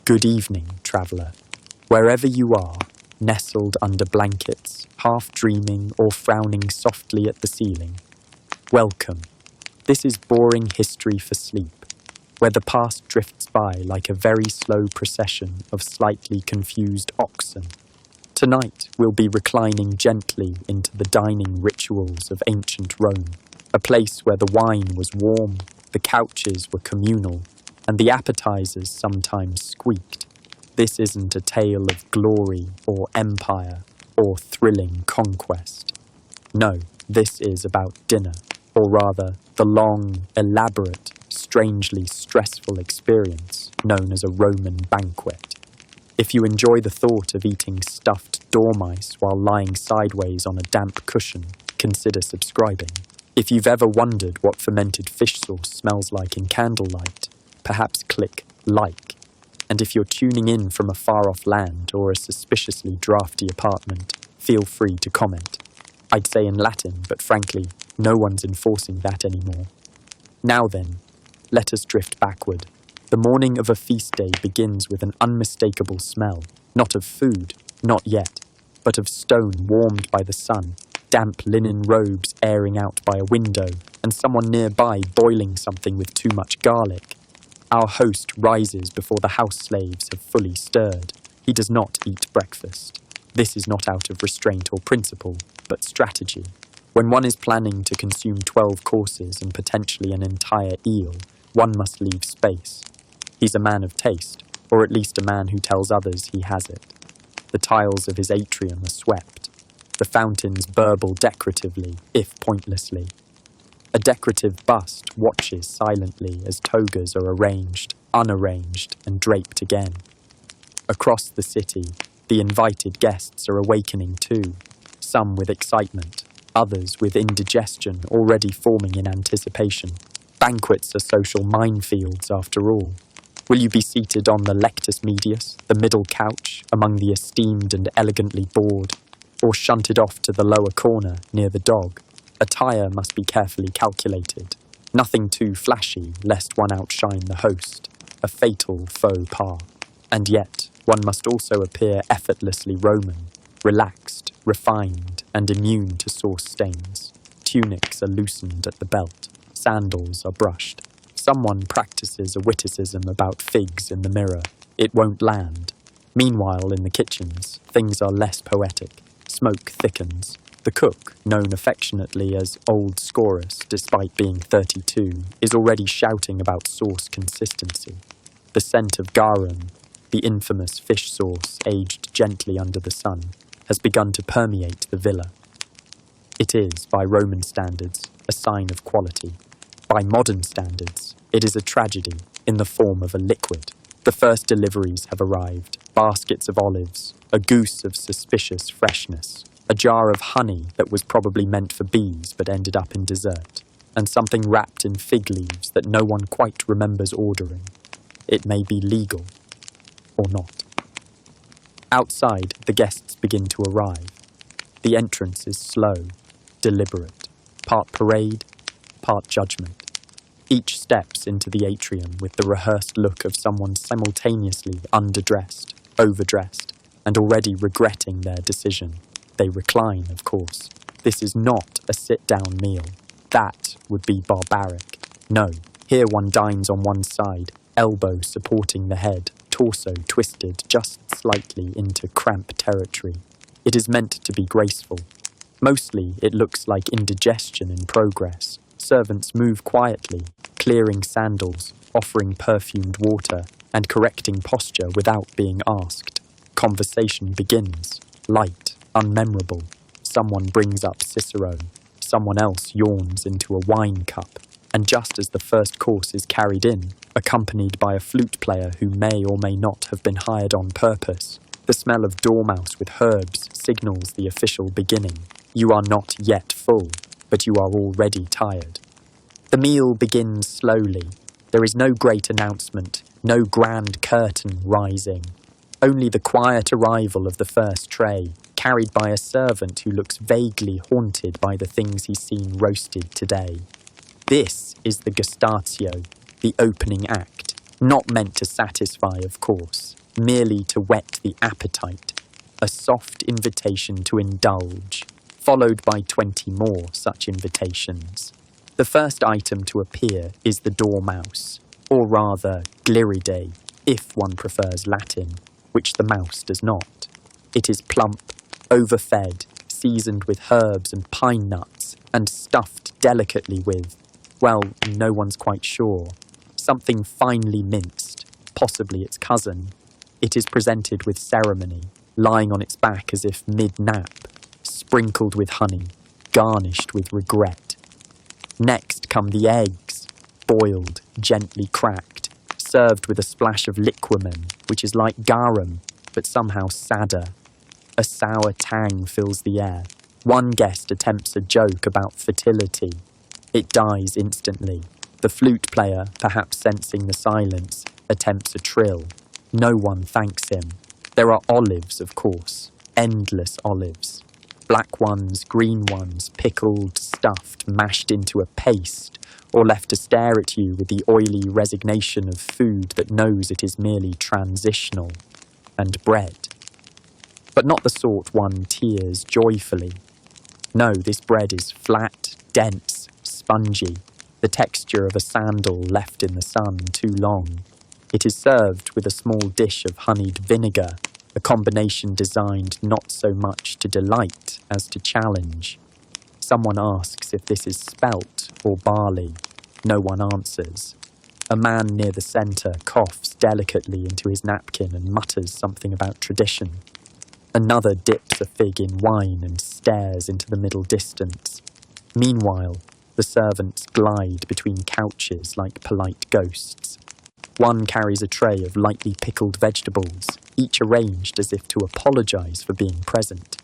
Good evening, traveller. Wherever you are, nestled under blankets, half dreaming or frowning softly at the ceiling, welcome. This is boring history for sleep, where the past drifts by like a very slow procession of slightly confused oxen. Tonight we'll be reclining gently into the dining rituals of ancient Rome, a place where the wine was warm, the couches were communal, and the appetizers sometimes squeaked. This isn't a tale of glory or empire or thrilling conquest. No, this is about dinner, or rather, the long, elaborate, strangely stressful experience known as a Roman banquet. If you enjoy the thought of eating stuffed dormice while lying sideways on a damp cushion, consider subscribing. If you've ever wondered what fermented fish sauce smells like in candlelight, perhaps click like. And if you're tuning in from a far-off land or a suspiciously drafty apartment, feel free to comment. I'd say in Latin, but frankly, no one's enforcing that anymore. Now then, let us drift backward. The morning of a feast day begins with an unmistakable smell, not of food, not yet, but of stone warmed by the sun, damp linen robes airing out by a window, and someone nearby boiling something with too much garlic. Our host rises before the house slaves have fully stirred. He does not eat breakfast. This is not out of restraint or principle, but strategy. When one is planning to consume 12 courses and potentially an entire eel, one must leave space. He's a man of taste, or at least a man who tells others he has it. The tiles of his atrium are swept. The fountains burble decoratively, if pointlessly. A decorative bust watches silently as togas are arranged, unarranged, and draped again. Across the city, the invited guests are awakening too, some with excitement, others with indigestion already forming in anticipation. Banquets are social minefields after all. Will you be seated on the lectus medius, the middle couch, among the esteemed and elegantly bored, or shunted off to the lower corner near the dog? Attire must be carefully calculated. Nothing too flashy, lest one outshine the host. A fatal faux pas. And yet, one must also appear effortlessly Roman, relaxed, refined, and immune to sauce stains. Tunics are loosened at the belt. Sandals are brushed. Someone practices a witticism about figs in the mirror. It won't land. Meanwhile, in the kitchens, things are less poetic. Smoke thickens. The cook, known affectionately as Old Scorus despite being 32, is already shouting about sauce consistency. The scent of garum, the infamous fish sauce aged gently under the sun, has begun to permeate the villa. It is, by Roman standards, a sign of quality. By modern standards, it is a tragedy in the form of a liquid. The first deliveries have arrived, baskets of olives, a goose of suspicious freshness, a jar of honey that was probably meant for bees but ended up in dessert, and something wrapped in fig leaves that no one quite remembers ordering. It may be legal, or not. Outside, the guests begin to arrive. The entrance is slow, deliberate, part parade, part judgment. Each steps into the atrium with the rehearsed look of someone simultaneously underdressed, overdressed, and already regretting their decision. They recline, of course. This is not a sit-down meal. That would be barbaric. No, here one dines on one side, elbow supporting the head, torso twisted just slightly into cramp territory. It is meant to be graceful. Mostly, it looks like indigestion in progress. Servants move quietly, clearing sandals, offering perfumed water, and correcting posture without being asked. Conversation begins, light, unmemorable. Someone brings up Cicero. Someone else yawns into a wine cup. And just as the first course is carried in, accompanied by a flute player who may or may not have been hired on purpose, the smell of dormouse with herbs signals the official beginning. You are not yet full, but you are already tired. The meal begins slowly. There is no great announcement, no grand curtain rising. Only the quiet arrival of the first tray, carried by a servant who looks vaguely haunted by the things he's seen roasted today. This is the gustatio, the opening act. Not meant to satisfy, of course, merely to whet the appetite, a soft invitation to indulge, followed by 20 more such invitations. The first item to appear is the dormouse, or rather gliridae, if one prefers Latin, which the mouse does not. It is plump, overfed, seasoned with herbs and pine nuts, and stuffed delicately with, well, no one's quite sure, something finely minced, possibly its cousin. It is presented with ceremony, lying on its back as if mid-nap, sprinkled with honey, garnished with regret. Next come the eggs, boiled, gently cracked, served with a splash of liquamen, which is like garum, but somehow sadder. A sour tang fills the air. One guest attempts a joke about fertility. It dies instantly. The flute player, perhaps sensing the silence, attempts a trill. No one thanks him. There are olives, of course, endless olives. Black ones, green ones, pickled, stuffed, mashed into a paste, or left to stare at you with the oily resignation of food that knows it is merely transitional. And bread. But not the sort one tears joyfully. No, this bread is flat, dense, spongy, the texture of a sandal left in the sun too long. It is served with a small dish of honeyed vinegar, a combination designed not so much to delight as to challenge. Someone asks if this is spelt or barley. No one answers. A man near the centre coughs delicately into his napkin and mutters something about tradition. Another dips a fig in wine and stares into the middle distance. Meanwhile, the servants glide between couches like polite ghosts. One carries a tray of lightly pickled vegetables, each arranged as if to apologise for being present.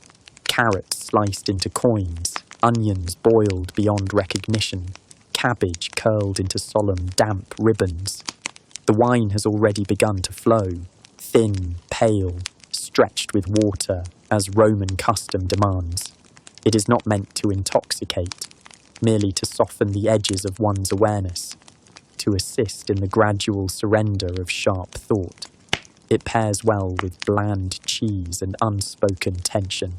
Carrots sliced into coins, onions boiled beyond recognition, cabbage curled into solemn, damp ribbons. The wine has already begun to flow, thin, pale, stretched with water, as Roman custom demands. It is not meant to intoxicate, merely to soften the edges of one's awareness, to assist in the gradual surrender of sharp thought. It pairs well with bland cheese and unspoken tension.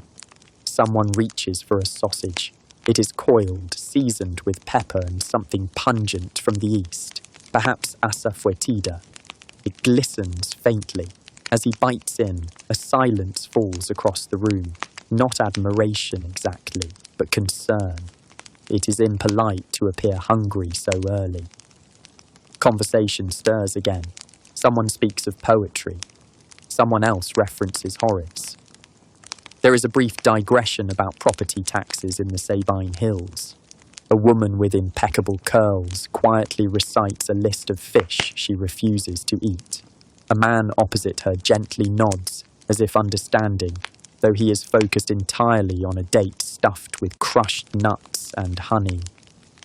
Someone reaches for a sausage. It is coiled, seasoned with pepper and something pungent from the east, perhaps asafoetida. It glistens faintly. As he bites in, a silence falls across the room. Not admiration exactly, but concern. It is impolite to appear hungry so early. Conversation stirs again. Someone speaks of poetry. Someone else references Horace. There is a brief digression about property taxes in the Sabine Hills. A woman with impeccable curls quietly recites a list of fish she refuses to eat. A man opposite her gently nods, as if understanding, though he is focused entirely on a date stuffed with crushed nuts and honey.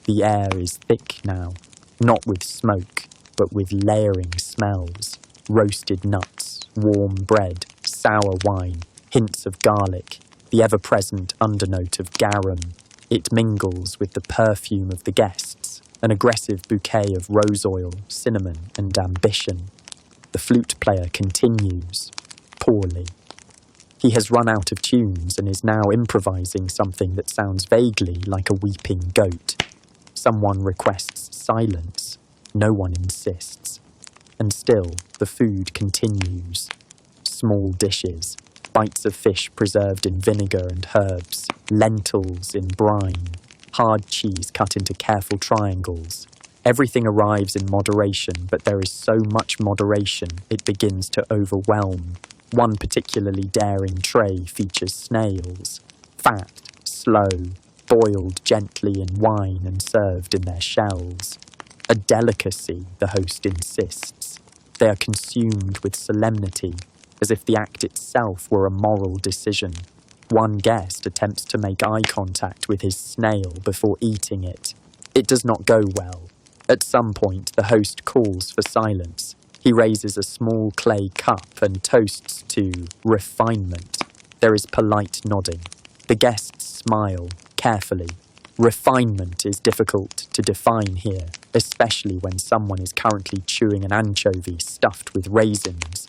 The air is thick now, not with smoke, but with layering smells. Roasted nuts, warm bread, sour wine, hints of garlic, the ever-present undernote of garum. It mingles with the perfume of the guests, an aggressive bouquet of rose oil, cinnamon, and ambition. The flute player continues, poorly. He has run out of tunes and is now improvising something that sounds vaguely like a weeping goat. Someone requests silence. No one insists. And still, the food continues. Small dishes, bites of fish preserved in vinegar and herbs, lentils in brine, hard cheese cut into careful triangles. Everything arrives in moderation, but there is so much moderation it begins to overwhelm. One particularly daring tray features snails, fat, slow, boiled gently in wine and served in their shells. A delicacy, the host insists. They are consumed with solemnity, as if the act itself were a moral decision. One guest attempts to make eye contact with his snail before eating it. It does not go well. At some point, the host calls for silence. He raises a small clay cup and toasts to refinement. There is polite nodding. The guests smile, carefully. Refinement is difficult to define here, especially when someone is currently chewing an anchovy stuffed with raisins.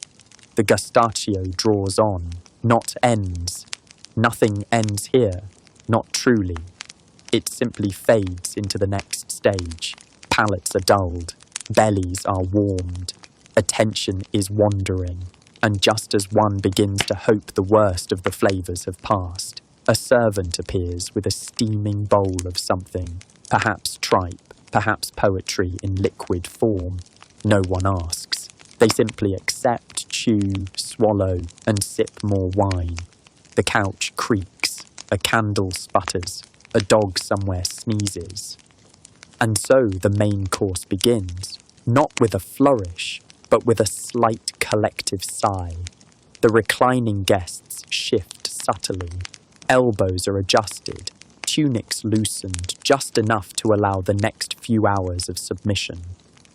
The gustachio draws on, not ends. Nothing ends here, not truly. It simply fades into the next stage. Palates are dulled, bellies are warmed, attention is wandering, and just as one begins to hope the worst of the flavours have passed, a servant appears with a steaming bowl of something, perhaps tripe, perhaps poetry in liquid form. No one asks. They simply accept, chew, swallow, and sip more wine. The couch creaks, a candle sputters, a dog somewhere sneezes. And so the main course begins, not with a flourish, but with a slight collective sigh. The reclining guests shift subtly. Elbows are adjusted, tunics loosened just enough to allow the next few hours of submission.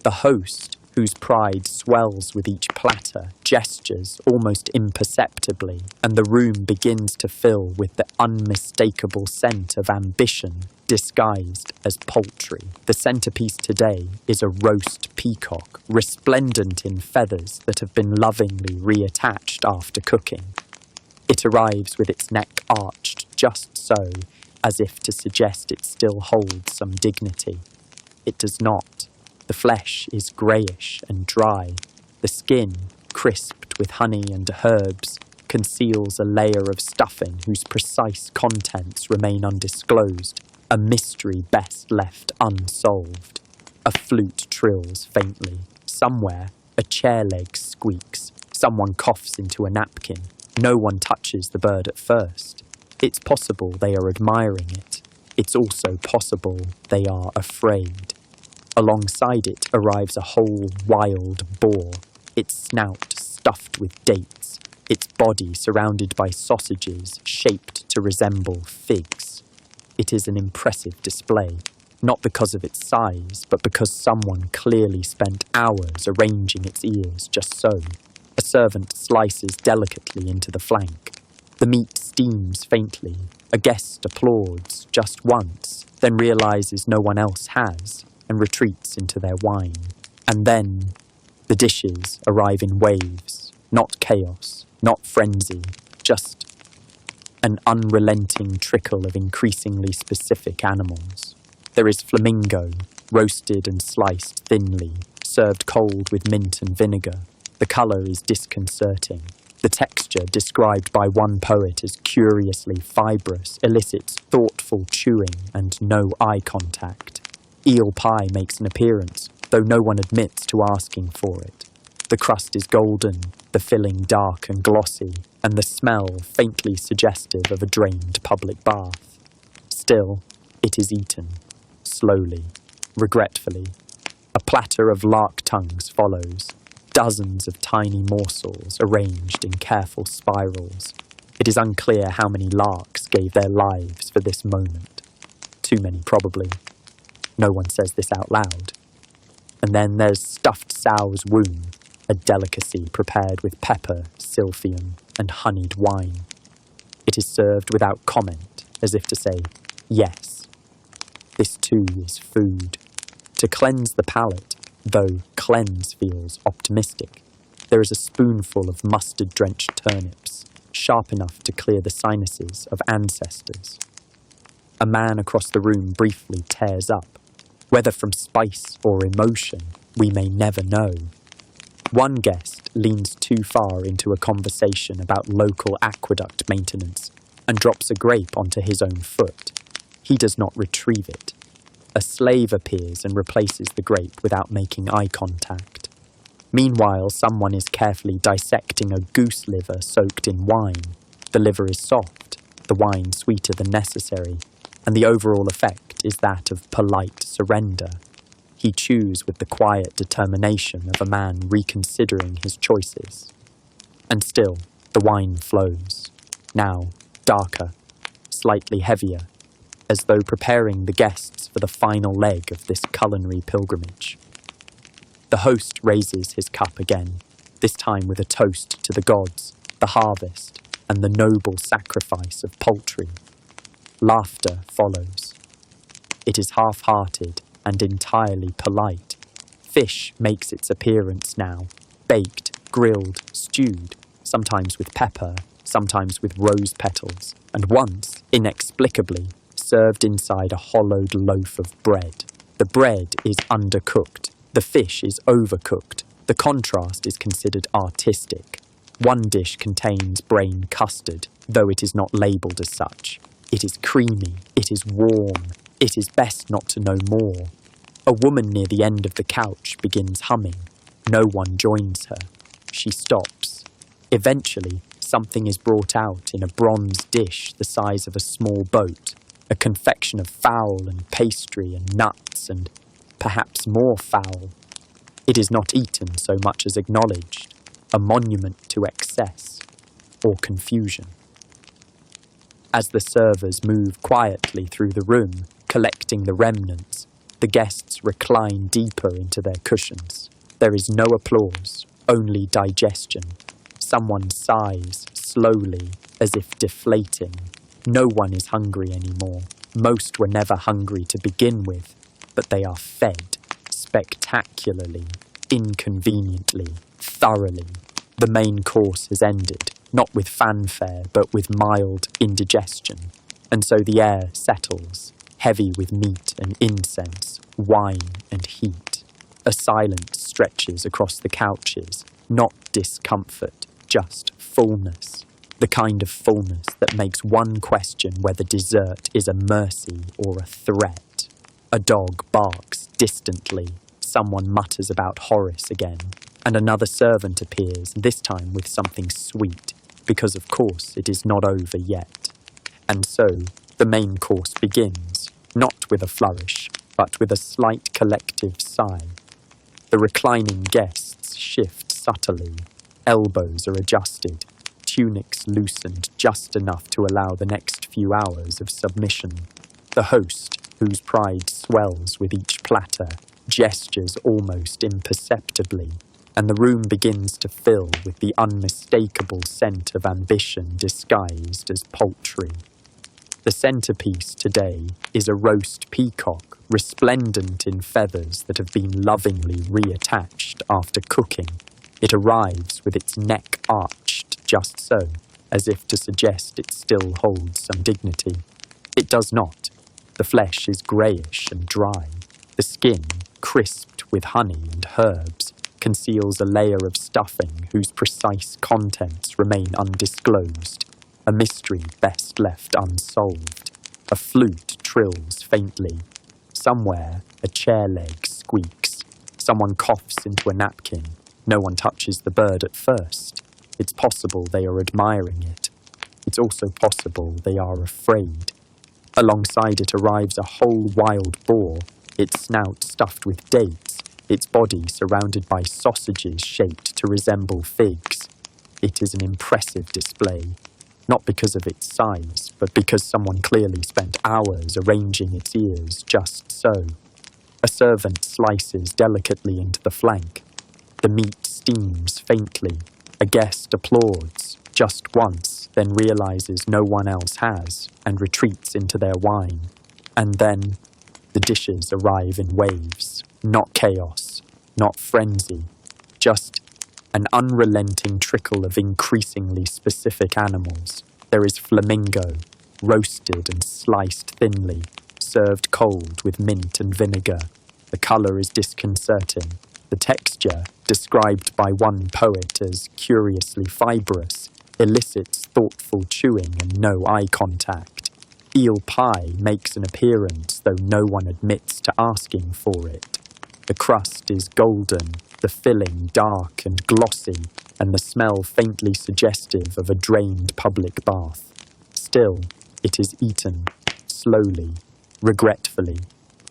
The host, whose pride swells with each platter, gestures almost imperceptibly, and the room begins to fill with the unmistakable scent of ambition, disguised as poultry. The centerpiece today is a roast peacock, resplendent in feathers that have been lovingly reattached after cooking. It arrives with its neck arched just so, as if to suggest it still holds some dignity. It does not. The flesh is greyish and dry. The skin, crisped with honey and herbs, conceals a layer of stuffing whose precise contents remain undisclosed, a mystery best left unsolved. A flute trills faintly. Somewhere, a chair leg squeaks. Someone coughs into a napkin. No one touches the bird at first. It's possible they are admiring it. It's also possible they are afraid. Alongside it arrives a whole wild boar, its snout stuffed with dates, its body surrounded by sausages shaped to resemble figs. It is an impressive display, not because of its size, but because someone clearly spent hours arranging its ears just so. A servant slices delicately into the flank. The meat steams faintly. A guest applauds just once, then realizes no one else has, and retreats into their wine. And then the dishes arrive in waves, not chaos, not frenzy, just an unrelenting trickle of increasingly specific animals. There is flamingo, roasted and sliced thinly, served cold with mint and vinegar. The colour is disconcerting. The texture, described by one poet as curiously fibrous, elicits thoughtful chewing and no eye contact. Eel pie makes an appearance, though no one admits to asking for it. The crust is golden, the filling dark and glossy, and the smell faintly suggestive of a drained public bath. Still, it is eaten, slowly, regretfully. A platter of lark tongues follows. Dozens of tiny morsels arranged in careful spirals. It is unclear how many larks gave their lives for this moment. Too many, probably. No one says this out loud. And then there's stuffed sow's womb, a delicacy prepared with pepper, silphium, and honeyed wine. It is served without comment, as if to say, yes, this too is food. To cleanse the palate, though cleanse feels optimistic, there is a spoonful of mustard-drenched turnips, sharp enough to clear the sinuses of ancestors. A man across the room briefly tears up. Whether from spice or emotion, we may never know. One guest leans too far into a conversation about local aqueduct maintenance and drops a grape onto his own foot. He does not retrieve it. A slave appears and replaces the grape without making eye contact. Meanwhile, someone is carefully dissecting a goose liver soaked in wine. The liver is soft, the wine sweeter than necessary, and the overall effect is that of polite surrender. He chews with the quiet determination of a man reconsidering his choices. And still, the wine flows, now darker, slightly heavier, as though preparing the guests for the final leg of this culinary pilgrimage. The host raises his cup again, this time with a toast to the gods, the harvest, and the noble sacrifice of poultry. Laughter follows. It is half-hearted and entirely polite. Fish makes its appearance now, baked, grilled, stewed, sometimes with pepper, sometimes with rose petals, and once, inexplicably, served inside a hollowed loaf of bread. The bread is undercooked, the fish is overcooked. The contrast is considered artistic. One dish contains brain custard, though it is not labelled as such. It is creamy, it is warm, it is best not to know more. A woman near the end of the couch begins humming. No one joins her. She stops. Eventually, something is brought out in a bronze dish the size of a small boat, a confection of fowl and pastry and nuts and perhaps more fowl. It is not eaten so much as acknowledged, a monument to excess or confusion. As the servers move quietly through the room, collecting the remnants, the guests recline deeper into their cushions. There is no applause, only digestion. Someone sighs slowly, as if deflating. No one is hungry anymore. Most were never hungry to begin with, but they are fed, spectacularly, inconveniently, thoroughly. The main course has ended, not with fanfare, but with mild indigestion. And so the air settles, heavy with meat and incense, wine and heat. A silence stretches across the couches, not discomfort, just fullness. The kind of fullness that makes one question whether dessert is a mercy or a threat. A dog barks distantly. Someone mutters about Horace again. And another servant appears, this time with something sweet, because of course it is not over yet. And so the main course begins, not with a flourish, but with a slight collective sigh. The reclining guests shift subtly. Elbows are adjusted, tunics loosened just enough to allow the next few hours of submission. The host, whose pride swells with each platter, gestures almost imperceptibly, and the room begins to fill with the unmistakable scent of ambition disguised as poultry. The centerpiece today is a roast peacock, resplendent in feathers that have been lovingly reattached after cooking. It arrives with its neck arched just so, as if to suggest it still holds some dignity. It does not. The flesh is greyish and dry. The skin, crisped with honey and herbs, conceals a layer of stuffing whose precise contents remain undisclosed, a mystery best left unsolved. A flute trills faintly. Somewhere, a chair leg squeaks. Someone coughs into a napkin. No one touches the bird at first. It's possible they are admiring it. It's also possible they are afraid. Alongside it arrives a whole wild boar, its snout stuffed with dates, its body surrounded by sausages shaped to resemble figs. It is an impressive display, not because of its size, but because someone clearly spent hours arranging its ears just so. A servant slices delicately into the flank. The meat steams faintly. A guest applauds, just once, then realizes no one else has, and retreats into their wine. And then the dishes arrive in waves. Not chaos, not frenzy, just an unrelenting trickle of increasingly specific animals. There is flamingo, roasted and sliced thinly, served cold with mint and vinegar. The colour is disconcerting. The texture, described by one poet as curiously fibrous, elicits thoughtful chewing and no eye contact. Eel pie makes an appearance, though no one admits to asking for it. The crust is golden, the filling dark and glossy, and the smell faintly suggestive of a drained public bath. Still, it is eaten, slowly, regretfully.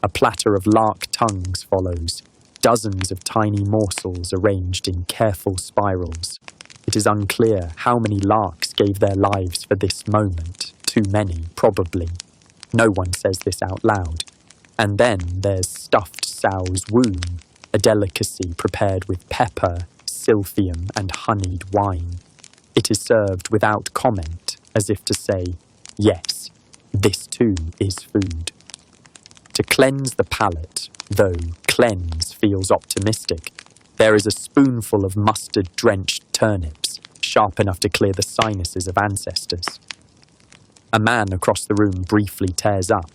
A platter of lark tongues follows, dozens of tiny morsels arranged in careful spirals. It is unclear how many larks gave their lives for this moment. Too many, probably. No one says this out loud. And then there's stuffed sow's womb, a delicacy prepared with pepper, silphium, and honeyed wine. It is served without comment, as if to say, yes, this too is food. To cleanse the palate, though cleanse feels optimistic, there is a spoonful of mustard-drenched turnips, sharp enough to clear the sinuses of ancestors. A man across the room briefly tears up.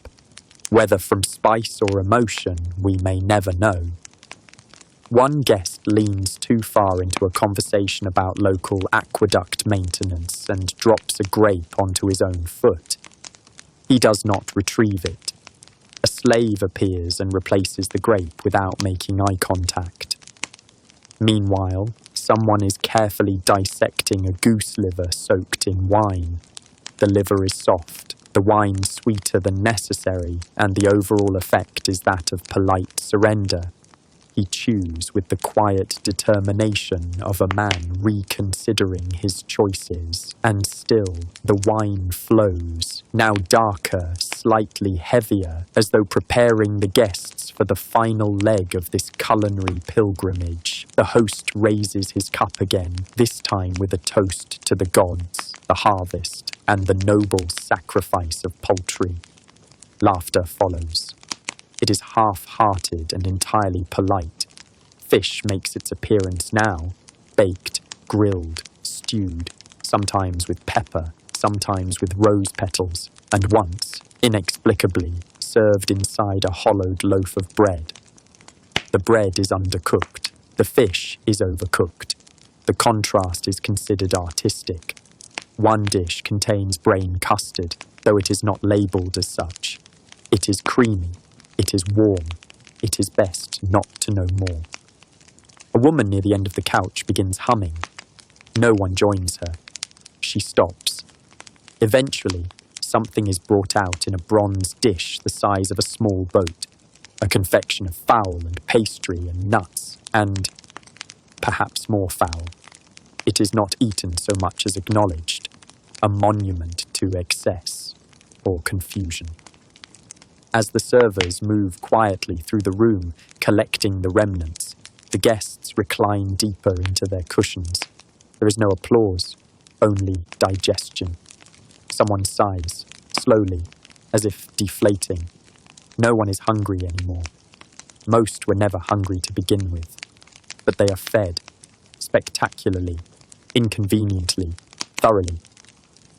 Whether from spice or emotion, we may never know. One guest leans too far into a conversation about local aqueduct maintenance and drops a grape onto his own foot. He does not retrieve it. A slave appears and replaces the grape without making eye contact. Meanwhile, someone is carefully dissecting a goose liver soaked in wine. The liver is soft, the wine sweeter than necessary, and the overall effect is that of polite surrender. He chews with the quiet determination of a man reconsidering his choices, and still the wine flows, now darker, slightly heavier, as though preparing the guests for the final leg of this culinary pilgrimage. The host raises his cup again, this time with a toast to the gods, the harvest, and the noble sacrifice of poultry. Laughter follows. It is half-hearted and entirely polite. Fish makes its appearance now, baked, grilled, stewed, sometimes with pepper, sometimes with rose petals, and once, inexplicably, served inside a hollowed loaf of bread. The bread is undercooked, the fish is overcooked. The contrast is considered artistic. One dish contains brain custard, though it is not labelled as such. It is creamy. It is warm. It is best not to know more. A woman near the end of the couch begins humming. No one joins her. She stops. Eventually, something is brought out in a bronze dish the size of a small boat, a confection of fowl and pastry and nuts, and perhaps more fowl. It is not eaten so much as acknowledged, a monument to excess or confusion. As the servers move quietly through the room, collecting the remnants, the guests recline deeper into their cushions. There is no applause, only digestion. Someone sighs, slowly, as if deflating. No one is hungry anymore. Most were never hungry to begin with. But they are fed, spectacularly, inconveniently, thoroughly.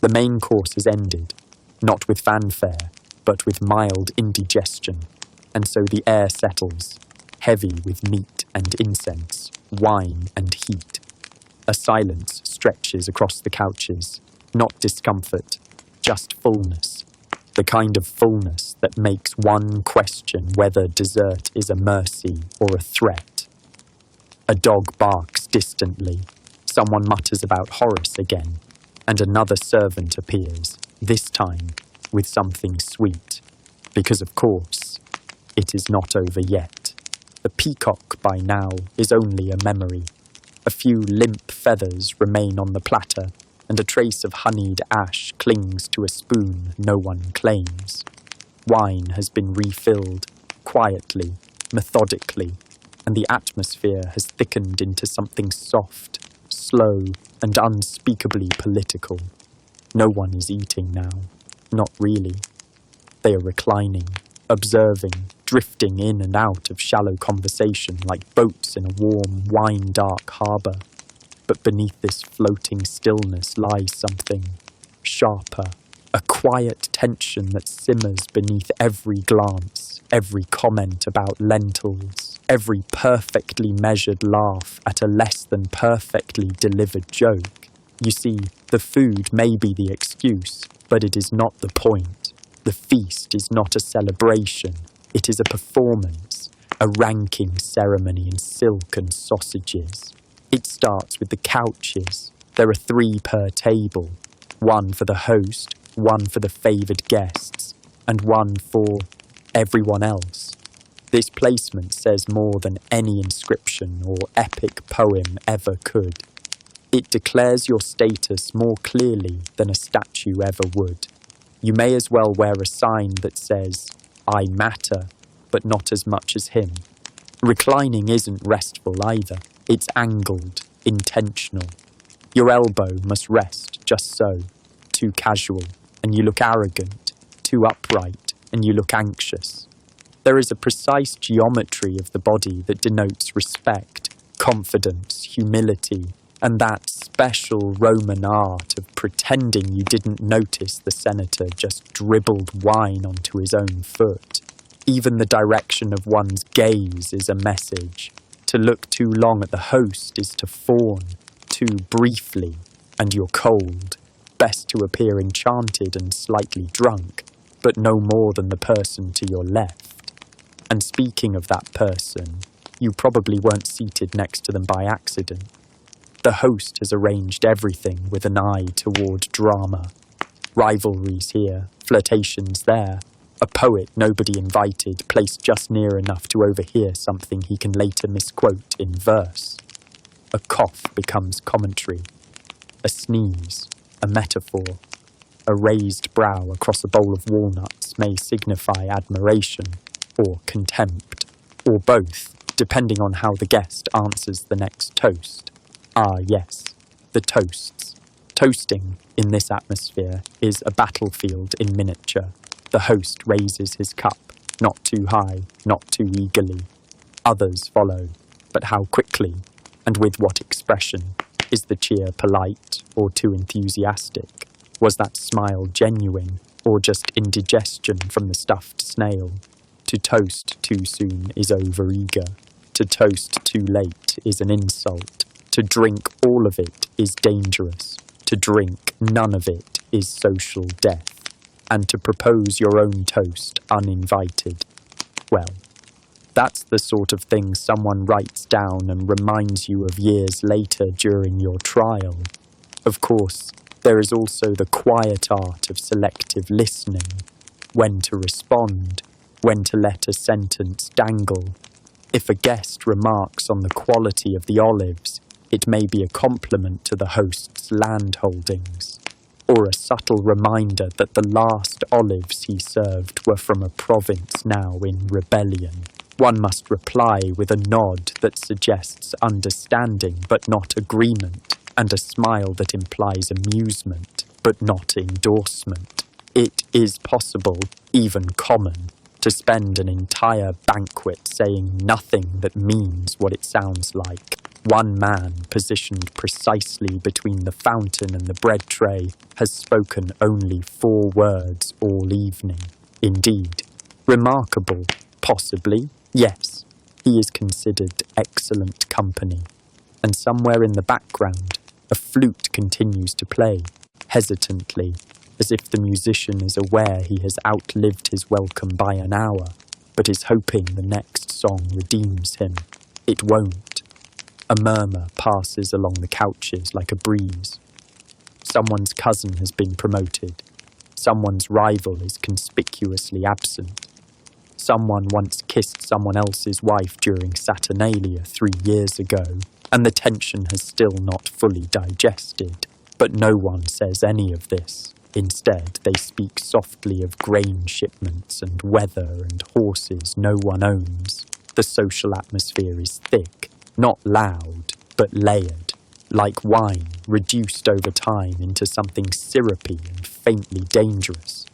The main course is ended, not with fanfare, but with mild indigestion, and so the air settles, heavy with meat and incense, wine and heat. A silence stretches across the couches, not discomfort, just fullness, the kind of fullness that makes one question whether dessert is a mercy or a threat. A dog barks distantly, someone mutters about Horace again, and another servant appears, this time with something sweet, because of course, it is not over yet. The peacock by now is only a memory. A few limp feathers remain on the platter, and a trace of honeyed ash clings to a spoon no one claims. Wine has been refilled, quietly, methodically, and the atmosphere has thickened into something soft, slow, and unspeakably political. No one is eating now. Not really. They are reclining, observing, drifting in and out of shallow conversation like boats in a warm, wine-dark harbour. But beneath this floating stillness lies something sharper, a quiet tension that simmers beneath every glance, every comment about lentils, every perfectly measured laugh at a less than perfectly delivered joke. You see, the food may be the excuse, but it is not the point. The feast is not a celebration. It is a performance, a ranking ceremony in silk and sausages. It starts with the couches. There are 3 per table, one for the host, one for the favoured guests, and one for everyone else. This placement says more than any inscription or epic poem ever could. It declares your status more clearly than a statue ever would. You may as well wear a sign that says, I matter, but not as much as him. Reclining isn't restful either. It's angled, intentional. Your elbow must rest just so, too casual, and you look arrogant, too upright, and you look anxious. There is a precise geometry of the body that denotes respect, confidence, humility, and that special Roman art of pretending you didn't notice the senator just dribbled wine onto his own foot. Even the direction of one's gaze is a message. To look too long at the host is to fawn, too briefly, and you're cold. Best to appear enchanted and slightly drunk, but no more than the person to your left. And speaking of that person, you probably weren't seated next to them by accident. The host has arranged everything with an eye toward drama. Rivalries here, flirtations there, a poet nobody invited placed just near enough to overhear something he can later misquote in verse. A cough becomes commentary, a sneeze, a metaphor. A raised brow across a bowl of walnuts may signify admiration or contempt, or both, depending on how the guest answers the next toast. Ah, yes, the toasts. Toasting, in this atmosphere, is a battlefield in miniature. The host raises his cup, not too high, not too eagerly. Others follow, but how quickly, and with what expression? Is the cheer polite or too enthusiastic? Was that smile genuine, or just indigestion from the stuffed snail? To toast too soon is overeager. To toast too late is an insult. To drink all of it is dangerous. To drink none of it is social death. And to propose your own toast uninvited, well, that's the sort of thing someone writes down and reminds you of years later during your trial. Of course, there is also the quiet art of selective listening, when to respond, when to let a sentence dangle. If a guest remarks on the quality of the olives, it may be a compliment to the host's land holdings, or a subtle reminder that the last olives he served were from a province now in rebellion. One must reply with a nod that suggests understanding but not agreement, and a smile that implies amusement but not endorsement. It is possible, even common, to spend an entire banquet saying nothing that means what it sounds like. One man, positioned precisely between the fountain and the bread tray, has spoken only 4 words all evening. Indeed, remarkable, possibly, yes, he is considered excellent company. And somewhere in the background, a flute continues to play, hesitantly, as if the musician is aware he has outlived his welcome by an hour, but is hoping the next song redeems him. It won't. A murmur passes along the couches like a breeze. Someone's cousin has been promoted. Someone's rival is conspicuously absent. Someone once kissed someone else's wife during Saturnalia 3 years ago, and the tension has still not fully digested. But no one says any of this. Instead, they speak softly of grain shipments and weather and horses no one owns. The social atmosphere is thick, not loud, but layered, like wine reduced over time into something syrupy and faintly dangerous.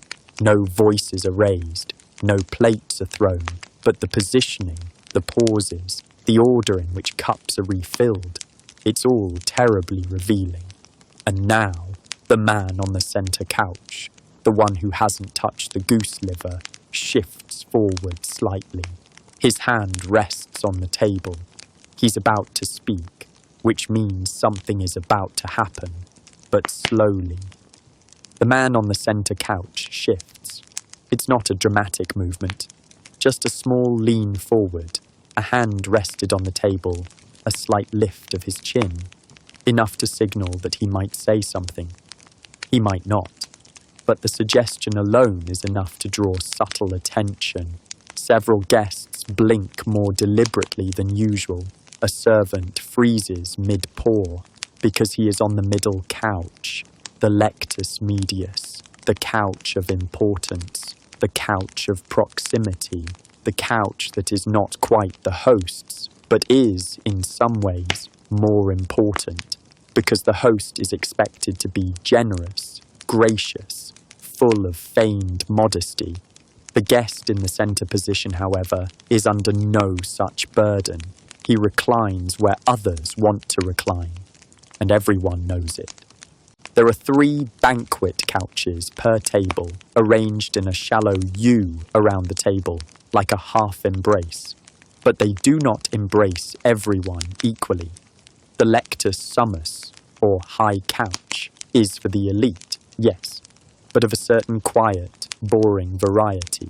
No voices are raised, no plates are thrown, but the positioning, the pauses, the order in which cups are refilled, it's all terribly revealing. And now, the man on the centre couch, the one who hasn't touched the goose liver, shifts forward slightly. His hand rests on the table. He's about to speak, which means something is about to happen, but slowly. The man on the centre couch shifts. It's not a dramatic movement, just a small lean forward, a hand rested on the table, a slight lift of his chin, enough to signal that he might say something. He might not, but the suggestion alone is enough to draw subtle attention. Several guests blink more deliberately than usual. A servant freezes mid-pour because he is on the middle couch, the lectus medius, the couch of importance, the couch of proximity, the couch that is not quite the host's, but is, in some ways, more important, because the host is expected to be generous, gracious, full of feigned modesty. The guest in the centre position, however, is under no such burden. He reclines where others want to recline, and everyone knows it. There are 3 banquet couches per table, arranged in a shallow U around the table, like a half embrace. But they do not embrace everyone equally. The lectus summus, or high couch, is for the elite, yes, but of a certain quiet, boring variety.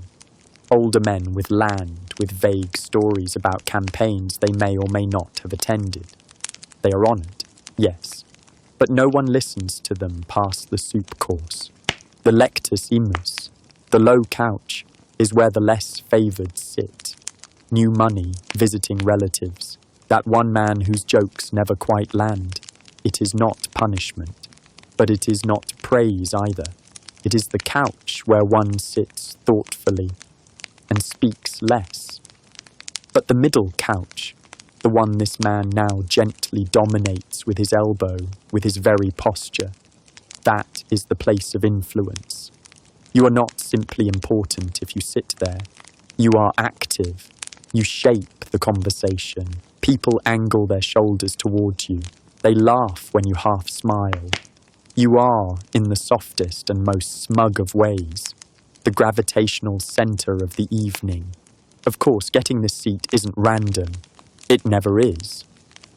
Older men with land, with vague stories about campaigns they may or may not have attended. They are honoured, yes, but no one listens to them past the soup course. The lectus immus, the low couch, is where the less favoured sit. New money, visiting relatives, that one man whose jokes never quite land. It is not punishment, but it is not praise either. It is the couch where one sits thoughtfully and speaks less. But the middle couch, the one this man now gently dominates with his elbow, with his very posture, that is the place of influence. You are not simply important if you sit there. You are active. You shape the conversation. People angle their shoulders towards you. They laugh when you half smile. You are, in the softest and most smug of ways, the gravitational centre of the evening. Of course, getting this seat isn't random. It never is.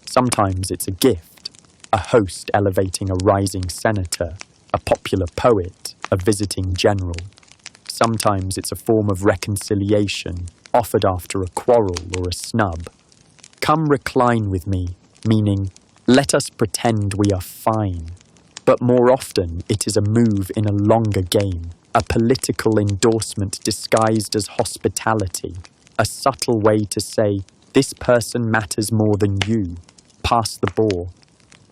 Sometimes it's a gift, a host elevating a rising senator, a popular poet, a visiting general. Sometimes it's a form of reconciliation, offered after a quarrel or a snub. Come recline with me, meaning, let us pretend we are fine. But more often, it is a move in a longer game, a political endorsement disguised as hospitality, a subtle way to say, this person matters more than you. Pass the ball.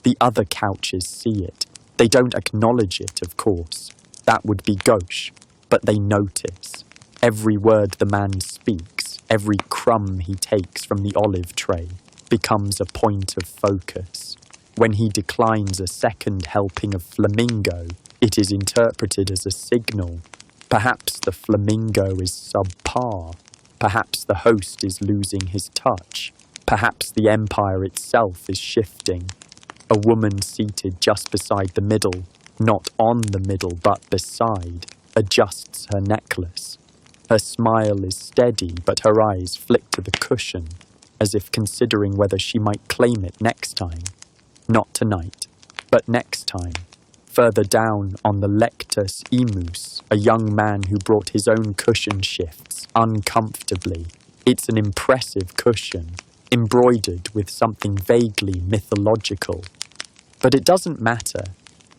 The other couches see it. They don't acknowledge it, of course. That would be gauche, but they notice. Every word the man speaks, every crumb he takes from the olive tray, becomes a point of focus. When he declines a second helping of flamingo, it is interpreted as a signal. Perhaps the flamingo is subpar. Perhaps the host is losing his touch. Perhaps the empire itself is shifting. A woman seated just beside the middle, not on the middle but beside, adjusts her necklace. Her smile is steady, but her eyes flick to the cushion, as if considering whether she might claim it next time. Not tonight, but next time. Further down on the lectus immus, a young man who brought his own cushion shifts uncomfortably. It's an impressive cushion, embroidered with something vaguely mythological. But it doesn't matter.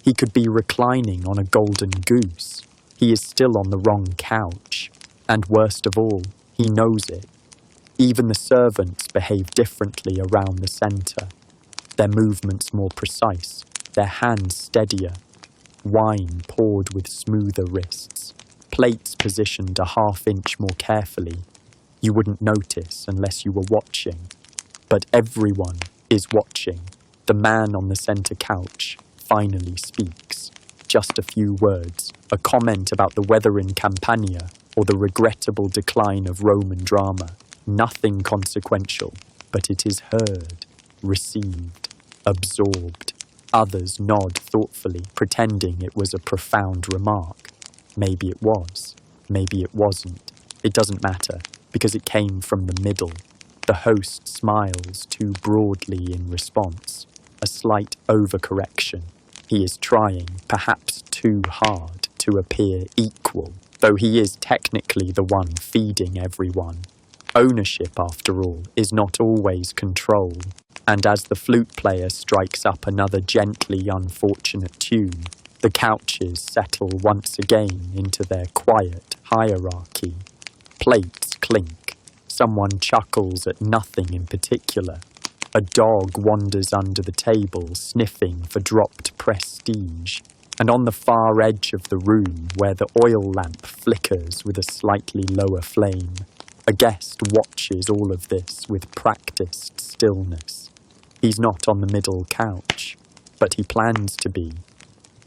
He could be reclining on a golden goose. He is still on the wrong couch. And worst of all, he knows it. Even the servants behave differently around the centre. Their movements more precise, their hands steadier, wine poured with smoother wrists, plates positioned a half-inch more carefully. You wouldn't notice unless you were watching. But everyone is watching. The man on the centre couch finally speaks. Just a few words, a comment about the weather in Campania or the regrettable decline of Roman drama. Nothing consequential, but it is heard, received, absorbed. Others nod thoughtfully, pretending it was a profound remark. Maybe it was, maybe it wasn't. It doesn't matter, because it came from the middle. The host smiles too broadly in response, a slight overcorrection. He is trying, perhaps too hard, to appear equal, though he is technically the one feeding everyone. Ownership, after all, is not always control, and as the flute player strikes up another gently unfortunate tune, the couches settle once again into their quiet hierarchy. Plates clink. Someone chuckles at nothing in particular. A dog wanders under the table, sniffing for dropped prestige. And on the far edge of the room, where the oil lamp flickers with a slightly lower flame, a guest watches all of this with practiced stillness. He's not on the middle couch, but he plans to be.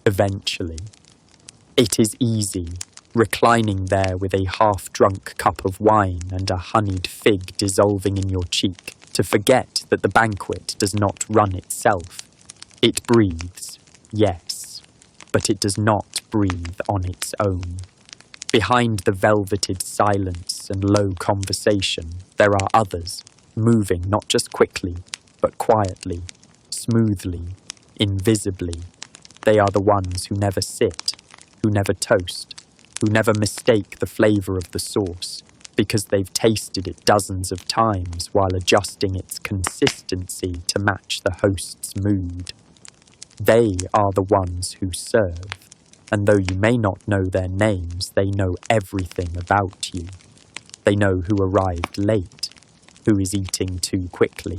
Eventually. It is easy. reclining there with a half-drunk cup of wine and a honeyed fig dissolving in your cheek, to forget that the banquet does not run itself. It breathes, yes, but it does not breathe on its own. Behind the velveted silence and low conversation, there are others, moving not just quickly, but quietly, smoothly, invisibly. They are the ones who never sit, who never toast, who never mistake the flavour of the sauce, because they've tasted it dozens of times while adjusting its consistency to match the host's mood. They are the ones who serve, and though you may not know their names, they know everything about you. They know who arrived late, who is eating too quickly,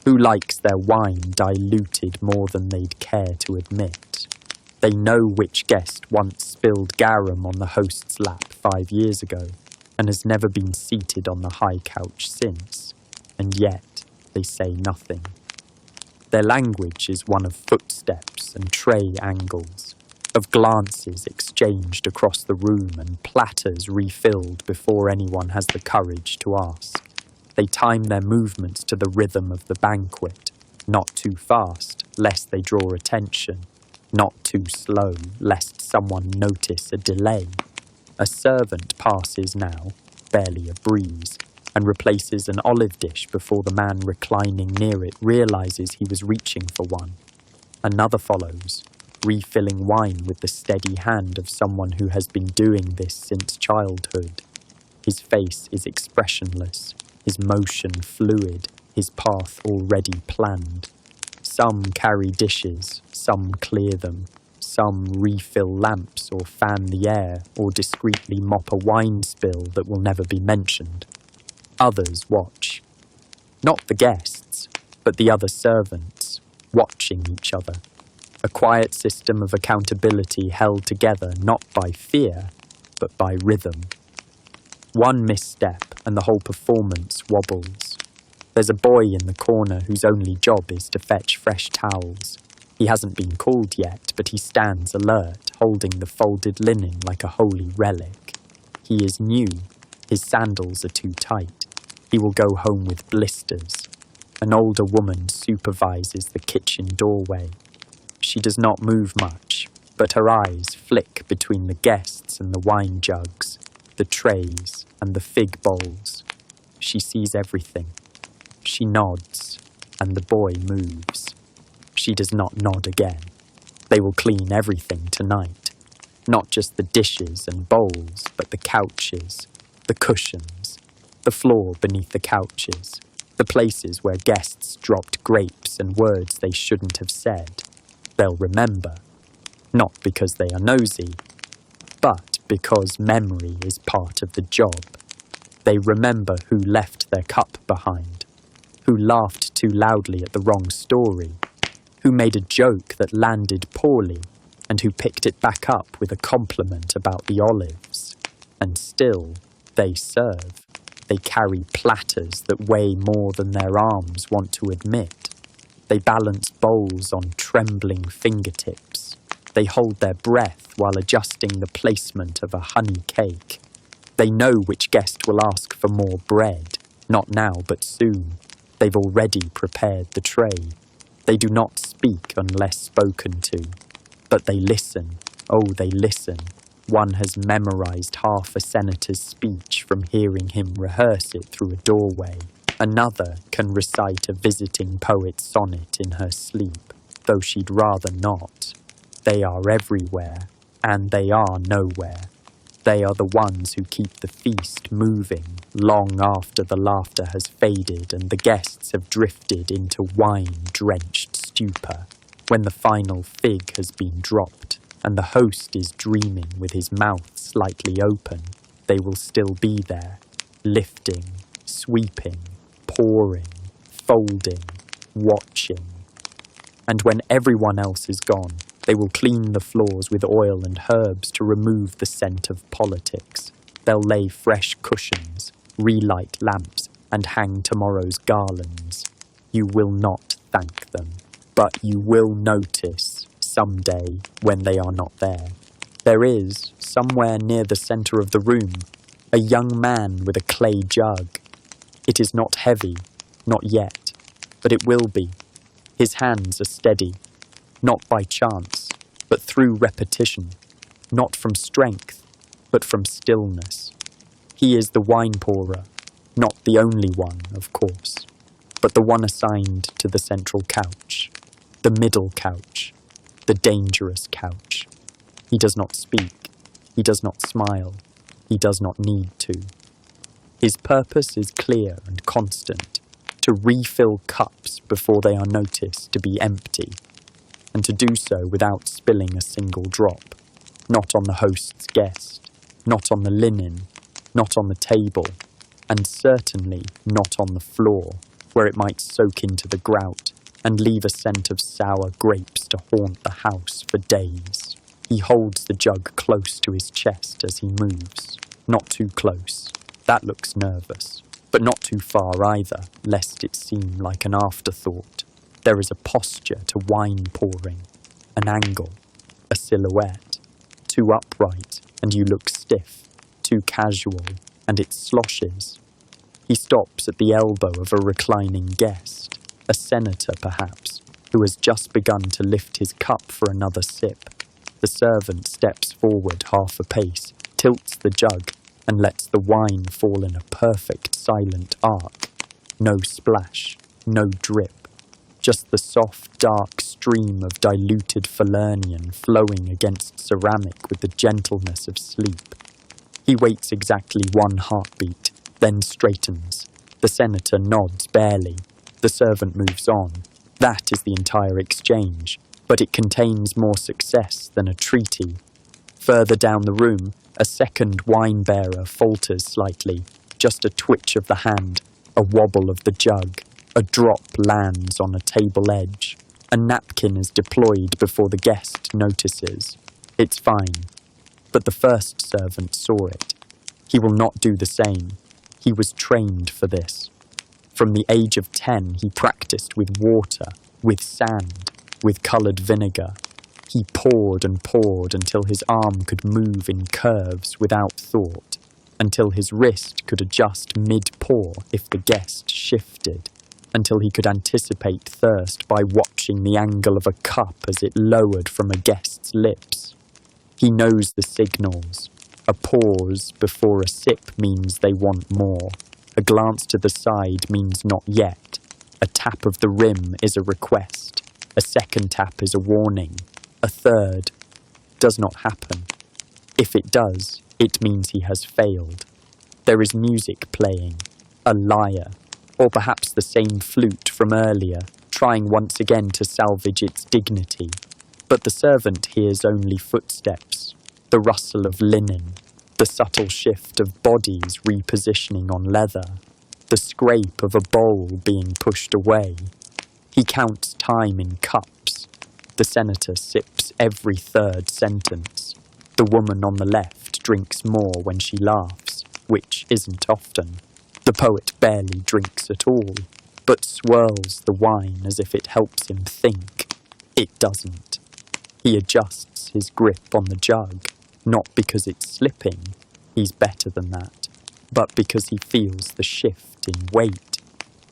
who likes their wine diluted more than they'd care to admit. They know which guest once spilled garum on the host's lap 5 years ago, and has never been seated on the high couch since, and yet they say nothing. Their language is one of footsteps and tray angles, of glances exchanged across the room and platters refilled before anyone has the courage to ask. They time their movements to the rhythm of the banquet, not too fast, lest they draw attention, not too slow, lest someone notice a delay. A servant passes now, barely a breeze, and replaces an olive dish before the man reclining near it realizes he was reaching for one. Another follows, refilling wine with the steady hand of someone who has been doing this since childhood. His face is expressionless, his motion fluid, his path already planned. Some carry dishes, some clear them, some refill lamps or fan the air or discreetly mop a wine spill that will never be mentioned. Others watch. Not the guests, but the other servants, watching each other. A quiet system of accountability held together not by fear, but by rhythm. One misstep and the whole performance wobbles. There's a boy in the corner whose only job is to fetch fresh towels. He hasn't been called yet, but he stands alert, holding the folded linen like a holy relic. He is new. His sandals are too tight. He will go home with blisters. An older woman supervises the kitchen doorway. She does not move much, but her eyes flick between the guests and the wine jugs, the trays and the fig bowls. She sees everything. She nods, and the boy moves. She does not nod again. They will clean everything tonight. Not just the dishes and bowls, but the couches, the cushions, the floor beneath the couches, the places where guests dropped grapes and words they shouldn't have said. They'll remember, not because they are nosy, but because memory is part of the job. They remember who left their cup behind, who laughed too loudly at the wrong story, who made a joke that landed poorly, and who picked it back up with a compliment about the olives. And still, they serve. They carry platters that weigh more than their arms want to admit. They balance bowls on trembling fingertips. They hold their breath while adjusting the placement of a honey cake. They know which guest will ask for more bread, not now but soon. They've already prepared the tray. They do not speak unless spoken to, but they listen. Oh, they listen. One has memorized half a senator's speech from hearing him rehearse it through a doorway. Another can recite a visiting poet's sonnet in her sleep, though she'd rather not. They are everywhere, and they are nowhere. They are the ones who keep the feast moving long after the laughter has faded and the guests have drifted into wine-drenched stupor. When the final fig has been dropped and the host is dreaming with his mouth slightly open, they will still be there, lifting, sweeping, pouring, folding, watching. And when everyone else is gone, they will clean the floors with oil and herbs to remove the scent of politics. They'll lay fresh cushions, relight lamps, and hang tomorrow's garlands. You will not thank them, but you will notice someday when they are not there. There is, somewhere near the centre of the room, a young man with a clay jug. It is not heavy, not yet, but it will be. His hands are steady, not by chance, but through repetition, not from strength, but from stillness. He is the wine pourer, not the only one, of course, but the one assigned to the central couch, the middle couch, the dangerous couch. He does not speak, he does not smile, he does not need to. His purpose is clear and constant, to refill cups before they are noticed to be empty, and to do so without spilling a single drop, not on the host's guest, not on the linen, not on the table, and certainly not on the floor, where it might soak into the grout and leave a scent of sour grapes to haunt the house for days. He holds the jug close to his chest as he moves. Not too close. That looks nervous. But not too far either, lest it seem like an afterthought. There is a posture to wine pouring, an angle, a silhouette. Too upright, and you look stiff. Too casual, and it sloshes. He stops at the elbow of a reclining guest, a senator perhaps, who has just begun to lift his cup for another sip. The servant steps forward half a pace, tilts the jug, and lets the wine fall in a perfect silent arc. No splash, no drip, just the soft, dark stream of diluted Falernian flowing against ceramic with the gentleness of sleep. He waits exactly one heartbeat, then straightens. The senator nods barely. The servant moves on. That is the entire exchange, but it contains more success than a treaty. Further down the room, a second wine-bearer falters slightly, just a twitch of the hand, a wobble of the jug, a drop lands on a table edge. A napkin is deployed before the guest notices. It's fine. But the first servant saw it. He will not do the same. He was trained for this. From the age of 10, he practiced with water, with sand, with coloured vinegar. He poured and poured until his arm could move in curves without thought, until his wrist could adjust mid-pour if the guest shifted, until he could anticipate thirst by watching the angle of a cup as it lowered from a guest's lips. He knows the signals. A pause before a sip means they want more. A glance to the side means not yet. A tap of the rim is a request. A second tap is a warning. A third does not happen. If it does, it means he has failed. There is music playing, a lyre, or perhaps the same flute from earlier, trying once again to salvage its dignity. But the servant hears only footsteps, the rustle of linen, the subtle shift of bodies repositioning on leather, the scrape of a bowl being pushed away. He counts time in cups. The senator sips every third sentence. The woman on the left drinks more when she laughs, which isn't often. The poet barely drinks at all, but swirls the wine as if it helps him think. It doesn't. He adjusts his grip on the jug, not because it's slipping, he's better than that, but because he feels the shift in weight.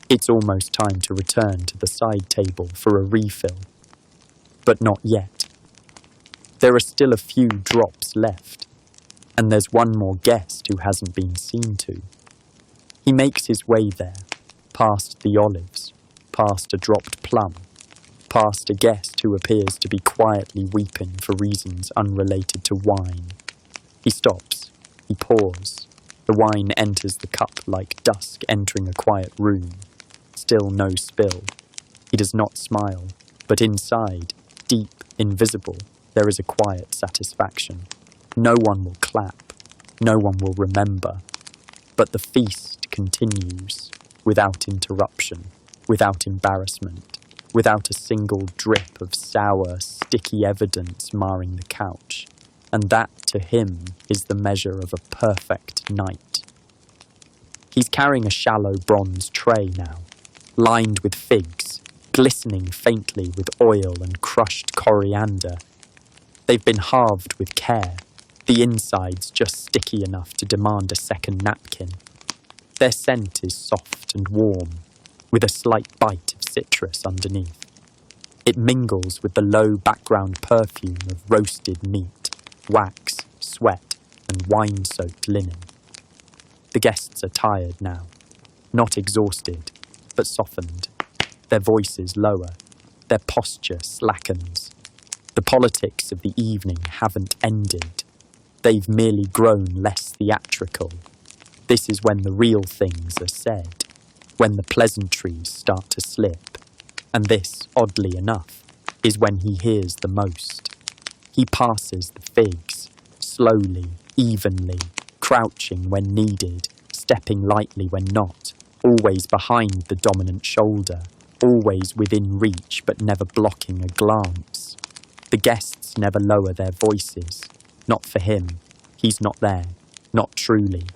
It's almost time to return to the side table for a refill. But not yet. There are still a few drops left, and there's one more guest who hasn't been seen to. He makes his way there, past the olives, past a dropped plum, past a guest who appears to be quietly weeping for reasons unrelated to wine. He stops. He pours. The wine enters the cup like dusk entering a quiet room. Still no spill. He does not smile, but inside, deep, invisible, there is a quiet satisfaction. No one will clap. No one will remember. But the feast continues, without interruption, without embarrassment, without a single drip of sour, sticky evidence marring the couch. And that, to him, is the measure of a perfect night. He's carrying a shallow bronze tray now, lined with figs, glistening faintly with oil and crushed coriander. They've been halved with care, The inside's just sticky enough to demand a second napkin. Their scent is soft and warm, with a slight bite of citrus underneath. It mingles with the low background perfume of roasted meat, wax, sweat, and wine-soaked linen. The guests are tired now, not exhausted, but softened. Their voices lower, their posture slackens. The politics of the evening haven't ended. They've merely grown less theatrical. This is when the real things are said, when the pleasantries start to slip. And this, oddly enough, is when he hears the most. He passes the figs, slowly, evenly, crouching when needed, stepping lightly when not, always behind the dominant shoulder, always within reach but never blocking a glance. The guests never lower their voices. Not for him. He's not there. Not truly.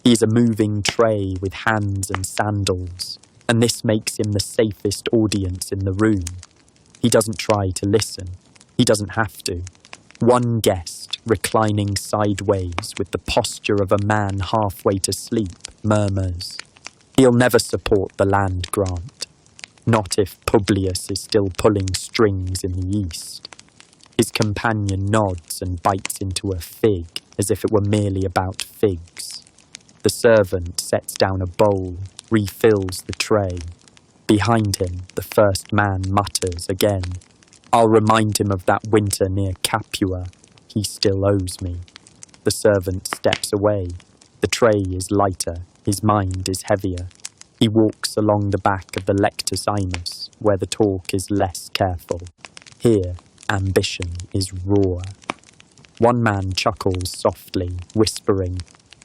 He is a moving tray with hands and sandals, and this makes him the safest audience in the room. He doesn't try to listen. He doesn't have to. One guest, reclining sideways with the posture of a man halfway to sleep, murmurs, "He'll never support the land grant. Not if Publius is still pulling strings in the east." His companion nods and bites into a fig, as if it were merely about figs. The servant sets down a bowl, refills the tray. Behind him, the first man mutters again, "I'll remind him of that winter near Capua. He still owes me." The servant steps away. The tray is lighter. His mind is heavier. He walks along the back of the lectus imus, where the talk is less careful. Here, ambition is raw. One man chuckles softly, whispering,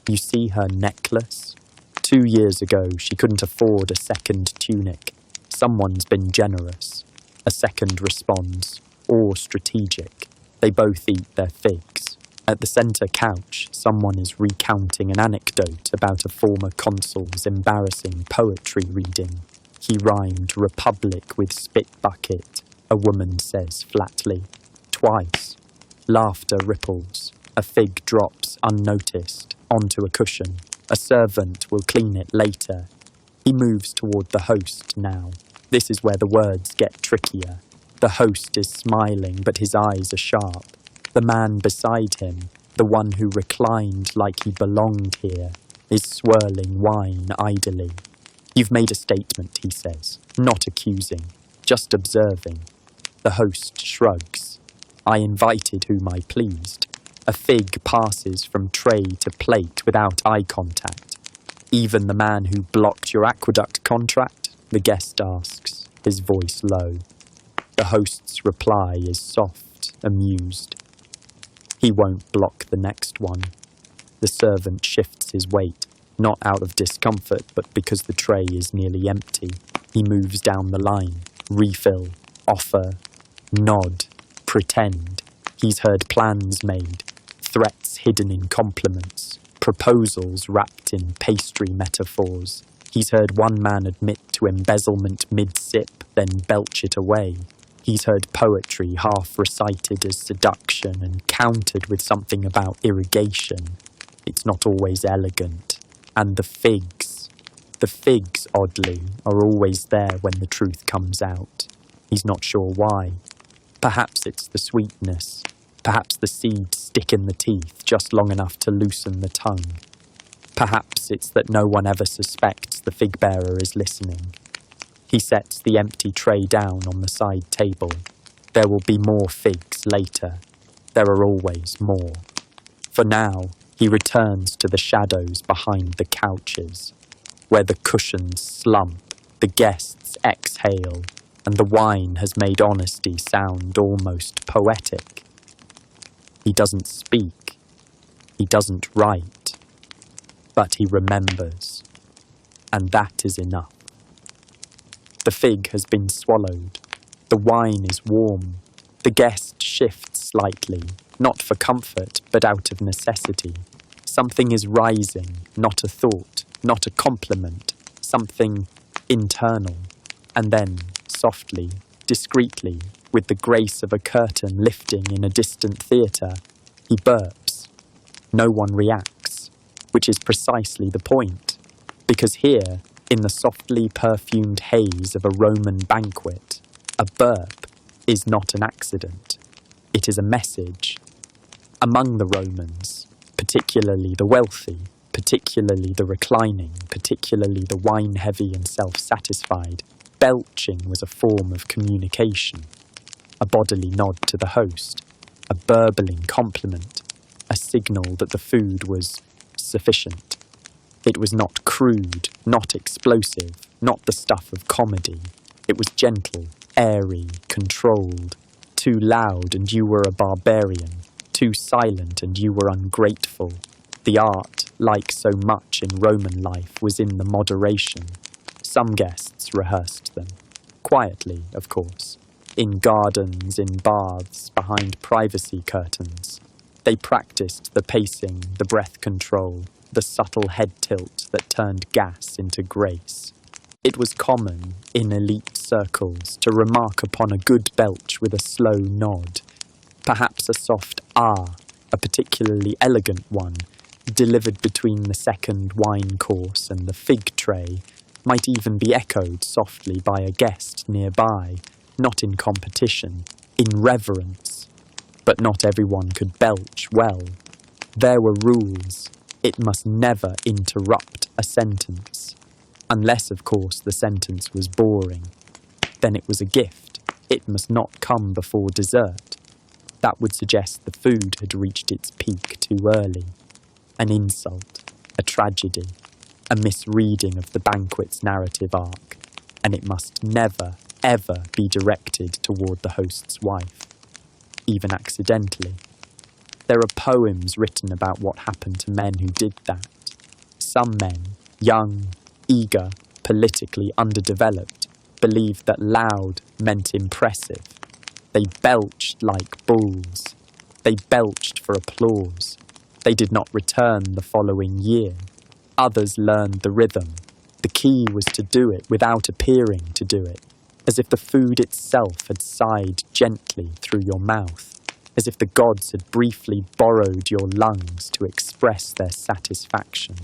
"You see her necklace? 2 years ago, she couldn't afford a second tunic. Someone's been generous." A second responds, "Or strategic." They both eat their figs. At the centre couch, someone is recounting an anecdote about a former consul's embarrassing poetry reading. He rhymed republic with spit bucket, a woman says flatly. Twice. Laughter ripples. A fig drops unnoticed onto a cushion. A servant will clean it later. He moves toward the host now. This is where the words get trickier. The host is smiling, but his eyes are sharp. The man beside him, the one who reclined like he belonged here, is swirling wine idly. "You've made a statement," he says, not accusing, just observing. The host shrugs. "I invited whom I pleased." A fig passes from tray to plate without eye contact. "Even the man who blocked your aqueduct contract?" the guest asks, his voice low. The host's reply is soft, amused. "He won't block the next one." The servant shifts his weight, not out of discomfort, but because the tray is nearly empty. He moves down the line. Refill, offer, nod, pretend. He's heard plans made, threats hidden in compliments, proposals wrapped in pastry metaphors. He's heard one man admit to embezzlement mid-sip, then belch it away. He's heard poetry half recited as seduction and countered with something about irrigation. It's not always elegant. And the figs, oddly, are always there when the truth comes out. He's not sure why. Perhaps it's the sweetness. Perhaps the seeds stick in the teeth just long enough to loosen the tongue. Perhaps it's that no one ever suspects the fig bearer is listening. He sets the empty tray down on the side table. There will be more figs later. There are always more. For now, he returns to the shadows behind the couches, where the cushions slump, the guests exhale, and the wine has made honesty sound almost poetic. He doesn't speak. He doesn't write. But he remembers. And that is enough. The fig has been swallowed. The wine is warm. The guest shifts slightly, not for comfort, but out of necessity. Something is rising, not a thought, not a compliment, something internal. And then, softly, discreetly, with the grace of a curtain lifting in a distant theatre, he burps. No one reacts, which is precisely the point, because here, in the softly perfumed haze of a Roman banquet, a burp is not an accident. It is a message. Among the Romans, particularly the wealthy, particularly the reclining, particularly the wine-heavy and self-satisfied, belching was a form of communication. A bodily nod to the host, a burbling compliment, a signal that the food was sufficient. It was not crude, not explosive, not the stuff of comedy. It was gentle, airy, controlled. Too loud and you were a barbarian. Too silent and you were ungrateful. The art, like so much in Roman life, was in the moderation. Some guests rehearsed them. Quietly, of course. In gardens, in baths, behind privacy curtains. They practiced the pacing, the breath control, the subtle head tilt that turned gas into grace. It was common, in elite circles, to remark upon a good belch with a slow nod. Perhaps a soft ah, a particularly elegant one, delivered between the second wine course and the fig tray, might even be echoed softly by a guest nearby, not in competition, in reverence. But not everyone could belch well. There were rules. It must never interrupt a sentence. Unless, of course, the sentence was boring. Then it was a gift. It must not come before dessert. That would suggest the food had reached its peak too early. An insult, a tragedy, a misreading of the banquet's narrative arc, and it must never, ever be directed toward the host's wife, even accidentally. There are poems written about what happened to men who did that. Some men, young, eager, politically underdeveloped, believed that loud meant impressive. They belched like bulls. They belched for applause. They did not return the following year. Others learned the rhythm. The key was to do it without appearing to do it, as if the food itself had sighed gently through your mouth, as if the gods had briefly borrowed your lungs to express their satisfaction.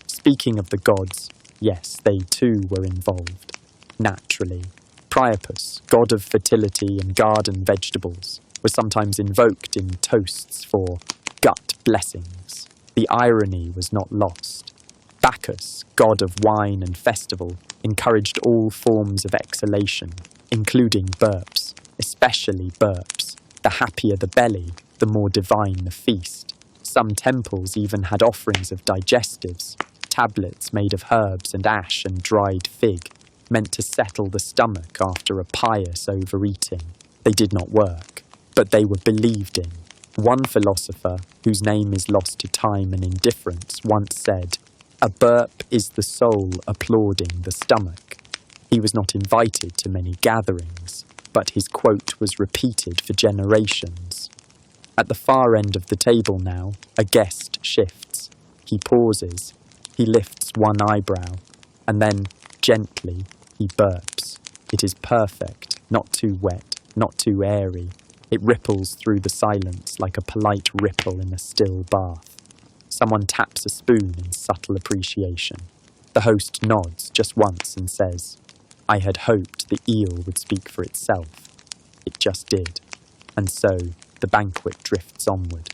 Speaking of the gods, yes, they too were involved. Naturally, Priapus, god of fertility and garden vegetables, was sometimes invoked in toasts for gut blessings. The irony was not lost. Bacchus, god of wine and festival, encouraged all forms of exhalation, including burps, especially burps. The happier the belly, the more divine the feast. Some temples even had offerings of digestives, tablets made of herbs and ash and dried fig, meant to settle the stomach after a pious overeating. They did not work, but they were believed in. One philosopher, whose name is lost to time and indifference, once said, "A burp is the soul applauding the stomach." He was not invited to many gatherings, but his quote was repeated for generations. At the far end of the table now, a guest shifts. He pauses. He lifts one eyebrow, and then, gently, he burps. It is perfect, not too wet, not too airy. It ripples through the silence like a polite ripple in a still bath. Someone taps a spoon in subtle appreciation. The host nods just once and says, "I had hoped the eel would speak for itself." It just did. And so the banquet drifts onward.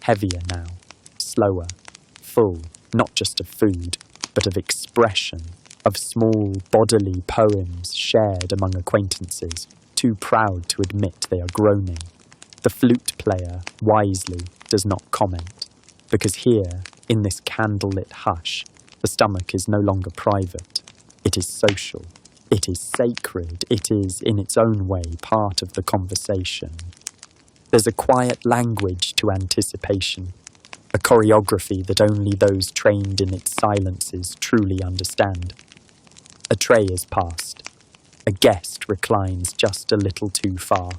Heavier now, slower, full, not just of food, but of expression, of small bodily poems shared among acquaintances, too proud to admit they are groaning. The flute player, wisely, does not comment, because here, in this candlelit hush, the stomach is no longer private. It is social. It is sacred. It is, in its own way, part of the conversation. There's a quiet language to anticipation, a choreography that only those trained in its silences truly understand. A tray is passed. A guest reclines just a little too far.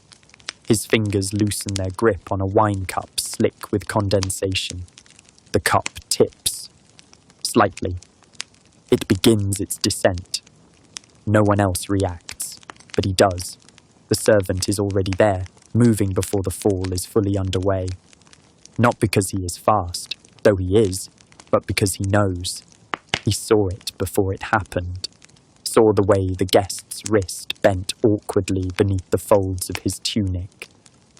His fingers loosen their grip on a wine cup slick with condensation. The cup tips. Slightly. It begins its descent. No one else reacts, but he does. The servant is already there, moving before the fall is fully underway. Not because he is fast, though he is, but because he knows. He saw it before it happened. Saw the way the guest's wrist bent awkwardly beneath the folds of his tunic.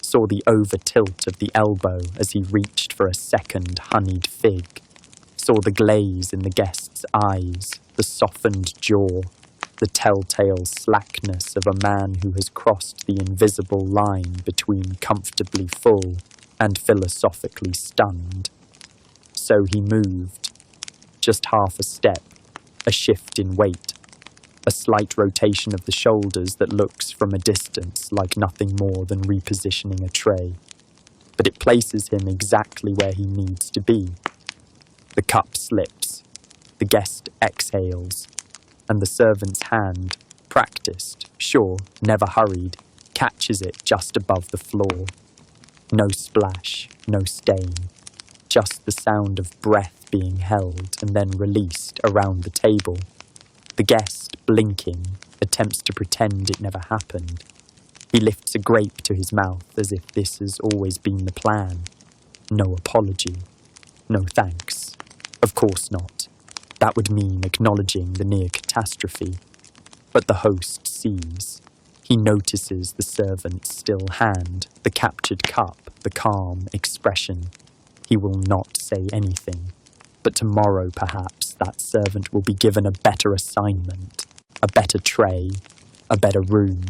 Saw the over-tilt of the elbow as he reached for a second honeyed fig. Saw the glaze in the guest's eyes, the softened jaw, the telltale slackness of a man who has crossed the invisible line between comfortably full and philosophically stunned. So he moved, just half a step, a shift in weight, a slight rotation of the shoulders that looks from a distance like nothing more than repositioning a tray. But it places him exactly where he needs to be. The cup slips, the guest exhales, and the servant's hand, practiced, sure, never hurried, catches it just above the floor. No splash, no stain, just the sound of breath being held and then released around the table. The guest, blinking, attempts to pretend it never happened. He lifts a grape to his mouth as if this has always been the plan. No apology. No thanks. Of course not. That would mean acknowledging the near catastrophe. But the host sees. He notices the servant's still hand, the captured cup, the calm expression. He will not say anything. But tomorrow, perhaps, that servant will be given a better assignment, a better tray, a better room.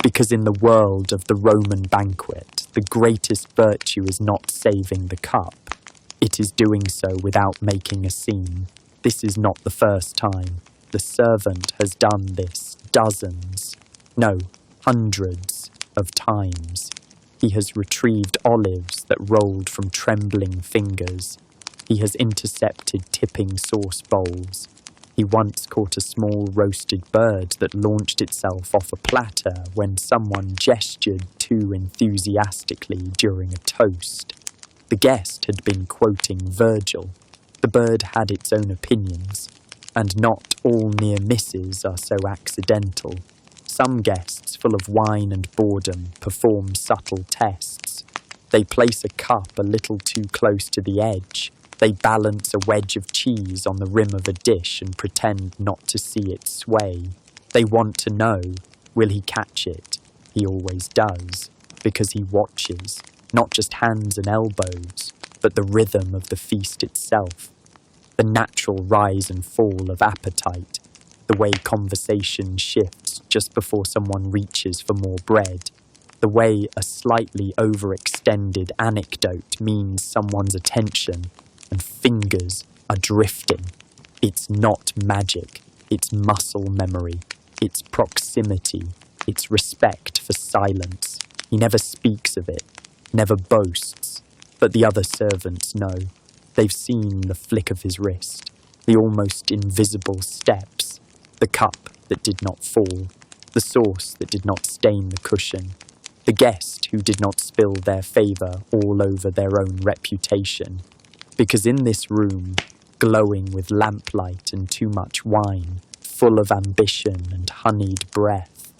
Because in the world of the Roman banquet, the greatest virtue is not saving the cup. It is doing so without making a scene. This is not the first time. The servant has done this dozens, no, hundreds of times. He has retrieved olives that rolled from trembling fingers. He has intercepted tipping sauce bowls. He once caught a small roasted bird that launched itself off a platter when someone gestured too enthusiastically during a toast. The guest had been quoting Virgil. The bird had its own opinions, and not all near misses are so accidental. Some guests, full of wine and boredom, perform subtle tests. They place a cup a little too close to the edge. They balance a wedge of cheese on the rim of a dish and pretend not to see it sway. They want to know, will he catch it? He always does, because he watches, not just hands and elbows, but the rhythm of the feast itself. The natural rise and fall of appetite, the way conversation shifts just before someone reaches for more bread, the way a slightly overextended anecdote means someone's attention and fingers are drifting. It's not magic, it's muscle memory, it's proximity, it's respect for silence. He never speaks of it, never boasts, but the other servants know. They've seen the flick of his wrist, the almost invisible steps, the cup that did not fall, the sauce that did not stain the cushion, the guest who did not spill their favour all over their own reputation. Because in this room, glowing with lamplight and too much wine, full of ambition and honeyed breath,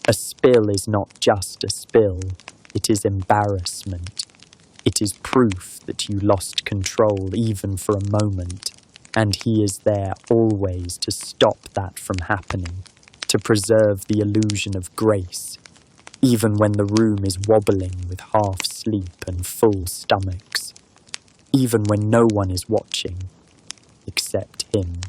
a spill is not just a spill, it is embarrassment. It is proof that you lost control even for a moment, and he is there always to stop that from happening, to preserve the illusion of grace, even when the room is wobbling with half sleep and full stomachs, even when no one is watching, except him.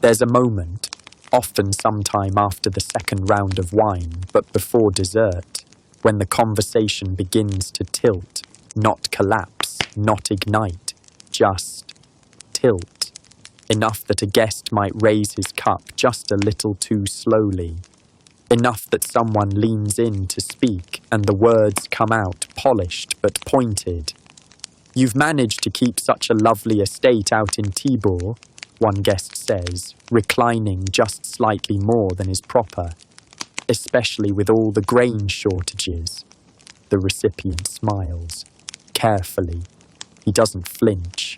There's a moment, often sometime after the second round of wine, but before dessert, when the conversation begins to tilt, not collapse, not ignite, just tilt. Enough that a guest might raise his cup just a little too slowly. Enough that someone leans in to speak and the words come out polished but pointed. "You've managed to keep such a lovely estate out in Tibur," one guest says, reclining just slightly more than is proper, especially with all the grain shortages. The recipient smiles. Carefully. He doesn't flinch,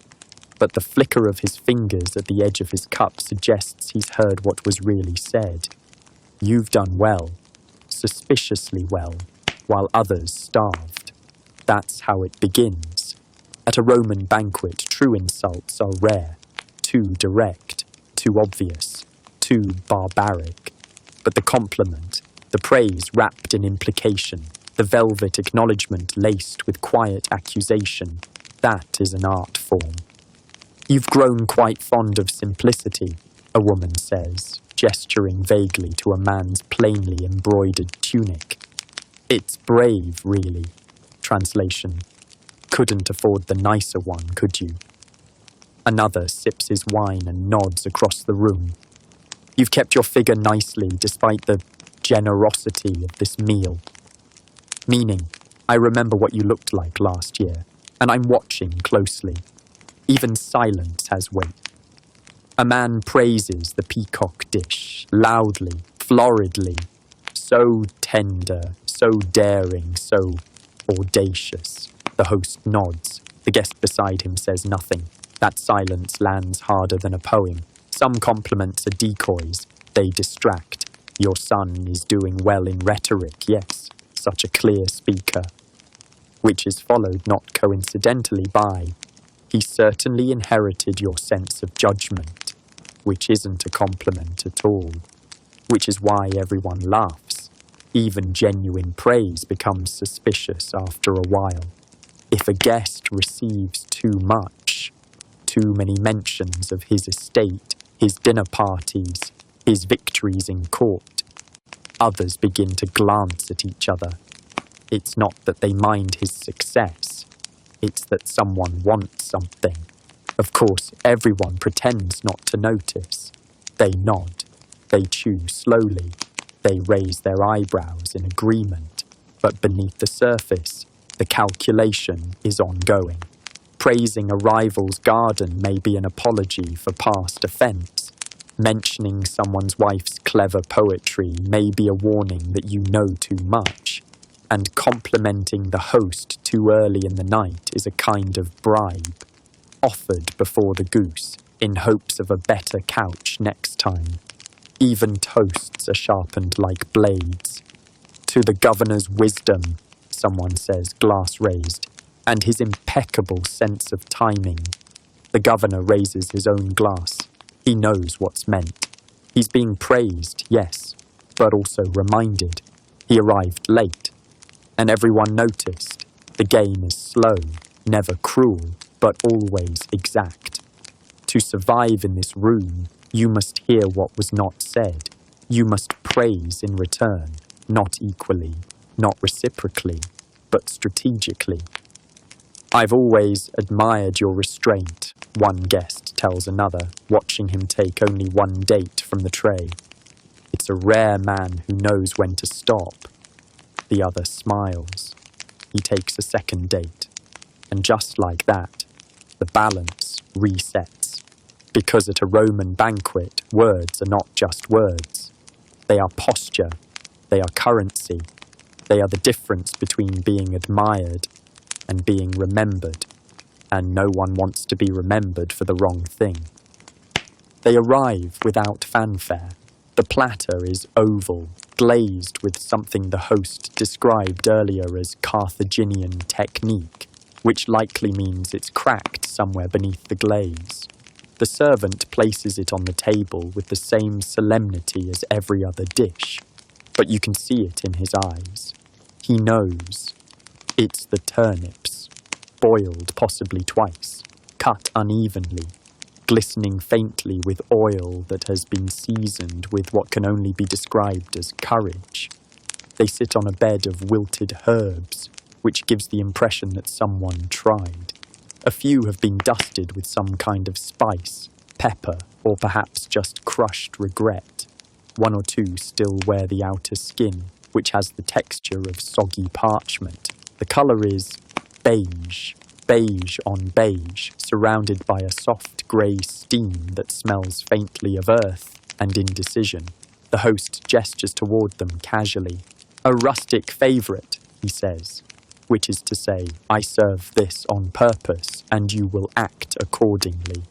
but the flicker of his fingers at the edge of his cup suggests he's heard what was really said. You've done well, suspiciously well, while others starved. That's how it begins. At a Roman banquet, true insults are rare, too direct, too obvious, too barbaric. But the compliment, the praise wrapped in implication, the velvet acknowledgement laced with quiet accusation, that is an art form. You've grown quite fond of simplicity, a woman says, gesturing vaguely to a man's plainly embroidered tunic. It's brave, really. Translation. Couldn't afford the nicer one, could you? Another sips his wine and nods across the room. You've kept your figure nicely despite the generosity of this meal. Meaning, I remember what you looked like last year, and I'm watching closely. Even silence has weight. A man praises the peacock dish, loudly, floridly, so tender, so daring, so audacious. The host nods. The guest beside him says nothing. That silence lands harder than a poem. Some compliments are decoys. They distract. Your son is doing well in rhetoric, yes, such a clear speaker. Which is followed not coincidentally by, he certainly inherited your sense of judgment, which isn't a compliment at all. Which is why everyone laughs. Even genuine praise becomes suspicious after a while. If a guest receives too much, too many mentions of his estate, his dinner parties, his victories in court, others begin to glance at each other. It's not that they mind his success, it's that someone wants something. Of course, everyone pretends not to notice. They nod, they chew slowly, they raise their eyebrows in agreement, but beneath the surface, the calculation is ongoing. Praising a rival's garden may be an apology for past offence. Mentioning someone's wife's clever poetry may be a warning that you know too much. And complimenting the host too early in the night is a kind of bribe, offered before the goose, in hopes of a better couch next time. Even toasts are sharpened like blades. To the governor's wisdom, someone says, glass raised, and his impeccable sense of timing. The governor raises his own glass. He knows what's meant. He's being praised, yes, but also reminded. He arrived late, and everyone noticed. The game is slow, never cruel, but always exact. To survive in this room, you must hear what was not said. You must praise in return, not equally, not reciprocally, but strategically. I've always admired your restraint, one guest tells another, watching him take only one date from the tray. It's a rare man who knows when to stop. The other smiles. He takes a second date. And just like that, the balance resets. Because at a Roman banquet, words are not just words. They are posture. They are currency. They are the difference between being admired and being remembered. And no one wants to be remembered for the wrong thing. They arrive without fanfare. The platter is oval, glazed with something the host described earlier as Carthaginian technique, which likely means it's cracked somewhere beneath the glaze. The servant places it on the table with the same solemnity as every other dish, but you can see it in his eyes. He knows. It's the turnips, boiled possibly twice, cut unevenly, glistening faintly with oil that has been seasoned with what can only be described as courage. They sit on a bed of wilted herbs, which gives the impression that someone tried. A few have been dusted with some kind of spice, pepper, or perhaps just crushed regret. One or two still wear the outer skin, which has the texture of soggy parchment. The colour is beige, beige on beige, surrounded by a soft grey steam that smells faintly of earth and indecision. The host gestures toward them casually. A rustic favourite, he says, which is to say, I serve this on purpose, and you will act accordingly.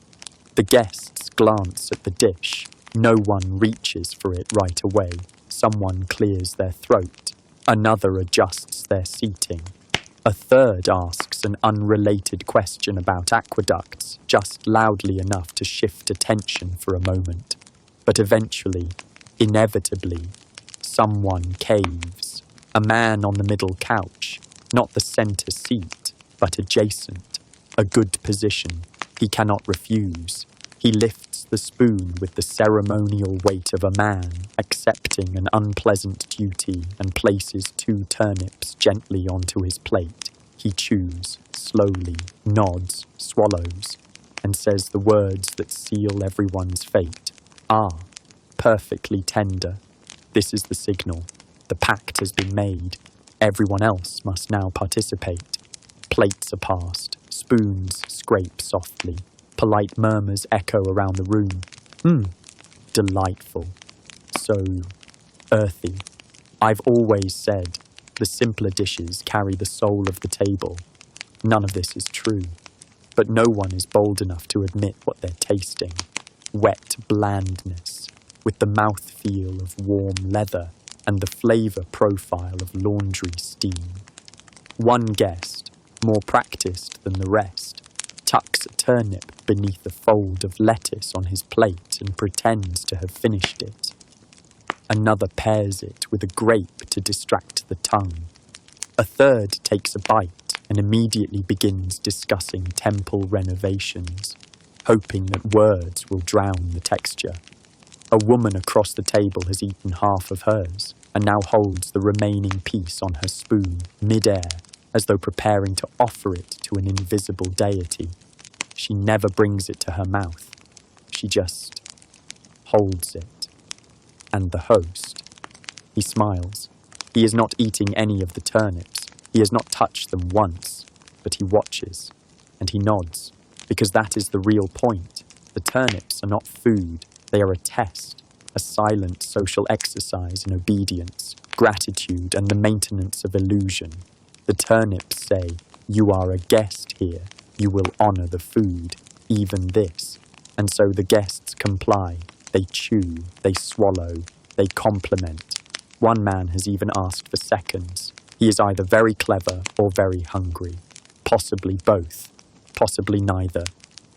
The guests glance at the dish. No one reaches for it right away. Someone clears their throat. Another adjusts their seating. A third asks asks an unrelated question about aqueducts, just loudly enough to shift attention for a moment. But eventually, inevitably, someone caves. A man on the middle couch, not the centre seat, but adjacent. A good position. He cannot refuse. He lifts the spoon with the ceremonial weight of a man, accepting an unpleasant duty, and places 2 turnips gently onto his plate. He chews, slowly, nods, swallows, and says the words that seal everyone's fate. Ah, perfectly tender. This is the signal. The pact has been made. Everyone else must now participate. Plates are passed. Spoons scrape softly. Polite murmurs echo around the room. Delightful. So earthy. I've always said the simpler dishes carry the soul of the table. None of this is true, but no one is bold enough to admit what they're tasting. Wet blandness, with the mouthfeel of warm leather and the flavour profile of laundry steam. One guest, more practised than the rest, tucks a turnip beneath a fold of lettuce on his plate and pretends to have finished it. Another pairs it with a grape to distract the tongue. A third takes a bite and immediately begins discussing temple renovations, hoping that words will drown the texture. A woman across the table has eaten half of hers and now holds the remaining piece on her spoon, mid-air, as though preparing to offer it to an invisible deity. She never brings it to her mouth. She just holds it. And the host, he smiles. He is not eating any of the turnips. He has not touched them once, but he watches, and he nods, because that is the real point. The turnips are not food. They are a test, a silent social exercise in obedience, gratitude, and the maintenance of illusion. The turnips say, "You are a guest here. You will honour the food, even this." And so the guests comply. They chew, they swallow, they compliment. One man has even asked for seconds. He is either very clever or very hungry. Possibly both. Possibly neither.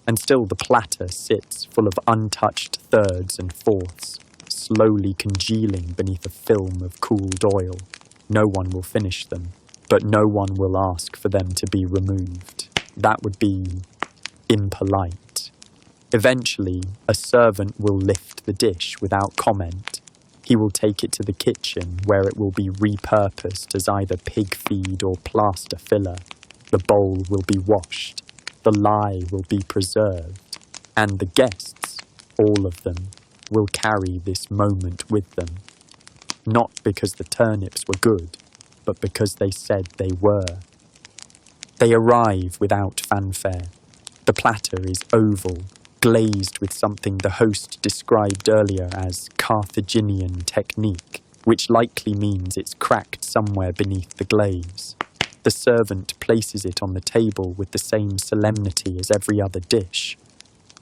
And still the platter sits full of untouched thirds and fourths, slowly congealing beneath a film of cooled oil. No one will finish them, but no one will ask for them to be removed. That would be impolite. Eventually, a servant will lift the dish without comment. He will take it to the kitchen where it will be repurposed as either pig feed or plaster filler. The bowl will be washed. The lie will be preserved. And the guests, all of them, will carry this moment with them. Not because the turnips were good, but because they said they were. They arrive without fanfare. The platter is oval, glazed with something the host described earlier as Carthaginian technique, which likely means it's cracked somewhere beneath the glaze. The servant places it on the table with the same solemnity as every other dish,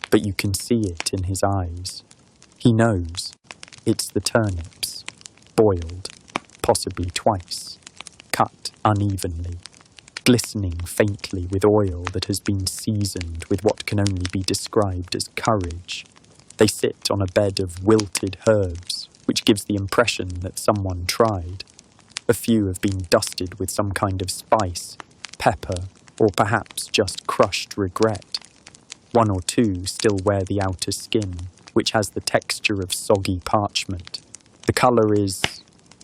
but you can see it in his eyes. He knows. It's the turnips, boiled, possibly twice, cut unevenly, glistening faintly with oil that has been seasoned with what can only be described as courage. They sit on a bed of wilted herbs, which gives the impression that someone tried. A few have been dusted with some kind of spice, pepper, or perhaps just crushed regret. 1 or 2 still wear the outer skin, which has the texture of soggy parchment. The colour is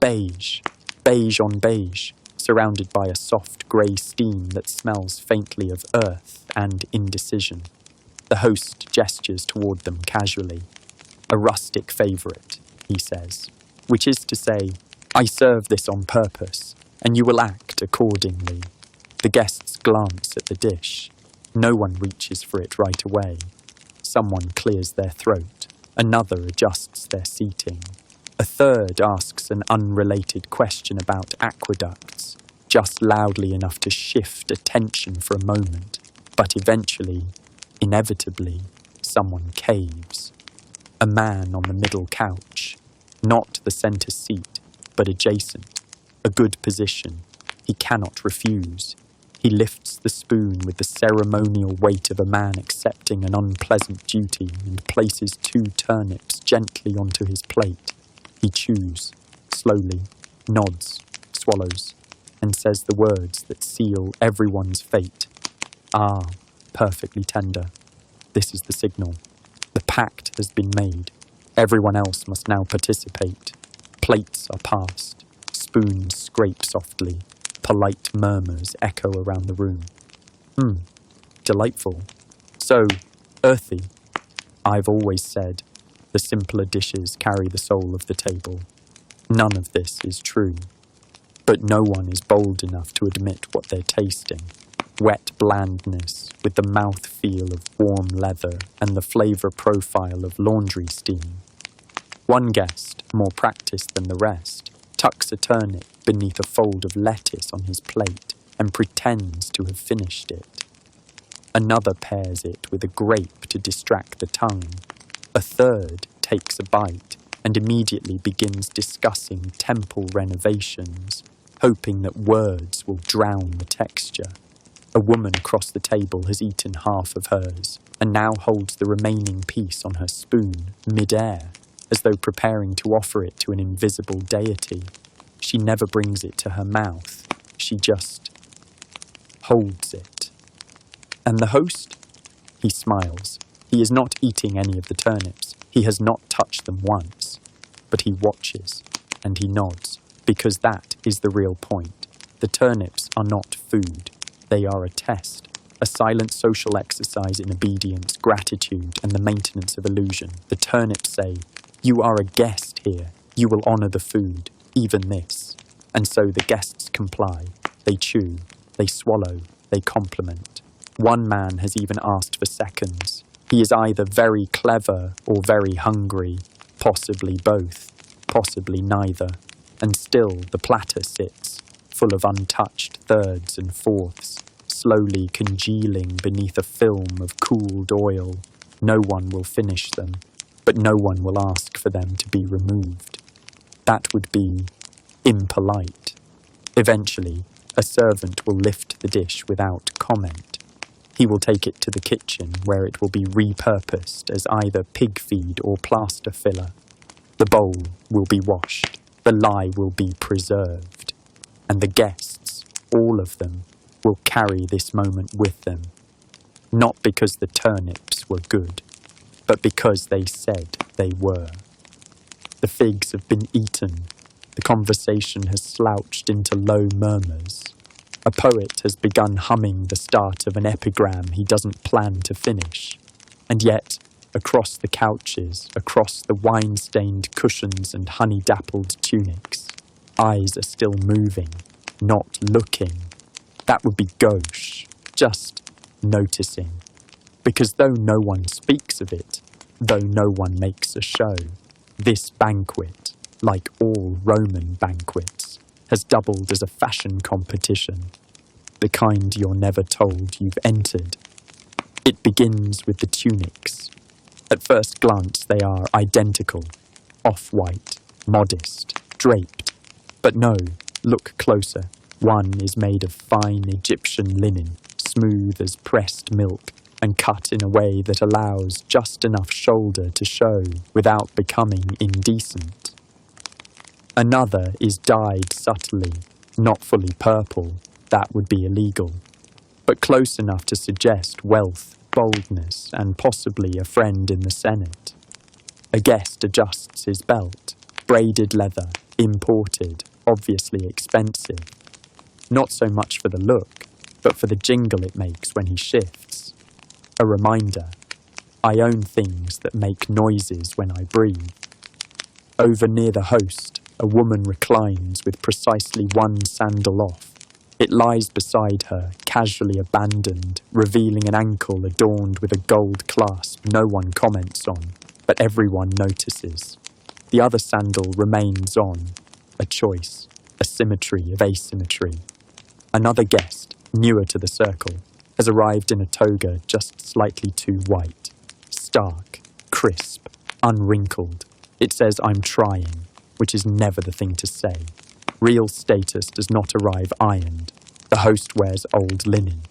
beige, beige on beige, surrounded by a soft grey steam that smells faintly of earth and indecision. The host gestures toward them casually. "A rustic favourite," he says, which is to say, "I serve this on purpose, and you will act accordingly." The guests glance at the dish. No one reaches for it right away. Someone clears their throat. Another adjusts their seating. A third asks an unrelated question about aqueducts, just loudly enough to shift attention for a moment. But eventually, inevitably, someone caves. A man on the middle couch, not the centre seat, but adjacent. A good position. He cannot refuse. He lifts the spoon with the ceremonial weight of a man accepting an unpleasant duty and places 2 turnips gently onto his plate. He chews, slowly, nods, swallows, and says the words that seal everyone's fate. Ah, perfectly tender. This is the signal. The pact has been made. Everyone else must now participate. Plates are passed. Spoons scrape softly. Polite murmurs echo around the room. Delightful. So, earthy. I've always said, the simpler dishes carry the soul of the table. None of this is true. But no one is bold enough to admit what they're tasting. Wet blandness with the mouth-feel of warm leather and the flavour profile of laundry steam. One guest, more practised than the rest, tucks a turnip beneath a fold of lettuce on his plate and pretends to have finished it. Another pairs it with a grape to distract the tongue. A third takes a bite and immediately begins discussing temple renovations, hoping that words will drown the texture. A woman across the table has eaten half of hers and now holds the remaining piece on her spoon, mid-air, as though preparing to offer it to an invisible deity. She never brings it to her mouth. She just holds it. And the host? He smiles. He is not eating any of the turnips. He has not touched them once. But he watches, and he nods, because that is the real point. The turnips are not food. They are a test, a silent social exercise in obedience, gratitude, and the maintenance of illusion. The turnips say, "You are a guest here. You will honour the food, even this." And so the guests comply. They chew, they swallow, they compliment. One man has even asked for seconds. He is either very clever or very hungry, possibly both, possibly neither. And still the platter sits, full of untouched thirds and fourths, slowly congealing beneath a film of cooled oil. No one will finish them, but no one will ask for them to be removed. That would be impolite. Eventually, a servant will lift the dish without comment. He will take it to the kitchen where it will be repurposed as either pig feed or plaster filler. The bowl will be washed. The lie will be preserved. And the guests, all of them, will carry this moment with them. Not because the turnips were good, but because they said they were. The figs have been eaten. The conversation has slouched into low murmurs. A poet has begun humming the start of an epigram he doesn't plan to finish. And yet, across the couches, across the wine-stained cushions and honey-dappled tunics, eyes are still moving, not looking. That would be gauche, just noticing. Because though no one speaks of it, though no one makes a show, this banquet, like all Roman banquets, has doubled as a fashion competition, the kind you're never told you've entered. It begins with the tunics. At first glance they are identical, off-white, modest, draped. But no, look closer. One is made of fine Egyptian linen, smooth as pressed milk, and cut in a way that allows just enough shoulder to show without becoming indecent. Another is dyed subtly, not fully purple, that would be illegal, but close enough to suggest wealth, boldness, and possibly a friend in the Senate. A guest adjusts his belt, braided leather, imported, obviously expensive. Not so much for the look, but for the jingle it makes when he shifts. A reminder, I own things that make noises when I breathe. Over near the host, a woman reclines with precisely one sandal off. It lies beside her, casually abandoned, revealing an ankle adorned with a gold clasp no one comments on, but everyone notices. The other sandal remains on, a choice, a symmetry of asymmetry. Another guest, newer to the circle, has arrived in a toga just slightly too white. Stark, crisp, unwrinkled. It says I'm trying, which is never the thing to say. Real status does not arrive ironed. The host wears old linen.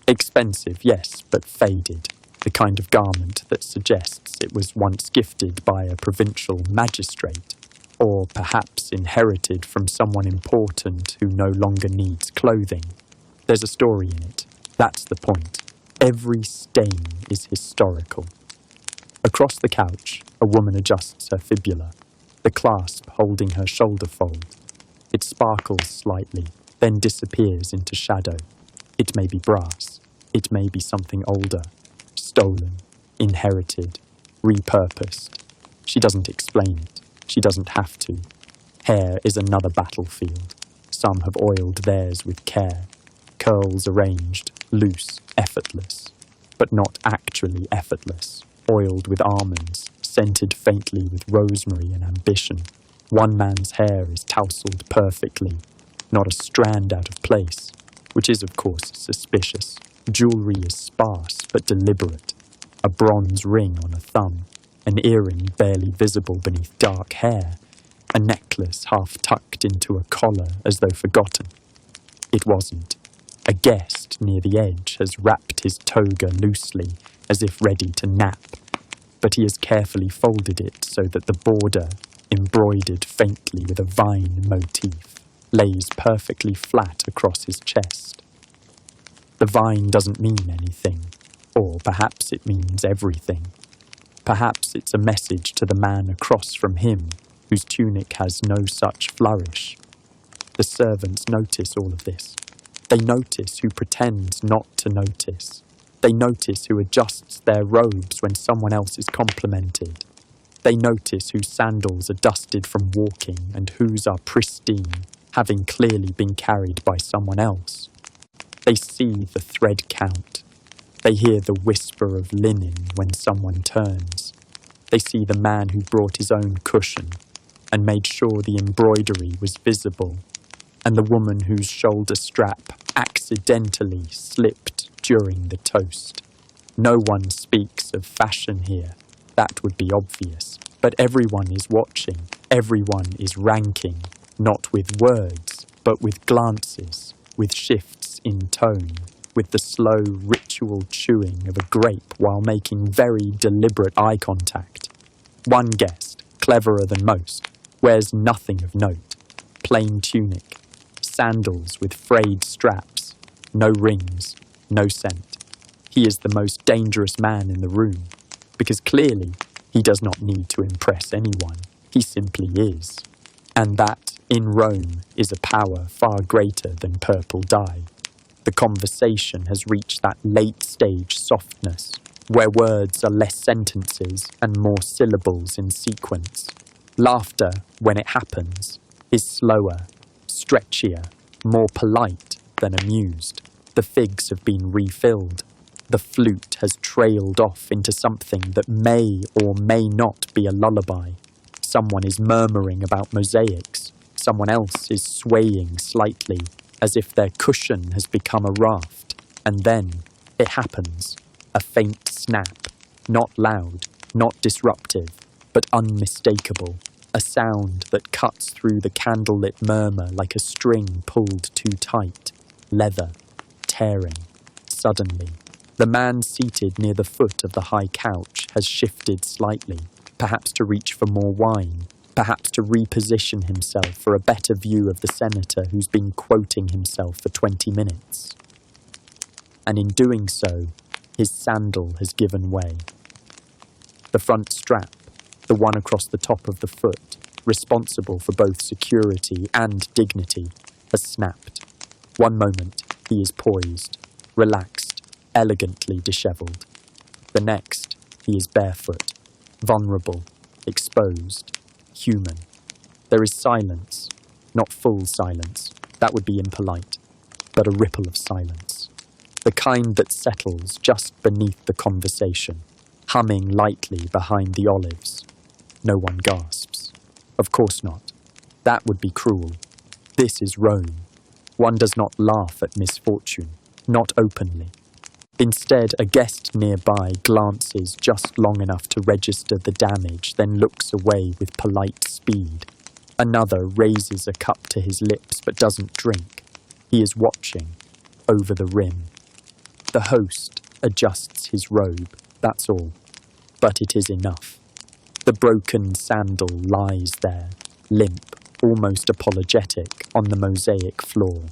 Expensive, yes, but faded. The kind of garment that suggests it was once gifted by a provincial magistrate, or perhaps inherited from someone important who no longer needs clothing. There's a story in it. That's the point. Every stain is historical. Across the couch, a woman adjusts her fibula, the clasp holding her shoulder fold. It sparkles slightly, then disappears into shadow. It may be brass. It may be something older. Stolen, inherited, repurposed. She doesn't explain it. She doesn't have to. Hair is another battlefield. Some have oiled theirs with care. Curls arranged, loose, effortless. But not actually effortless. Oiled with almonds, scented faintly with rosemary and ambition. One man's hair is tousled perfectly, not a strand out of place, which is of course suspicious. Jewellery is sparse but deliberate. A bronze ring on a thumb, an earring barely visible beneath dark hair, a necklace half tucked into a collar as though forgotten. It wasn't. A guest near the edge has wrapped his toga loosely, as if ready to nap, but he has carefully folded it so that the border, embroidered faintly with a vine motif, lays perfectly flat across his chest. The vine doesn't mean anything, or perhaps it means everything. Perhaps it's a message to the man across from him, whose tunic has no such flourish. The servants notice all of this. They notice who pretends not to notice. They notice who adjusts their robes when someone else is complimented. They notice whose sandals are dusted from walking and whose are pristine, having clearly been carried by someone else. They see the thread count. They hear the whisper of linen when someone turns. They see the man who brought his own cushion and made sure the embroidery was visible, and the woman whose shoulder strap accidentally slipped during the toast. No one speaks of fashion here. That would be obvious. But everyone is watching. Everyone is ranking, not with words, but with glances, with shifts in tone, with the slow ritual chewing of a grape while making very deliberate eye contact. One guest, cleverer than most, wears nothing of note. Plain tunic, sandals with frayed straps, no rings, no scent. He is the most dangerous man in the room, because clearly he does not need to impress anyone. He simply is. And that, in Rome, is a power far greater than purple dye. The conversation has reached that late-stage softness, where words are less sentences and more syllables in sequence. Laughter, when it happens, is slower, stretchier, more polite than amused. The figs have been refilled. The flute has trailed off into something that may or may not be a lullaby. Someone is murmuring about mosaics. Someone else is swaying slightly, as if their cushion has become a raft. And then it happens. A faint snap. Not loud, not disruptive, but unmistakable. A sound that cuts through the candlelit murmur like a string pulled too tight. Leather. Tearing. Suddenly, the man seated near the foot of the high couch has shifted slightly, perhaps to reach for more wine, perhaps to reposition himself for a better view of the senator who's been quoting himself for 20 minutes. And in doing so, his sandal has given way. The front strap, the one across the top of the foot, responsible for both security and dignity, has snapped. One moment, he is poised, relaxed, elegantly dishevelled. The next, he is barefoot, vulnerable, exposed, human. There is silence, not full silence, that would be impolite, but a ripple of silence. The kind that settles just beneath the conversation, humming lightly behind the olives. No one gasps. Of course not. That would be cruel. This is Rome. One does not laugh at misfortune, not openly. Instead, a guest nearby glances just long enough to register the damage, then looks away with polite speed. Another raises a cup to his lips but doesn't drink. He is watching, over the rim. The host adjusts his robe, that's all, but it is enough. The broken sandal lies there, limp, almost apologetic, on the mosaic floor.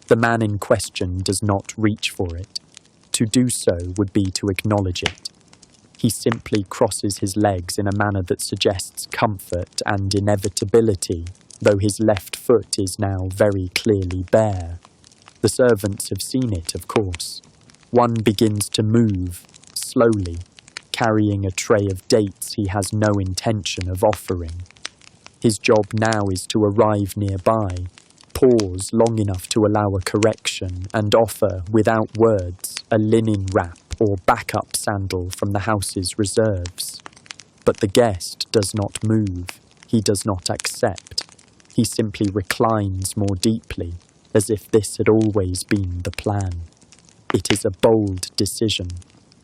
The man in question does not reach for it. To do so would be to acknowledge it. He simply crosses his legs in a manner that suggests comfort and inevitability, though his left foot is now very clearly bare. The servants have seen it, of course. One begins to move, slowly, carrying a tray of dates he has no intention of offering. His job now is to arrive nearby, pause long enough to allow a correction, and offer, without words, a linen wrap or backup sandal from the house's reserves. But the guest does not move. He does not accept. He simply reclines more deeply, as if this had always been the plan. It is a bold decision,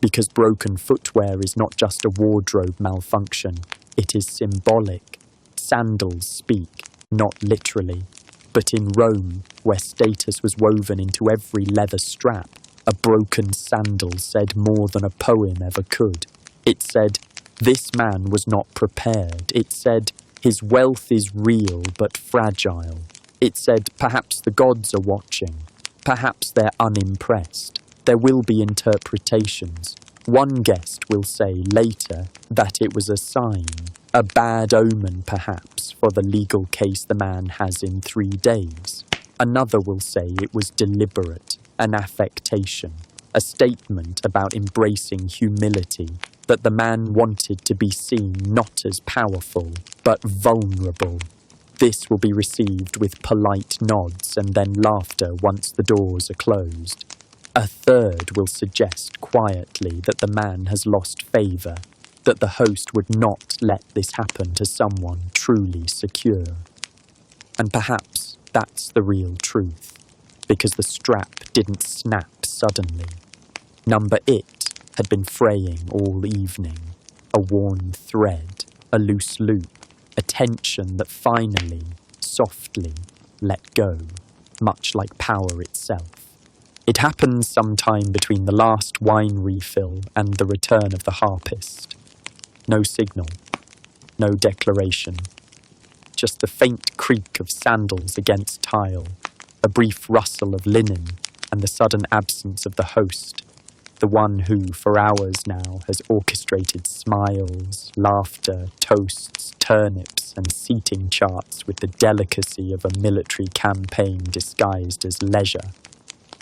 because broken footwear is not just a wardrobe malfunction. It is symbolic. Sandals speak, not literally. But in Rome, where status was woven into every leather strap, a broken sandal said more than a poem ever could. It said, this man was not prepared. It said, his wealth is real but fragile. It said, perhaps the gods are watching. Perhaps they're unimpressed. There will be interpretations. One guest will say later that it was a sign, a bad omen perhaps, for the legal case the man has in 3 days. Another will say it was deliberate, an affectation, a statement about embracing humility, that the man wanted to be seen not as powerful, but vulnerable. This will be received with polite nods and then laughter once the doors are closed. A third will suggest quietly that the man has lost favour, that the host would not let this happen to someone truly secure. And perhaps that's the real truth, because the strap didn't snap suddenly. Number It had been fraying all evening, a worn thread, a loose loop, a tension that finally, softly, let go, much like power itself. It happened sometime between the last wine refill and the return of the harpist. No signal, no declaration, just the faint creak of sandals against tile, a brief rustle of linen, and the sudden absence of the host, the one who, for hours now, has orchestrated smiles, laughter, toasts, turnips, and seating charts with the delicacy of a military campaign disguised as leisure.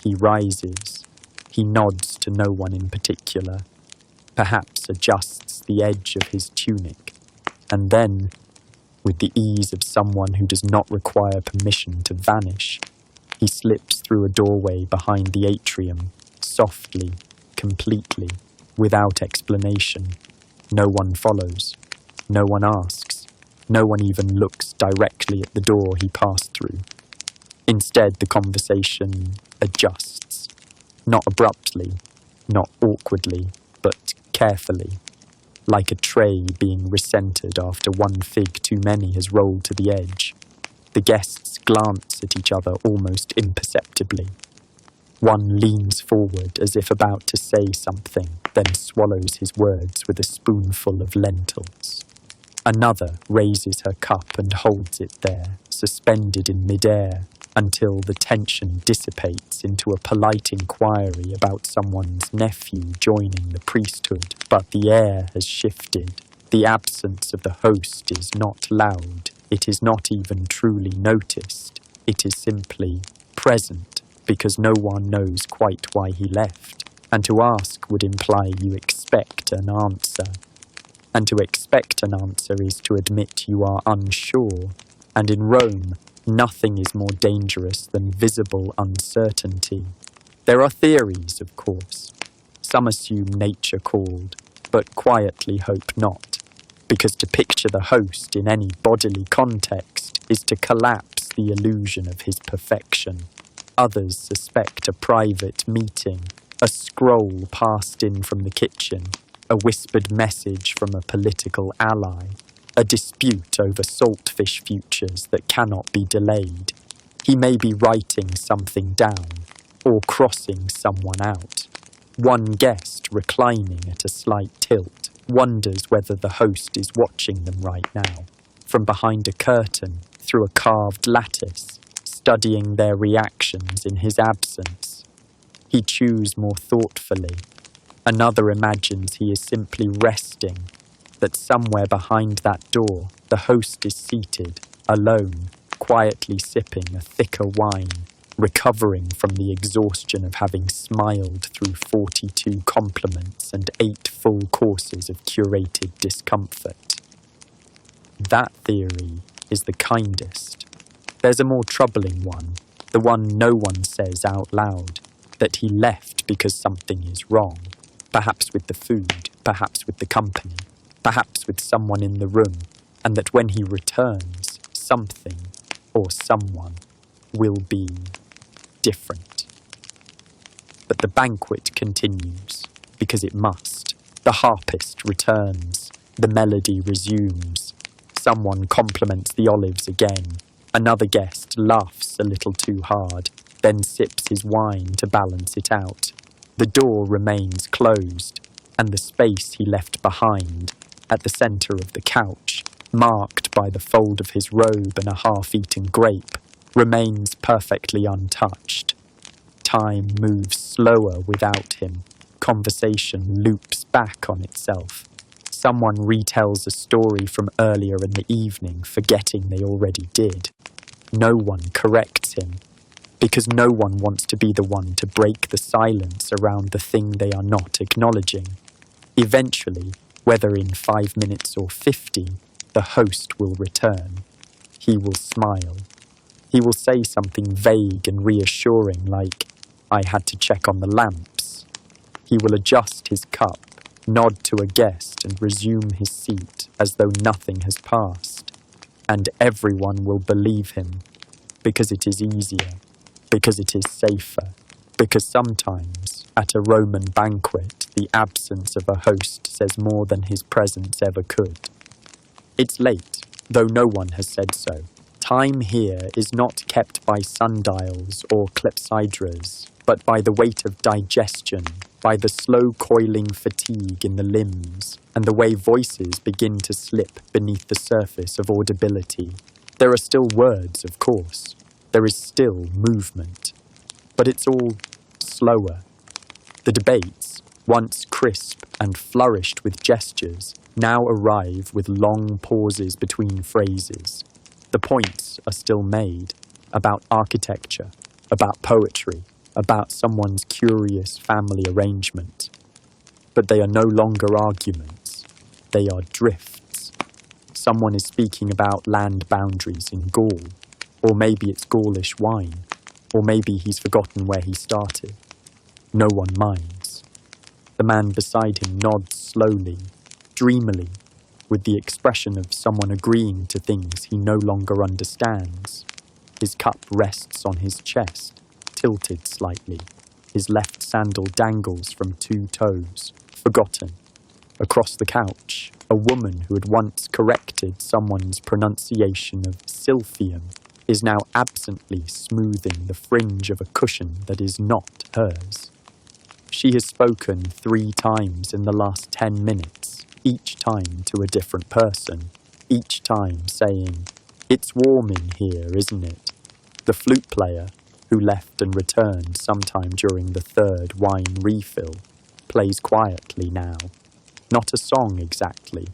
He rises. He nods to no one in particular, perhaps adjusts the edge of his tunic, and then, with the ease of someone who does not require permission to vanish, he slips through a doorway behind the atrium, softly, completely, without explanation. No one follows. No one asks. No one even looks directly at the door he passed through. Instead, the conversation adjusts. Not abruptly, not awkwardly, but carefully, like a tray being recentered after one fig too many has rolled to the edge. The guests glance at each other almost imperceptibly. One leans forward as if about to say something, then swallows his words with a spoonful of lentils. Another raises her cup and holds it there, suspended in midair, until the tension dissipates into a polite inquiry about someone's nephew joining the priesthood. But the air has shifted. The absence of the host is not loud. It is not even truly noticed. It is simply present, because no one knows quite why he left. And to ask would imply you expect an answer. And to expect an answer is to admit you are unsure. And in Rome, nothing is more dangerous than visible uncertainty. There are theories, of course. Some assume nature called, but quietly hope not, because to picture the host in any bodily context is to collapse the illusion of his perfection. Others suspect a private meeting, a scroll passed in from the kitchen, a whispered message from a political ally, a dispute over saltfish futures that cannot be delayed. He may be writing something down, or crossing someone out. One guest, reclining at a slight tilt, wonders whether the host is watching them right now, from behind a curtain, through a carved lattice, studying their reactions in his absence. He chews more thoughtfully. Another imagines he is simply resting, that somewhere behind that door, the host is seated, alone, quietly sipping a thicker wine, recovering from the exhaustion of having smiled through 42 compliments and 8 full courses of curated discomfort. That theory is the kindest. There's a more troubling one, the one no one says out loud, that he left because something is wrong, perhaps with the food, perhaps with the company, perhaps with someone in the room, and that when he returns, something or someone will be different. But the banquet continues, because it must. The harpist returns, the melody resumes. Someone compliments the olives again. Another guest laughs a little too hard, then sips his wine to balance it out. The door remains closed, and the space he left behind, at the centre of the couch, marked by the fold of his robe and a half-eaten grape, remains perfectly untouched. Time moves slower without him. Conversation loops back on itself. Someone retells a story from earlier in the evening, forgetting they already did. No one corrects him, because no one wants to be the one to break the silence around the thing they are not acknowledging. Eventually, whether in 5 minutes or 50, the host will return. He will smile. He will say something vague and reassuring like, "I had to check on the lamps." He will adjust his cup, nod to a guest and resume his seat as though nothing has passed. And everyone will believe him, because it is easier, because it is safer, because sometimes, at a Roman banquet, the absence of a host says more than his presence ever could. It's late, though no one has said so. Time here is not kept by sundials or clepsydras, but by the weight of digestion, by the slow coiling fatigue in the limbs, and the way voices begin to slip beneath the surface of audibility. There are still words, of course. There is still movement. But it's all slower. The debates, once crisp and flourished with gestures, now arrive with long pauses between phrases. The points are still made about architecture, about poetry, about someone's curious family arrangement. But they are no longer arguments. They are drifts. Someone is speaking about land boundaries in Gaul, or maybe it's Gaulish wine, or maybe he's forgotten where he started. No one minds. The man beside him nods slowly, dreamily, with the expression of someone agreeing to things he no longer understands. His cup rests on his chest, tilted slightly. His left sandal dangles from 2 toes, forgotten. Across the couch, a woman who had once corrected someone's pronunciation of silphium is now absently smoothing the fringe of a cushion that is not hers. She has spoken 3 times in the last 10 minutes, each time to a different person, each time saying, "It's warm in here, isn't it?" The flute player, who left and returned sometime during the 3rd wine refill, plays quietly now. Not a song exactly,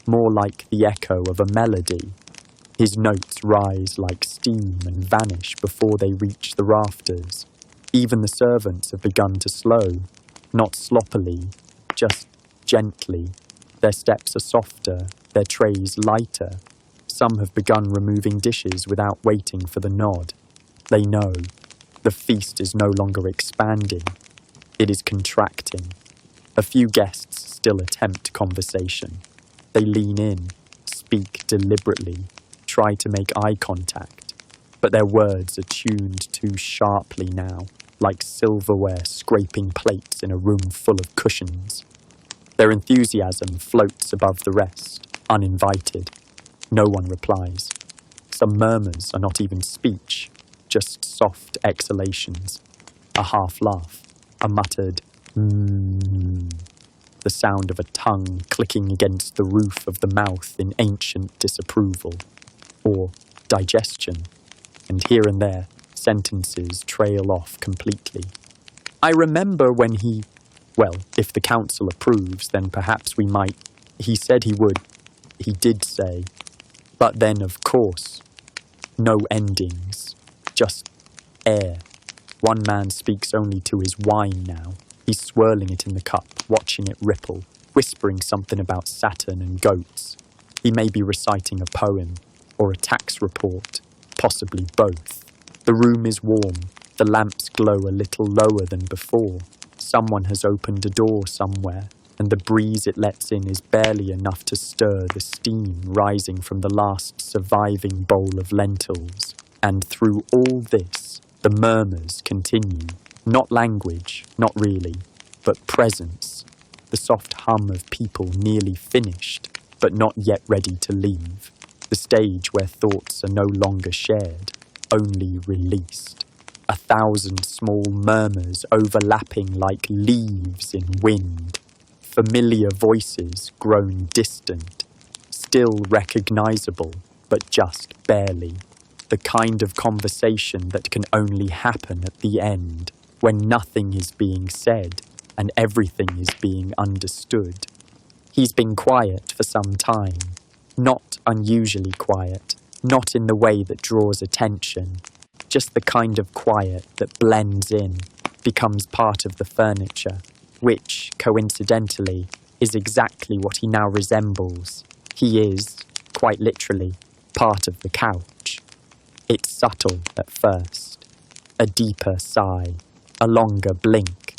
more like the echo of a melody. His notes rise like steam and vanish before they reach the rafters. Even the servants have begun to slow, not sloppily, just gently. Their steps are softer, their trays lighter. Some have begun removing dishes without waiting for the nod. They know. The feast is no longer expanding. It is contracting. A few guests still attempt conversation. They lean in, speak deliberately, try to make eye contact, but their words are tuned too sharply now, like silverware scraping plates in a room full of cushions. Their enthusiasm floats above the rest, uninvited. No one replies. Some murmurs are not even speech, just soft exhalations. A half laugh, a muttered the sound of a tongue clicking against the roof of the mouth in ancient disapproval, or digestion, and here and there sentences trail off completely. I remember when well, if the council approves, then perhaps we might. He said he would. He did say. But then, of course, no endings, just air. One man speaks only to his wine now. He's swirling it in the cup, watching it ripple, whispering something about Saturn and goats. He may be reciting a poem, or a tax report, possibly both. The room is warm, the lamps glow a little lower than before. Someone has opened a door somewhere, and the breeze it lets in is barely enough to stir the steam rising from the last surviving bowl of lentils. And through all this, the murmurs continue. Not language, not really, but presence. The soft hum of people nearly finished, but not yet ready to leave. The stage where thoughts are no longer shared, only released. 1,000 small murmurs overlapping like leaves in wind. Familiar voices grown distant, still recognizable, but just barely. The kind of conversation that can only happen at the end, when nothing is being said and everything is being understood. He's been quiet for some time, not unusually quiet, not in the way that draws attention, just the kind of quiet that blends in, becomes part of the furniture, which, coincidentally, is exactly what he now resembles. He is, quite literally, part of the couch. It's subtle at first, a deeper sigh, a longer blink,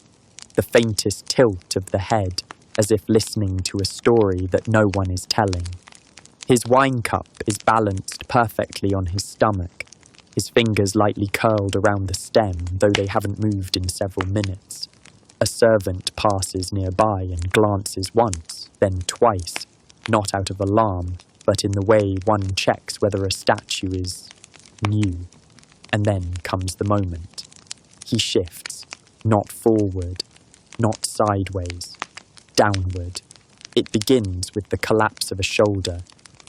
the faintest tilt of the head, as if listening to a story that no one is telling. His wine cup is balanced perfectly on his stomach, his fingers lightly curled around the stem, though they haven't moved in several minutes. A servant passes nearby and glances once, then twice, not out of alarm, but in the way one checks whether a statue is new. And then comes the moment. He shifts, not forward, not sideways, downward. It begins with the collapse of a shoulder,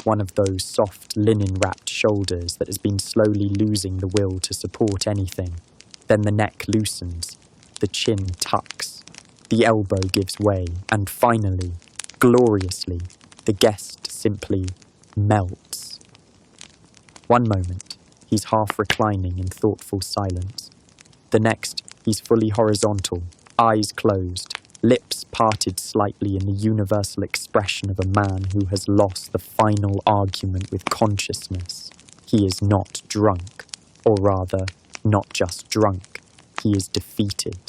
one of those soft linen-wrapped shoulders that has been slowly losing the will to support anything. Then the neck loosens, the chin tucks, the elbow gives way, and finally, gloriously, the guest simply melts. One moment, he's half reclining in thoughtful silence. The next, he's fully horizontal, eyes closed, lips parted slightly in the universal expression of a man who has lost the final argument with consciousness. He is not drunk, or rather, not just drunk. He is defeated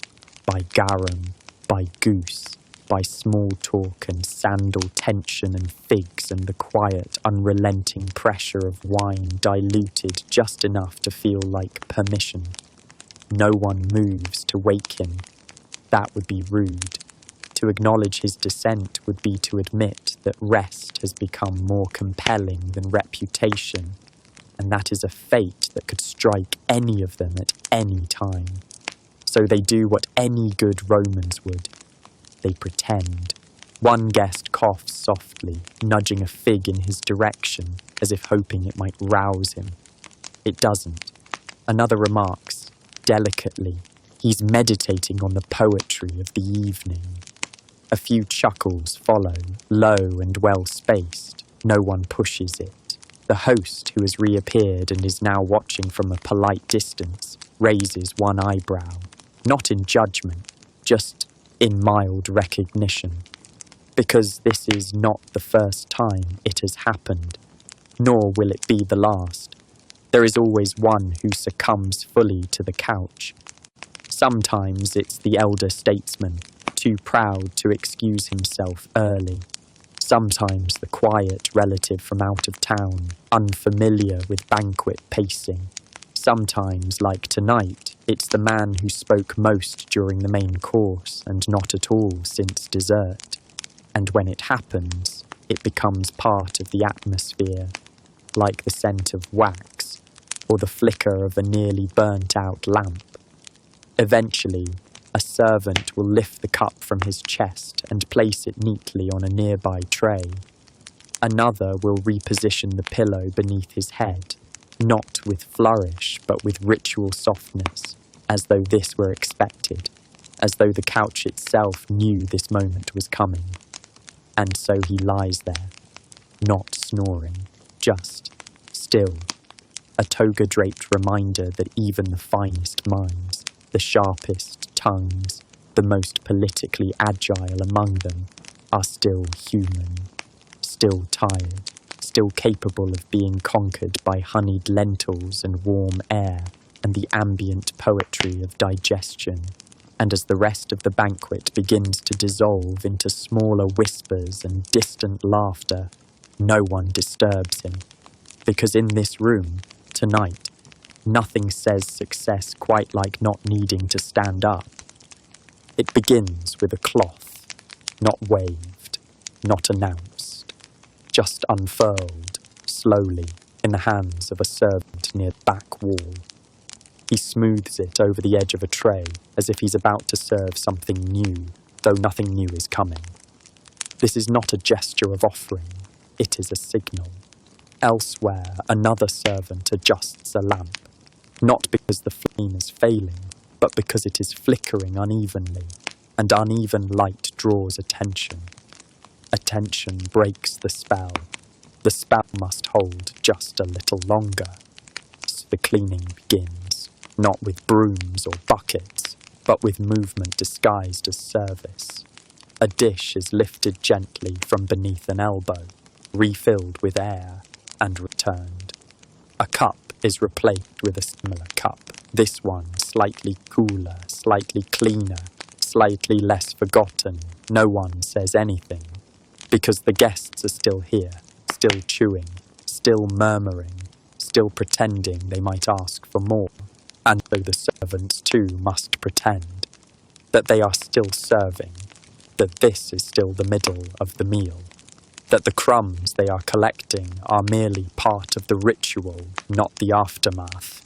by garum, by goose, by small talk and sandal tension and figs and the quiet, unrelenting pressure of wine diluted just enough to feel like permission. No one moves to wake him. That would be rude. To acknowledge his descent would be to admit that rest has become more compelling than reputation, and that is a fate that could strike any of them at any time. So they do what any good Romans would. They pretend. One guest coughs softly, nudging a fig in his direction, as if hoping it might rouse him. It doesn't. Another remarks, delicately, he's meditating on the poetry of the evening. A few chuckles follow, low and well-spaced. No one pushes it. The host, who has reappeared and is now watching from a polite distance, raises one eyebrow. Not in judgment, just in mild recognition. Because this is not the first time it has happened, nor will it be the last. There is always one who succumbs fully to the couch. Sometimes it's the elder statesman, too proud to excuse himself early. Sometimes the quiet relative from out of town, unfamiliar with banquet pacing. Sometimes, like tonight, it's the man who spoke most during the main course and not at all since dessert. And when it happens, it becomes part of the atmosphere, like the scent of wax or the flicker of a nearly burnt-out lamp. Eventually, a servant will lift the cup from his chest and place it neatly on a nearby tray. Another will reposition the pillow beneath his head, not with flourish, but with ritual softness, as though this were expected, as though the couch itself knew this moment was coming. And so he lies there, not snoring, just still, a toga-draped reminder that even the finest minds, the sharpest tongues, the most politically agile among them, are still human, still tired, still capable of being conquered by honeyed lentils and warm air and the ambient poetry of digestion. And as the rest of the banquet begins to dissolve into smaller whispers and distant laughter, no one disturbs him, because in this room, tonight, nothing says success quite like not needing to stand up. It begins with a cloth, not waved, not announced, just unfurled, slowly, in the hands of a servant near the back wall. He smooths it over the edge of a tray, as if he's about to serve something new, though nothing new is coming. This is not a gesture of offering, it is a signal. Elsewhere, another servant adjusts a lamp, not because the flame is failing, but because it is flickering unevenly, and uneven light draws attention. Attention breaks the spell. The spell must hold just a little longer. So the cleaning begins, not with brooms or buckets, but with movement disguised as service. A dish is lifted gently from beneath an elbow, refilled with air, and returned. A cup is replaced with a similar cup, this one slightly cooler, slightly cleaner, slightly less forgotten. No one says anything, because the guests are still here, still chewing, still murmuring, still pretending they might ask for more, and so the servants too must pretend that they are still serving, that this is still the middle of the meal, that the crumbs they are collecting are merely part of the ritual, not the aftermath.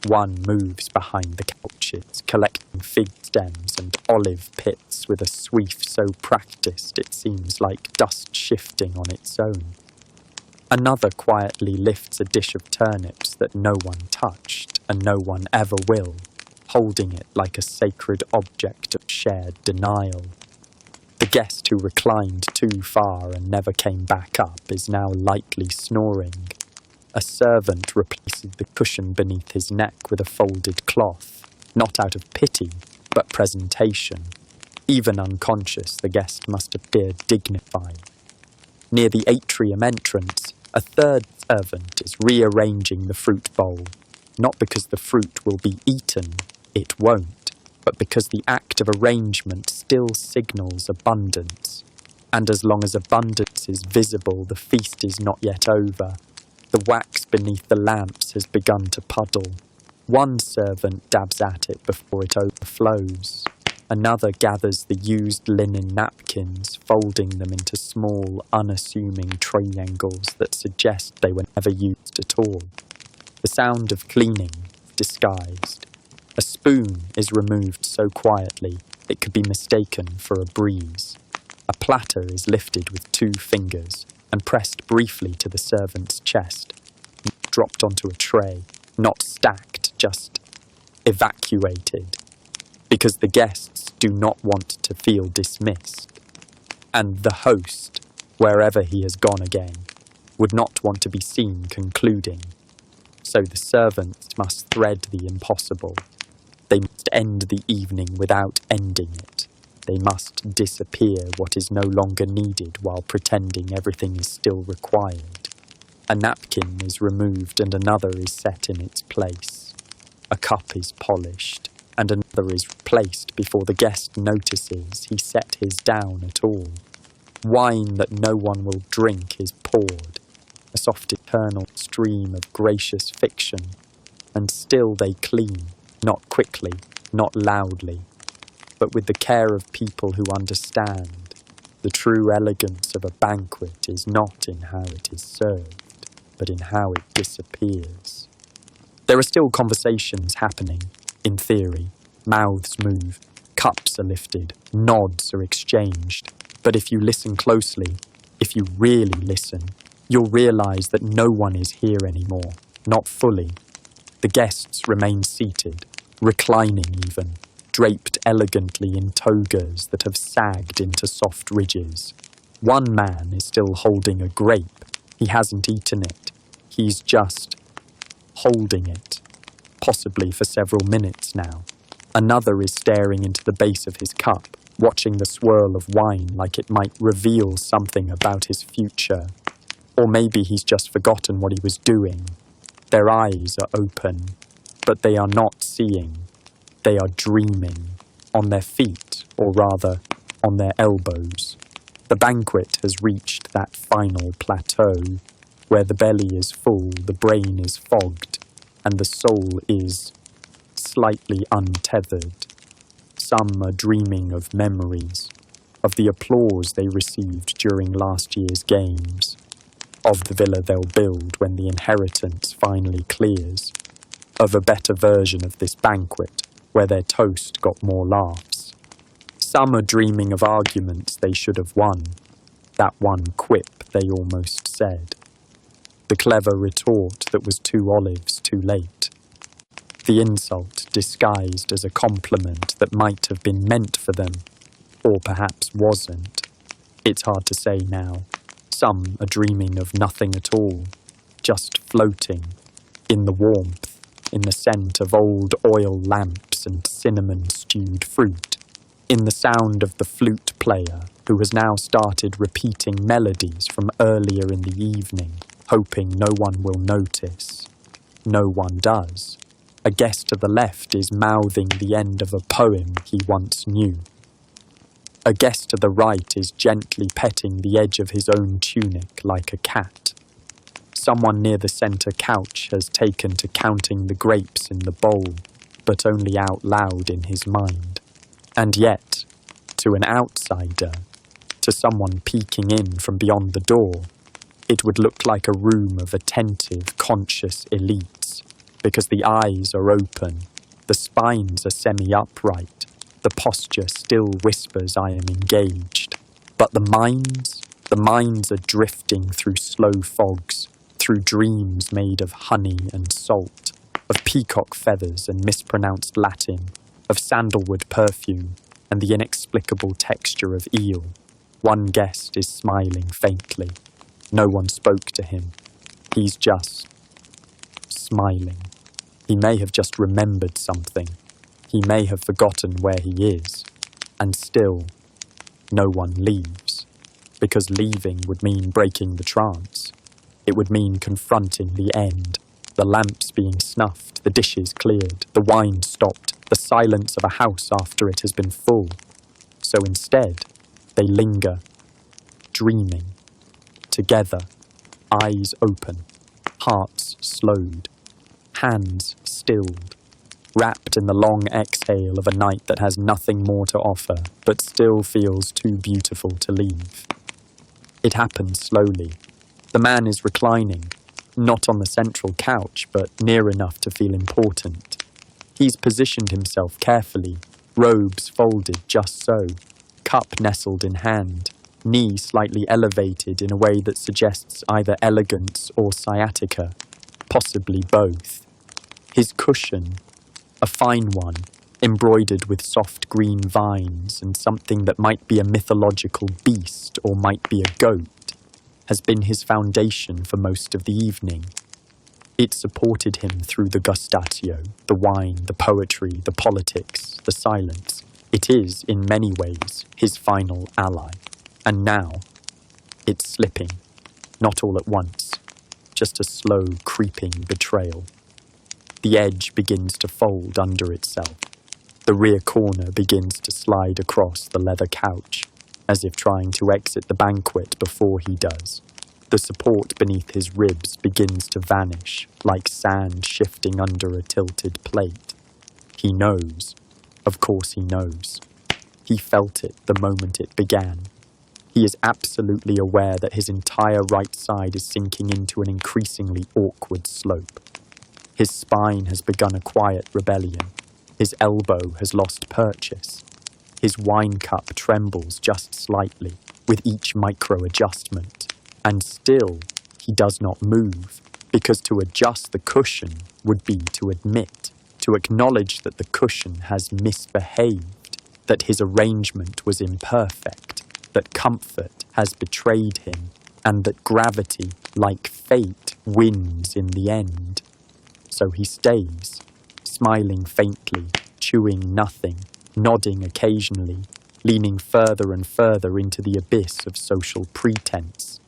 One moves behind the couches, collecting fig stems and olive pits with a sweep so practiced it seems like dust shifting on its own. Another quietly lifts a dish of turnips that no one touched and no one ever will, holding it like a sacred object of shared denial. The guest who reclined too far and never came back up is now lightly snoring. A servant replaces the cushion beneath his neck with a folded cloth, not out of pity, but presentation. Even unconscious, the guest must appear dignified. Near the atrium entrance, a third servant is rearranging the fruit bowl, not because the fruit will be eaten, it won't, but because the act of arrangement still signals abundance. And as long as abundance is visible, the feast is not yet over. The wax beneath the lamps has begun to puddle. One servant dabs at it before it overflows. Another gathers the used linen napkins, folding them into small, unassuming triangles that suggest they were never used at all. The sound of cleaning, disguised. A spoon is removed so quietly it could be mistaken for a breeze. A platter is lifted with 2 fingers and pressed briefly to the servant's chest, dropped onto a tray, not stacked, just evacuated, because the guests do not want to feel dismissed. And the host, wherever he has gone again, would not want to be seen concluding. So the servants must thread the impossible. They must end the evening without ending it. They must disappear what is no longer needed while pretending everything is still required. A napkin is removed and another is set in its place. A cup is polished and another is replaced before the guest notices he set his down at all. Wine that no one will drink is poured, a soft eternal stream of gracious fiction, and still they clean, not quickly, not loudly, but with the care of people who understand. The true elegance of a banquet is not in how it is served, but in how it disappears. There are still conversations happening, in theory, Mouths move, cups are lifted, nods are exchanged. But if you listen closely, if you really listen, you'll realize that no one is here anymore, not fully. The guests remain seated, reclining even, draped elegantly in togas that have sagged into soft ridges. One man is still holding a grape. He hasn't eaten it. He's just holding it, possibly for several minutes now. Another is staring into the base of his cup, watching the swirl of wine like it might reveal something about his future. Or maybe he's just forgotten what he was doing. Their eyes are open, but they are not seeing. They are dreaming, on their feet, or rather, on their elbows. The banquet has reached that final plateau, where the belly is full, the brain is fogged, and the soul is slightly untethered. Some are dreaming of memories, of the applause they received during last year's games, of the villa they'll build when the inheritance finally clears, of a better version of this banquet where their toast got more laughs. Some are dreaming of arguments they should have won, that one quip they almost said, the clever retort that was 2 olives too late, the insult disguised as a compliment that might have been meant for them, or perhaps wasn't. It's hard to say now. Some are dreaming of nothing at all, just floating, in the warmth, in the scent of old oil lamps and cinnamon-stewed fruit, in the sound of the flute player who has now started repeating melodies from earlier in the evening, hoping no one will notice. No one does. A guest to the left is mouthing the end of a poem he once knew. A guest to the right is gently petting the edge of his own tunic like a cat. Someone near the centre couch has taken to counting the grapes in the bowl, but only out loud in his mind. And yet, to an outsider, to someone peeking in from beyond the door, it would look like a room of attentive, conscious elites, because the eyes are open, the spines are semi-upright, the posture still whispers I am engaged. But the minds are drifting through slow fogs, through dreams made of honey and salt, of peacock feathers and mispronounced Latin, of sandalwood perfume and the inexplicable texture of eel. One guest is smiling faintly. No one spoke to him. He's just smiling. He may have just remembered something. He may have forgotten where he is. And still, no one leaves. Because leaving would mean breaking the trance. It would mean confronting the end. The lamps being snuffed, the dishes cleared, the wine stopped, the silence of a house after it has been full. So instead, they linger, dreaming, together, eyes open, hearts slowed, hands stilled, wrapped in the long exhale of a night that has nothing more to offer, but still feels too beautiful to leave. It happens slowly. The man is reclining, not on the central couch, but near enough to feel important. He's positioned himself carefully, robes folded just so, cup nestled in hand, knee slightly elevated in a way that suggests either elegance or sciatica, possibly both. His cushion, a fine one, embroidered with soft green vines and something that might be a mythological beast or might be a goat, has been his foundation for most of the evening. It supported him through the gustatio, the wine, the poetry, the politics, the silence. It is, in many ways, his final ally. And now, it's slipping, not all at once, just a slow, creeping betrayal. The edge begins to fold under itself. The rear corner begins to slide across the leather couch, as if trying to exit the banquet before he does. The support beneath his ribs begins to vanish, like sand shifting under a tilted plate. He knows. Of course he knows. He felt it the moment it began. He is absolutely aware that his entire right side is sinking into an increasingly awkward slope. His spine has begun a quiet rebellion. His elbow has lost purchase. His wine cup trembles just slightly with each micro-adjustment, and still he does not move, because to adjust the cushion would be to admit, to acknowledge that the cushion has misbehaved, that his arrangement was imperfect, that comfort has betrayed him, and that gravity, like fate, wins in the end. So he stays, smiling faintly, chewing nothing, nodding occasionally, leaning further and further into the abyss of social pretense.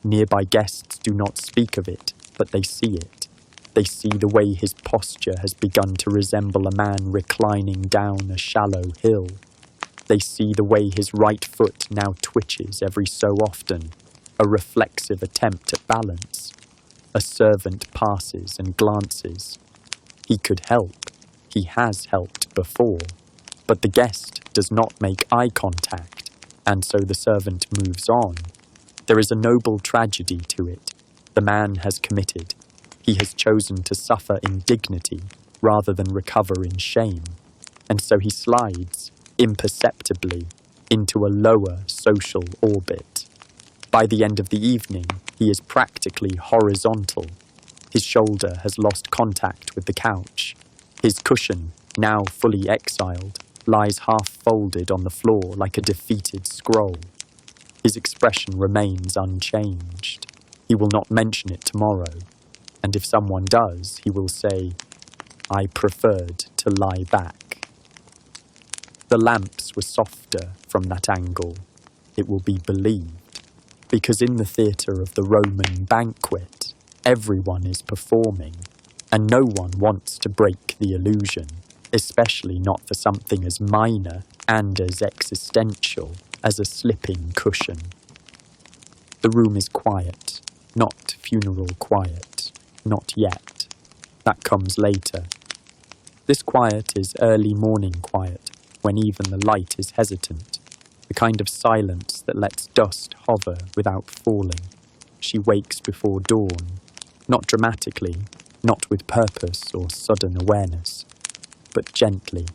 Nearby guests do not speak of it, but they see it. They see the way his posture has begun to resemble a man reclining down a shallow hill. They see the way his right foot now twitches every so often, a reflexive attempt at balance. A servant passes and glances. He could help. He has helped before. But the guest does not make eye contact, and so the servant moves on. There is a noble tragedy to it. The man has committed. He has chosen to suffer indignity rather than recover in shame, and so he slides, imperceptibly, into a lower social orbit. By the end of the evening, he is practically horizontal. His shoulder has lost contact with the couch. His cushion, now fully exiled, lies half-folded on the floor like a defeated scroll. His expression remains unchanged. He will not mention it tomorrow, and if someone does, he will say, "I preferred to lie back." The lamps were softer from that angle, it will be believed, because in the theatre of the Roman Banquet, everyone is performing, and no one wants to break the illusion, especially not for something as minor and as existential as a slipping cushion. The room is quiet, not funeral quiet, not yet. That comes later. This quiet is early morning quiet, when even the light is hesitant, the kind of silence that lets dust hover without falling. She wakes before dawn, not dramatically, not with purpose or sudden awareness, but gently,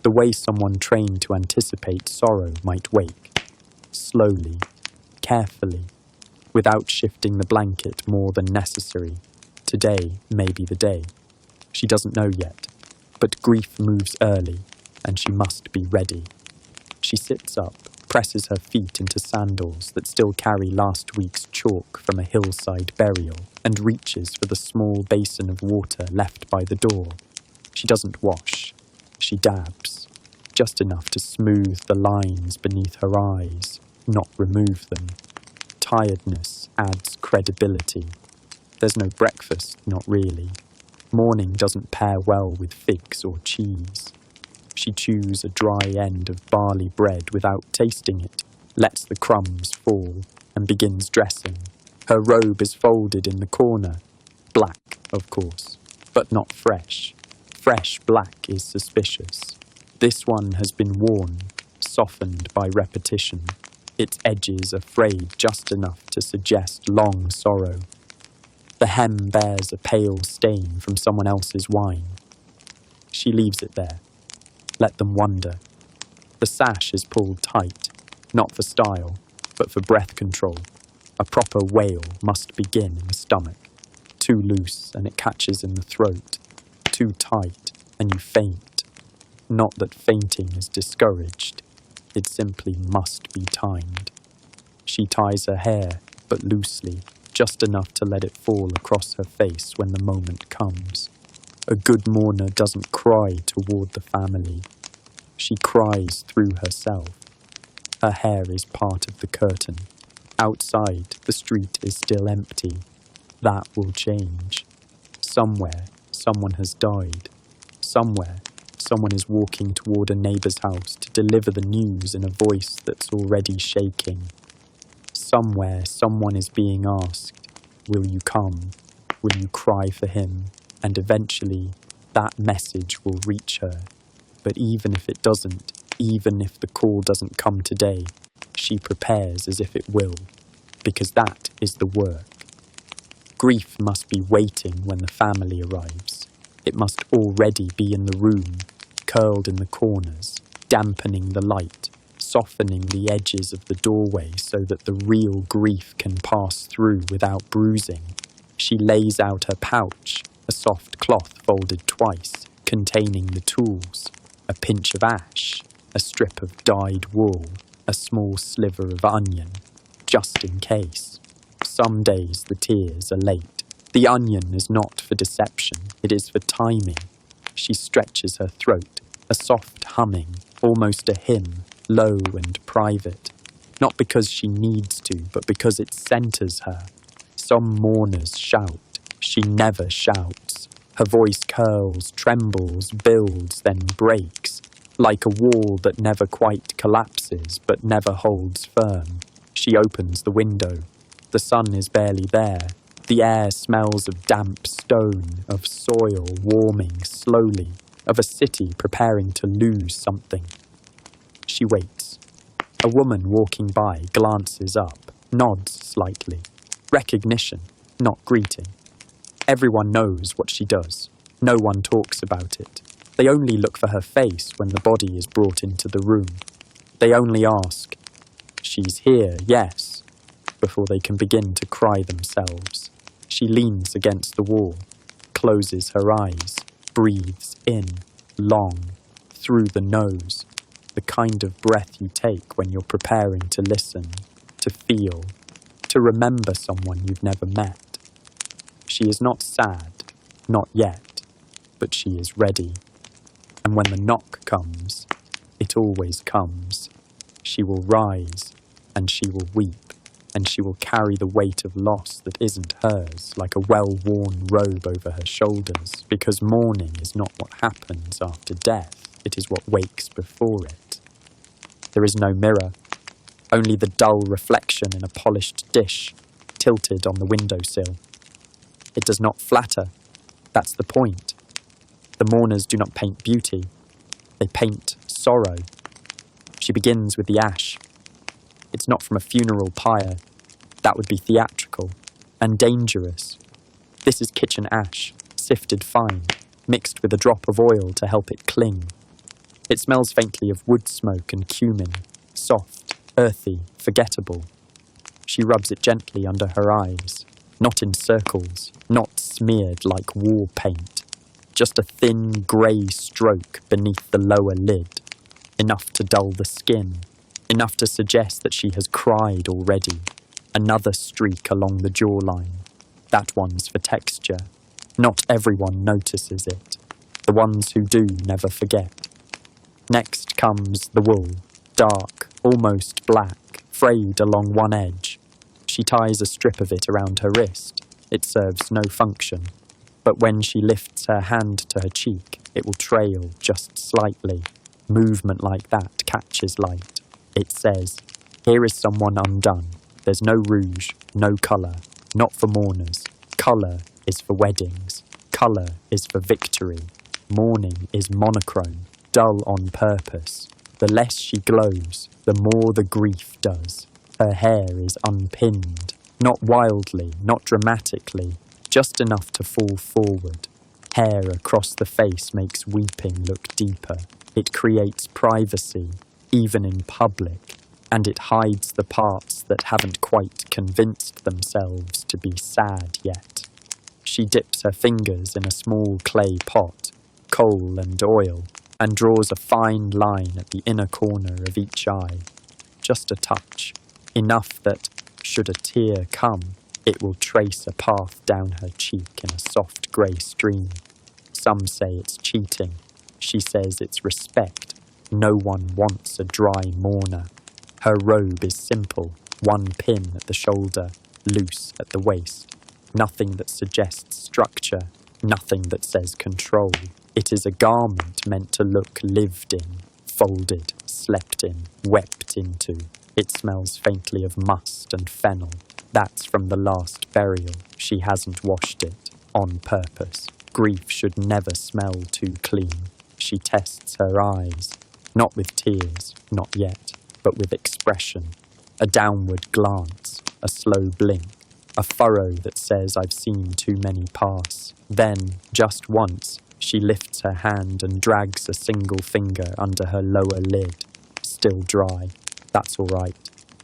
the way someone trained to anticipate sorrow might wake, slowly, carefully, without shifting the blanket more than necessary. Today may be the day. She doesn't know yet, but grief moves early, and she must be ready. She sits up, presses her feet into sandals that still carry last week's chalk from a hillside burial, and reaches for the small basin of water left by the door. She doesn't wash. She dabs, just enough to smooth the lines beneath her eyes, not remove them. Tiredness adds credibility. There's no breakfast, not really. Morning doesn't pair well with figs or cheese. She chews a dry end of barley bread without tasting it, lets the crumbs fall, and begins dressing. Her robe is folded in the corner. Black, of course, but not fresh. Fresh black is suspicious. This one has been worn, softened by repetition, its edges are frayed just enough to suggest long sorrow. The hem bears a pale stain from someone else's wine. She leaves it there. Let them wonder. The sash is pulled tight, not for style, but for breath control. A proper wail must begin in the stomach. Too loose and it catches in the throat. Too tight and you faint. Not that fainting is discouraged. It simply must be timed. She ties her hair, but loosely, just enough to let it fall across her face when the moment comes. A good mourner doesn't cry toward the family. She cries through herself. Her hair is part of the curtain. Outside, the street is still empty. That will change. Somewhere, someone has died. Somewhere, someone is walking toward a neighbour's house to deliver the news in a voice that's already shaking. Somewhere, someone is being asked, "Will you come? Will you cry for him?" And eventually, that message will reach her. But even if it doesn't, even if the call doesn't come today, she prepares as if it will, because that is the work. Grief must be waiting when the family arrives. It must already be in the room, curled in the corners, dampening the light, softening the edges of the doorway so that the real grief can pass through without bruising. She lays out her pouch, a soft cloth folded twice, containing the tools, a pinch of ash, a strip of dyed wool, a small sliver of onion, just in case. Some days the tears are late. The onion is not for deception, it is for timing. She stretches her throat, a soft humming, almost a hymn, low and private. Not because she needs to, but because it centers her. Some mourners shout. She never shouts. Her voice curls, trembles, builds, then breaks, like a wall that never quite collapses, but never holds firm. She opens the window. The sun is barely there. The air smells of damp stone, of soil warming slowly, of a city preparing to lose something. She waits. A woman walking by glances up, nods slightly. Recognition, not greeting. Everyone knows what she does. No one talks about it. They only look for her face when the body is brought into the room. They only ask, "She's here, yes," before they can begin to cry themselves. She leans against the wall, closes her eyes, breathes in, long, through the nose, the kind of breath you take when you're preparing to listen, to feel, to remember someone you've never met. She is not sad, not yet, but she is ready. And when the knock comes, it always comes. She will rise, and she will weep, and she will carry the weight of loss that isn't hers, like a well-worn robe over her shoulders, because mourning is not what happens after death, it is what wakes before it. There is no mirror, only the dull reflection in a polished dish, tilted on the windowsill. It does not flatter, that's the point. The mourners do not paint beauty, they paint sorrow. She begins with the ash. It's not from a funeral pyre. That would be theatrical and dangerous. This is kitchen ash, sifted fine, mixed with a drop of oil to help it cling. It smells faintly of wood smoke and cumin, soft, earthy, forgettable. She rubs it gently under her eyes, not in circles, not smeared like war paint, just a thin grey stroke beneath the lower lid, enough to dull the skin, enough to suggest that she has cried already. Another streak along the jawline. That one's for texture. Not everyone notices it. The ones who do never forget. Next comes the wool, dark, almost black, frayed along one edge. She ties a strip of it around her wrist. It serves no function. But when she lifts her hand to her cheek, it will trail just slightly. Movement like that catches light. It says, "Here is someone undone. There's no rouge, no colour, not for mourners. Colour is for weddings. Colour is for victory. Mourning is monochrome, dull on purpose. The less she glows, the more the grief does. Her hair is unpinned, not wildly, not dramatically, just enough to fall forward. Hair across the face makes weeping look deeper. It creates privacy, even in public, and it hides the parts that haven't quite convinced themselves to be sad yet. She dips her fingers in a small clay pot, coal and oil, and draws a fine line at the inner corner of each eye. Just a touch, enough that, should a tear come, it will trace a path down her cheek in a soft grey stream. Some say it's cheating. She says it's respect. No one wants a dry mourner. Her robe is simple, one pin at the shoulder, loose at the waist. Nothing that suggests structure, nothing that says control. It is a garment meant to look lived in, folded, slept in, wept into. It smells faintly of must and fennel. That's from the last burial. She hasn't washed it, on purpose. Grief should never smell too clean. She tests her eyes, not with tears, not yet, but with expression. A downward glance, a slow blink, a furrow that says I've seen too many pass. Then, just once, She lifts her hand and drags a single finger under her lower lid. Still dry. That's all right.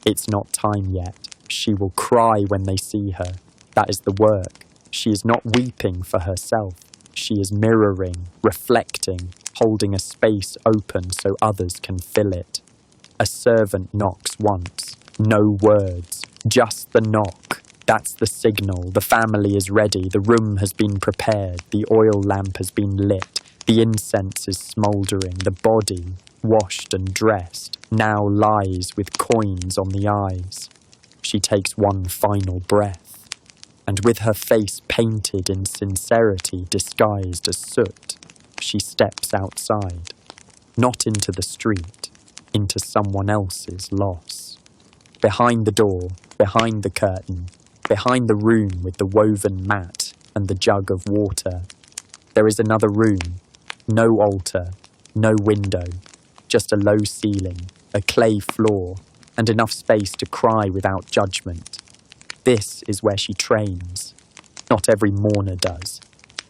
It's not time yet. She will cry when they see her. That is the work. She is not weeping for herself. She is mirroring, reflecting, holding a space open so others can fill it. A servant knocks once. No words. Just the knock. That's the signal. The family is ready. The room has been prepared. The oil lamp has been lit. The incense is smouldering. The body, washed and dressed, now lies with coins on the eyes. She takes one final breath, and with her face painted in sincerity disguised as soot, she steps outside, not into the street, into someone else's loss. Behind the door, behind the curtain, behind the room with the woven mat and the jug of water, there is another room, no altar, no window, just a low ceiling, a clay floor, and enough space to cry without judgment. This is where she trains. Not every mourner does.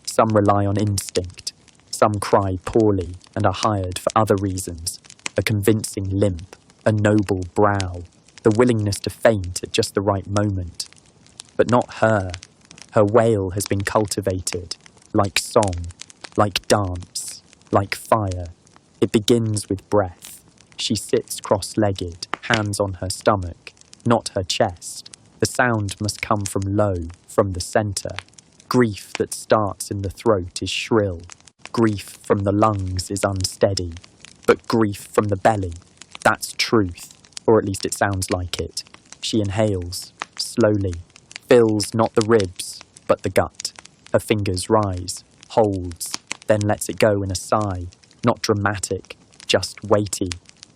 Some rely on instinct. Some cry poorly and are hired for other reasons. A convincing limp, a noble brow, the willingness to faint at just the right moment. But not her. Her wail has been cultivated, like song, like dance, like fire. It begins with breath. She sits cross-legged, hands on her stomach, not her chest. The sound must come from low, from the centre. Grief that starts in the throat is shrill. Grief from the lungs is unsteady. But grief from the belly, that's truth, or at least it sounds like it. She inhales, slowly, fills not the ribs, but the gut. Her fingers rise, holds, then lets it go in a sigh, not dramatic, just weighty,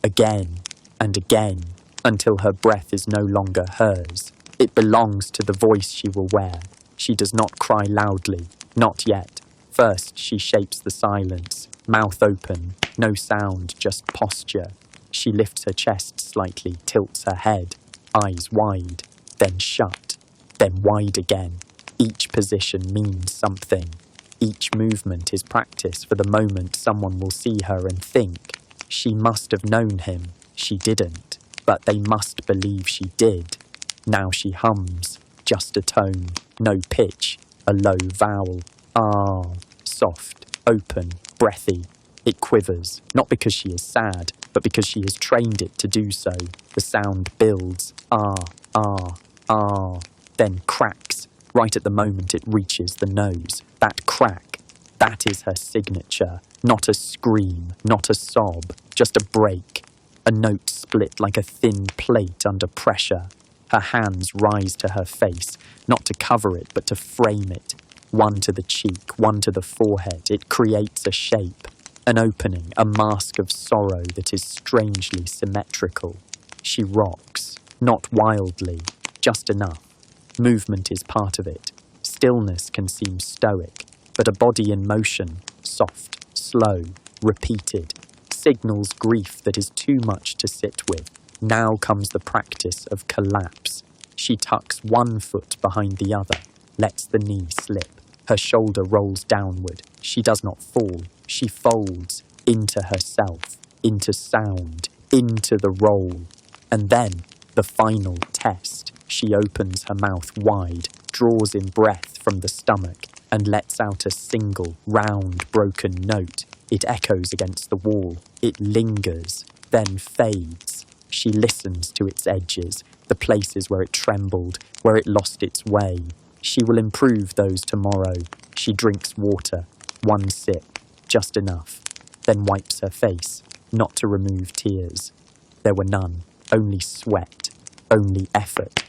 again and again, until her breath is no longer hers. It belongs to the voice she will wear. She does not cry loudly, not yet. First she shapes the silence, mouth open, no sound, just posture. She lifts her chest slightly, tilts her head, eyes wide, then shut, then wide again. Each position means something. Each movement is practice for the moment someone will see her and think, she must have known him. She didn't, but they must believe she did. Now she hums, just a tone, no pitch, a low vowel. Ah, soft, open, breathy. It quivers, not because she is sad, but because she has trained it to do so. The sound builds, ah, ah, ah, then cracks, right at the moment it reaches the nose. That crack, that is her signature. Not a scream, not a sob, just a break. A note split like a thin plate under pressure. Her hands rise to her face, not to cover it, but to frame it. One to the cheek, one to the forehead. It creates a shape, an opening, a mask of sorrow that is strangely symmetrical. She rocks, not wildly, just enough. Movement is part of it. Stillness can seem stoic, but a body in motion, soft, slow, repeated, signals grief that is too much to sit with. Now comes the practice of collapse. She tucks one foot behind the other, lets the knee slip. Her shoulder rolls downward. She does not fall. She folds into herself, into sound, into the roll. And then, the final test. She opens her mouth wide, draws in breath from the stomach, and lets out a single, round, broken note. It echoes against the wall. It lingers, then fades. She listens to its edges, the places where it trembled, where it lost its way. She will improve those tomorrow. She drinks water, one sip, just enough, then wipes her face, not to remove tears. There were none, only sweat, only effort.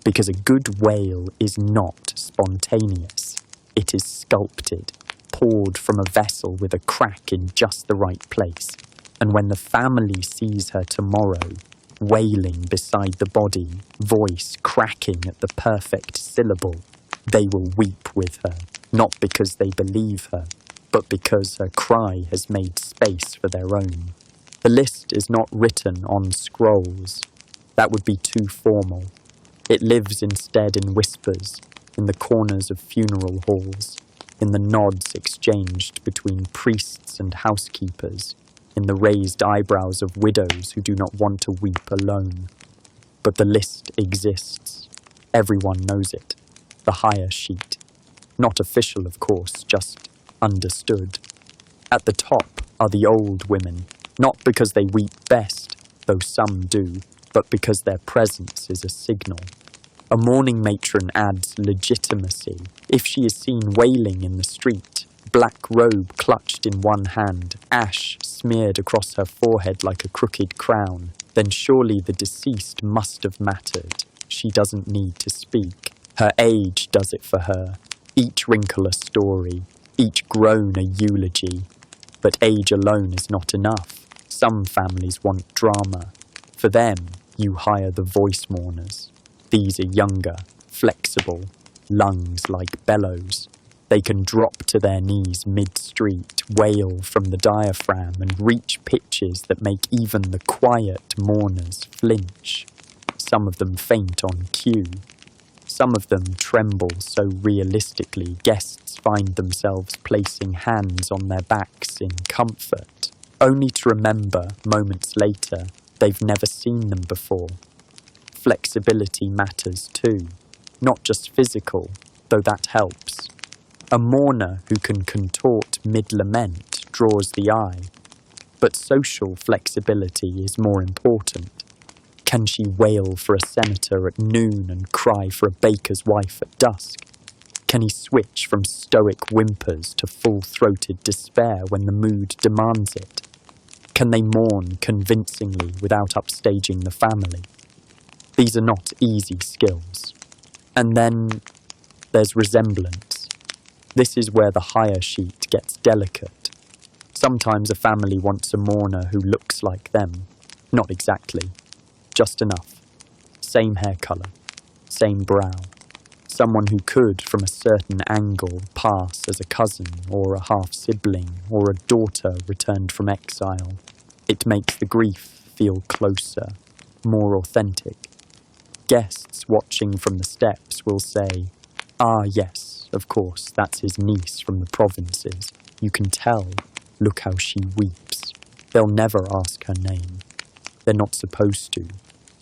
Because a good wail is not spontaneous. It is sculpted, poured from a vessel with a crack in just the right place. And when the family sees her tomorrow, wailing beside the body, voice cracking at the perfect syllable, they will weep with her, not because they believe her, but because her cry has made space for their own. The list is not written on scrolls. That would be too formal. It lives instead in whispers, in the corners of funeral halls, in the nods exchanged between priests and housekeepers, in the raised eyebrows of widows who do not want to weep alone. But the list exists. Everyone knows it. The hire sheet. Not official, of course, just understood. At the top are the old women, not because they weep best, though some do, but because their presence is a signal. A mourning matron adds legitimacy. If she is seen wailing in the street, black robe clutched in one hand, ash smeared across her forehead like a crooked crown, then surely the deceased must have mattered. She doesn't need to speak. Her age does it for her. Each wrinkle a story, each groan a eulogy. But age alone is not enough. Some families want drama. For them, you hire the voice mourners. These are younger, flexible, lungs like bellows. They can drop to their knees mid-street, wail from the diaphragm and reach pitches that make even the quiet mourners flinch. Some of them faint on cue. Some of them tremble so realistically guests find themselves placing hands on their backs in comfort, only to remember, moments later, they've never seen them before. Flexibility matters too, not just physical, though that helps. A mourner who can contort mid-lament draws the eye, but social flexibility is more important. Can she wail for a senator at noon and cry for a baker's wife at dusk? Can he switch from stoic whimpers to full-throated despair when the mood demands it? Can they mourn convincingly without upstaging the family? These are not easy skills. And then there's resemblance. This is where the hire sheet gets delicate. Sometimes a family wants a mourner who looks like them. Not exactly. Just enough. Same hair colour. Same brow. Someone who could, from a certain angle, pass as a cousin or a half-sibling or a daughter returned from exile. It makes the grief feel closer, more authentic. Guests watching from the steps will say, "Ah, yes, of course, that's his niece from the provinces. You can tell. Look how she weeps." They'll never ask her name. They're not supposed to.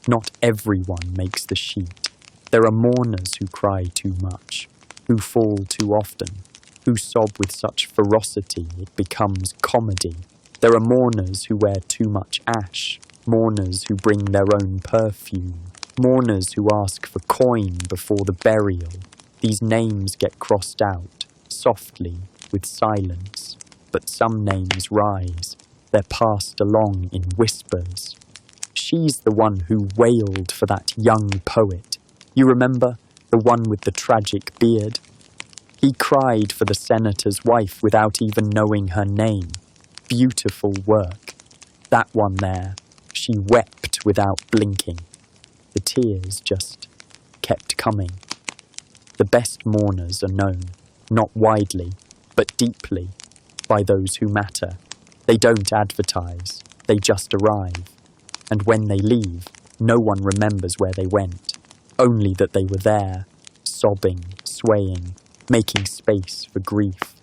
Not everyone makes the sheet. There are mourners who cry too much, who fall too often, who sob with such ferocity it becomes comedy. There are mourners who wear too much ash, mourners who bring their own perfume, mourners who ask for coin before the burial. These names get crossed out, softly, with silence, but some names rise. They're passed along in whispers. She's the one who wailed for that young poet. You remember, the one with the tragic beard? He cried for the senator's wife without even knowing her name. Beautiful work. That one there, she wept without blinking. The tears just kept coming. The best mourners are known, not widely, but deeply, by those who matter. They don't advertise, they just arrive. And when they leave, no one remembers where they went, only that they were there, sobbing, swaying, making space for grief.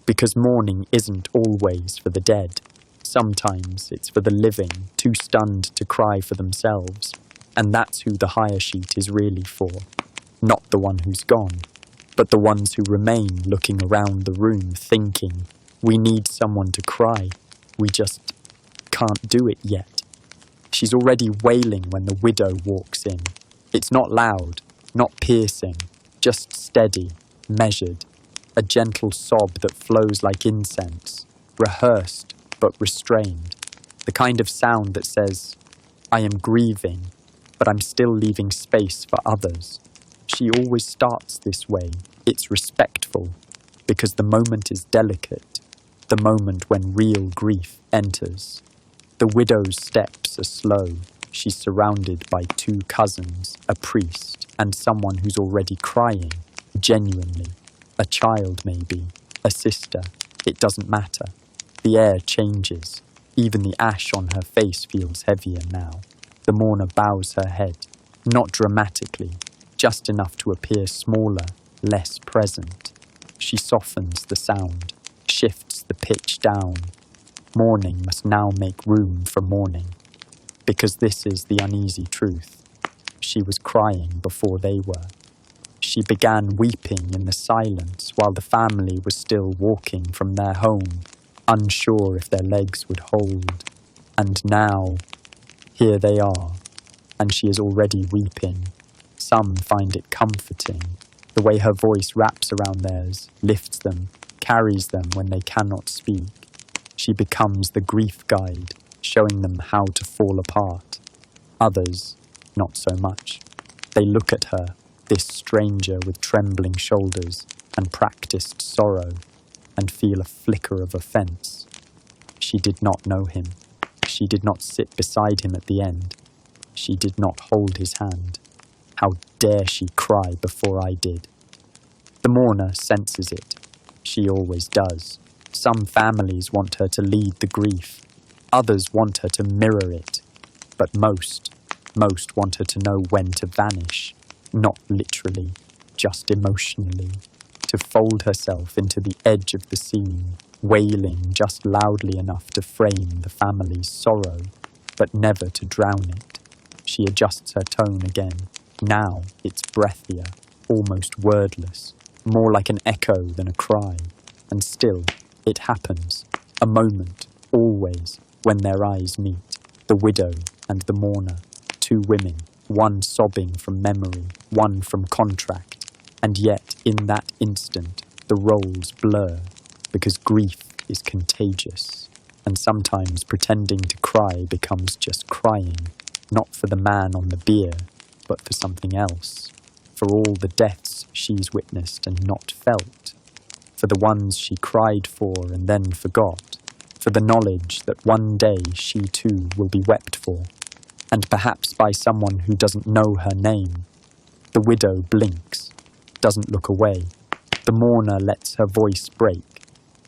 Because mourning isn't always for the dead. Sometimes it's for the living, too stunned to cry for themselves. And that's who the hire sheet is really for. Not the one who's gone, but the ones who remain looking around the room thinking, we need someone to cry. We just can't do it yet. She's already wailing when the widow walks in. It's not loud, not piercing, just steady, measured. A gentle sob that flows like incense, rehearsed but restrained. The kind of sound that says, I am grieving, but I'm still leaving space for others. She always starts this way. It's respectful, because the moment is delicate, the moment when real grief enters. The widow's steps are slow. She's surrounded by two cousins, a priest, and someone who's already crying, genuinely. A child, maybe, a sister. It doesn't matter. The air changes. Even the ash on her face feels heavier now. The mourner bows her head, not dramatically, just enough to appear smaller, less present. She softens the sound, shifts the pitch down. Mourning must now make room for mourning, because this is the uneasy truth. She was crying before they were. She began weeping in the silence while the family was still walking from their home, unsure if their legs would hold. And now, here they are, and she is already weeping. Some find it comforting, the way her voice wraps around theirs, lifts them, carries them when they cannot speak. She becomes the grief guide, showing them how to fall apart. Others, not so much. They look at her, this stranger with trembling shoulders and practiced sorrow, and feel a flicker of offence. She did not know him. She did not sit beside him at the end. She did not hold his hand. How dare she cry before I did? The mourner senses it. She always does. Some families want her to lead the grief. Others want her to mirror it. But most want her to know when to vanish. Not literally, just emotionally. To fold herself into the edge of the scene, wailing just loudly enough to frame the family's sorrow, but never to drown it. She adjusts her tone again. Now it's breathier, almost wordless, more like an echo than a cry. And still, it happens. A moment, always, when their eyes meet. The widow and the mourner. Two women, one sobbing from memory, one from contract. And yet, in that instant, the roles blur, because grief is contagious. And sometimes pretending to cry becomes just crying, not for the man on the beer, but for something else, for all the deaths she's witnessed and not felt, for the ones she cried for and then forgot, for the knowledge that one day she too will be wept for, and perhaps by someone who doesn't know her name. The widow blinks, doesn't look away. The mourner lets her voice break,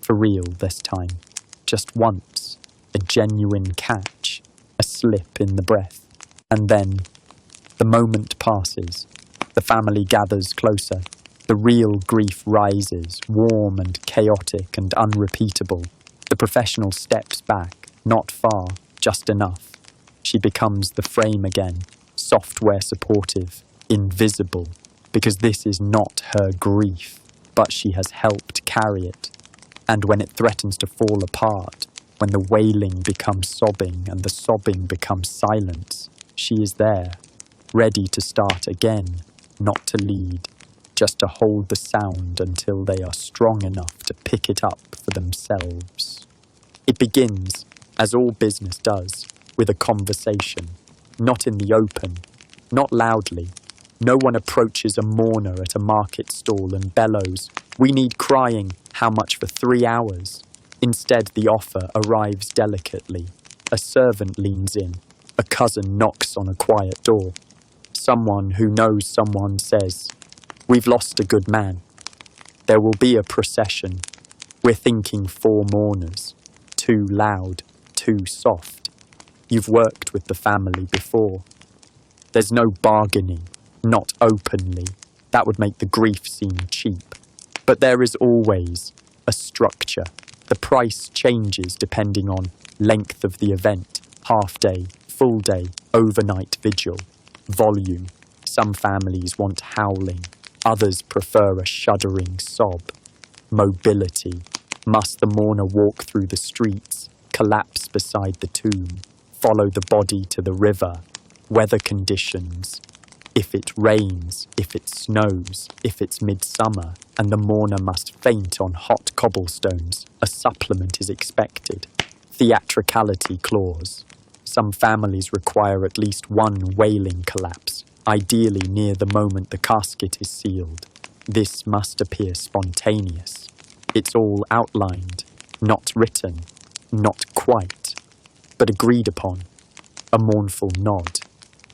for real this time, just once, a genuine catch, a slip in the breath, and then the moment passes. The family gathers closer. The real grief rises, warm and chaotic and unrepeatable. The professional steps back, not far, just enough. She becomes the frame again, software supportive, invisible, because this is not her grief, but she has helped carry it. And when it threatens to fall apart, when the wailing becomes sobbing and the sobbing becomes silence, she is there, ready to start again, not to lead, just to hold the sound until they are strong enough to pick it up for themselves. It begins, as all business does, with a conversation, not in the open, not loudly. No one approaches a mourner at a market stall and bellows, "We need crying, how much for 3 hours?" Instead, the offer arrives delicately. A servant leans in. A cousin knocks on a quiet door. Someone who knows someone says, "We've lost a good man. There will be a procession. We're thinking 4 mourners. Too loud, too soft. You've worked with the family before. There's no bargaining, not openly. That would make the grief seem cheap. But there is always a structure. The price changes depending on length of the event, half day, full day, overnight vigil, volume. Some families want howling. Others prefer a shuddering sob. Mobility. Must the mourner walk through the streets, collapse beside the tomb, follow the body to the river? Weather conditions. If it rains, if it snows, if it's midsummer, and the mourner must faint on hot cobblestones, a supplement is expected. Theatricality clause. Some families require at least one wailing collapse, ideally near the moment the casket is sealed. This must appear spontaneous. It's all outlined, not written, not quite, but agreed upon. A mournful nod,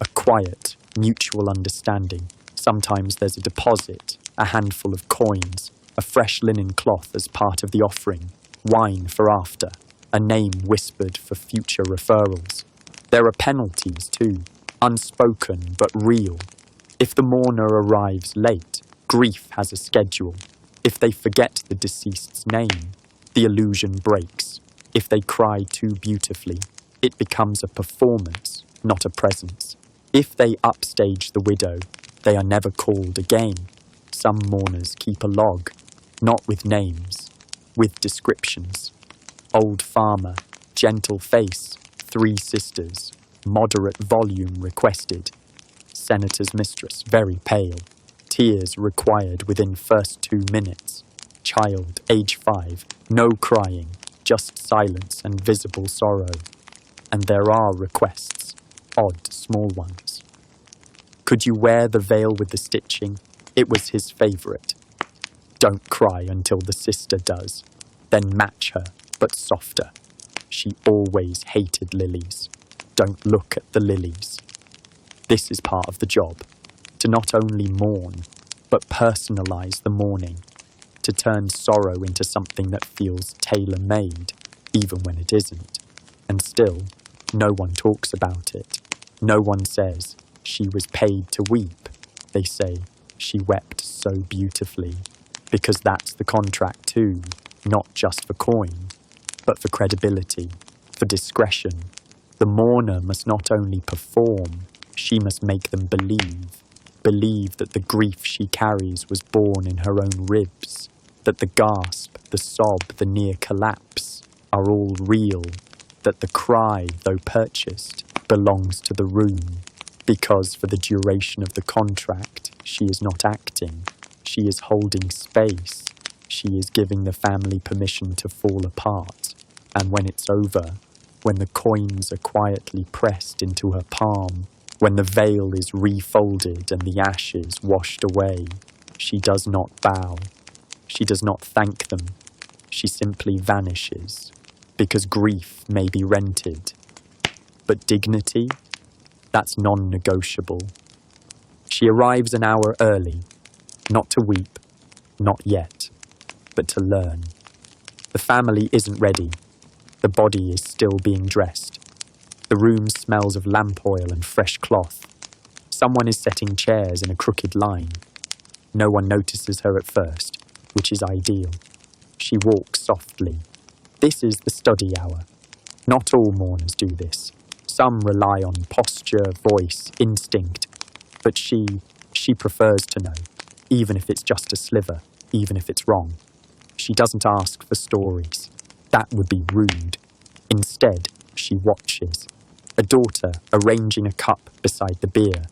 a quiet, mutual understanding. Sometimes there's a deposit, a handful of coins, a fresh linen cloth as part of the offering, wine for after, a name whispered for future referrals. There are penalties too, unspoken but real. If the mourner arrives late, grief has a schedule. If they forget the deceased's name, the illusion breaks. If they cry too beautifully, it becomes a performance, not a presence. If they upstage the widow, they are never called again. Some mourners keep a log, not with names, with descriptions. Old farmer, gentle face, 3 sisters, moderate volume requested. Senator's mistress, very pale. Tears required within first 2 minutes. Child, age 5, no crying, just silence and visible sorrow. And there are requests, odd, small ones. Could you wear the veil with the stitching? It was his favourite. Don't cry until the sister does. Then match her, but softer. She always hated lilies. Don't look at the lilies. This is part of the job. To not only mourn, but personalise the mourning. To turn sorrow into something that feels tailor-made, even when it isn't. And still, no one talks about it. No one says, she was paid to weep. They say, she wept so beautifully. Because that's the contract too, not just for coin, but for credibility, for discretion. The mourner must not only perform, she must make them believe that the grief she carries was born in her own ribs, that the gasp, the sob, the near collapse are all real, that the cry, though purchased, belongs to the room, because for the duration of the contract, she is not acting, she is holding space, she is giving the family permission to fall apart, and when it's over, when the coins are quietly pressed into her palm, when the veil is refolded and the ashes washed away, she does not bow. She does not thank them. She simply vanishes, because grief may be rented. But dignity? That's non-negotiable. She arrives an hour early, not to weep, not yet, but to learn. The family isn't ready. The body is still being dressed. The room smells of lamp oil and fresh cloth. Someone is setting chairs in a crooked line. No one notices her at first, which is ideal. She walks softly. This is the study hour. Not all mourners do this. Some rely on posture, voice, instinct. But she prefers to know, even if it's just a sliver, even if it's wrong. She doesn't ask for stories. That would be rude. Instead, she watches. A daughter arranging a cup beside the beer.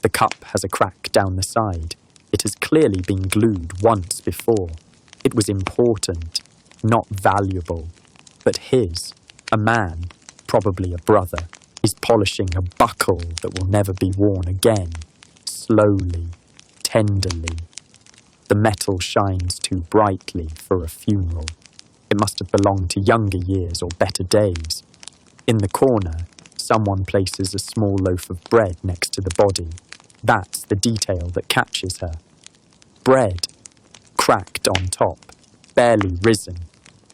The cup has a crack down the side. It has clearly been glued once before. It was important, not valuable. But his, a man, probably a brother, is polishing a buckle that will never be worn again. Slowly, tenderly. The metal shines too brightly for a funeral. It must have belonged to younger years or better days. In the corner, someone places a small loaf of bread next to the body. That's the detail that catches her. Bread, cracked on top, barely risen.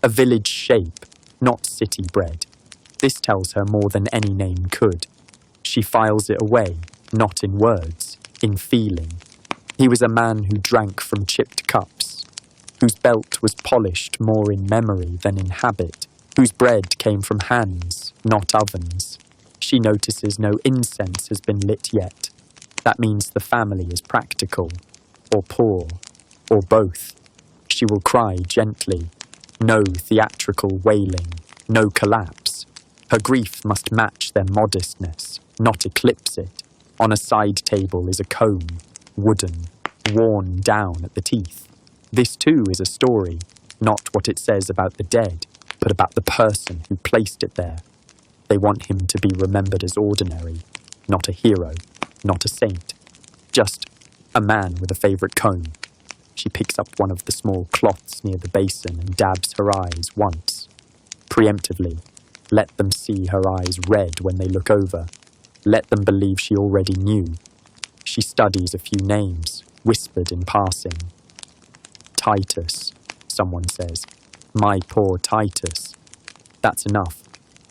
A village shape, not city bread. This tells her more than any name could. She files it away, not in words, in feeling. He was a man who drank from chipped cups, whose belt was polished more in memory than in habit, whose bread came from hands, not ovens. She notices no incense has been lit yet. That means the family is practical, or poor, or both. She will cry gently. No theatrical wailing, no collapse. Her grief must match their modestness, not eclipse it. On a side table is a comb, wooden, worn down at the teeth. This too is a story, not what it says about the dead, but about the person who placed it there. They want him to be remembered as ordinary, not a hero, not a saint. Just a man with a favourite comb. She picks up one of the small cloths near the basin and dabs her eyes once. Preemptively, let them see her eyes red when they look over. Let them believe she already knew. She studies a few names, whispered in passing. Titus, someone says. My poor Titus. That's enough.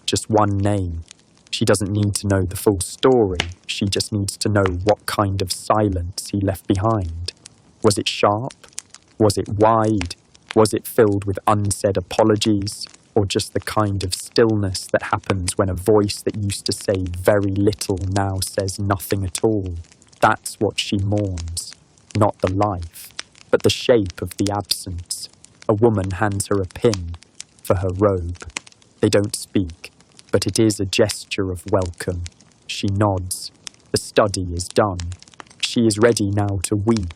Just one name. She doesn't need to know the full story. She just needs to know what kind of silence he left behind. Was it sharp? Was it wide? Was it filled with unsaid apologies? Or just the kind of stillness that happens when a voice that used to say very little now says nothing at all? That's what she mourns. Not the life, but the shape of the absence. A woman hands her a pin for her robe. They don't speak, but it is a gesture of welcome. She nods. The study is done. She is ready now to weep,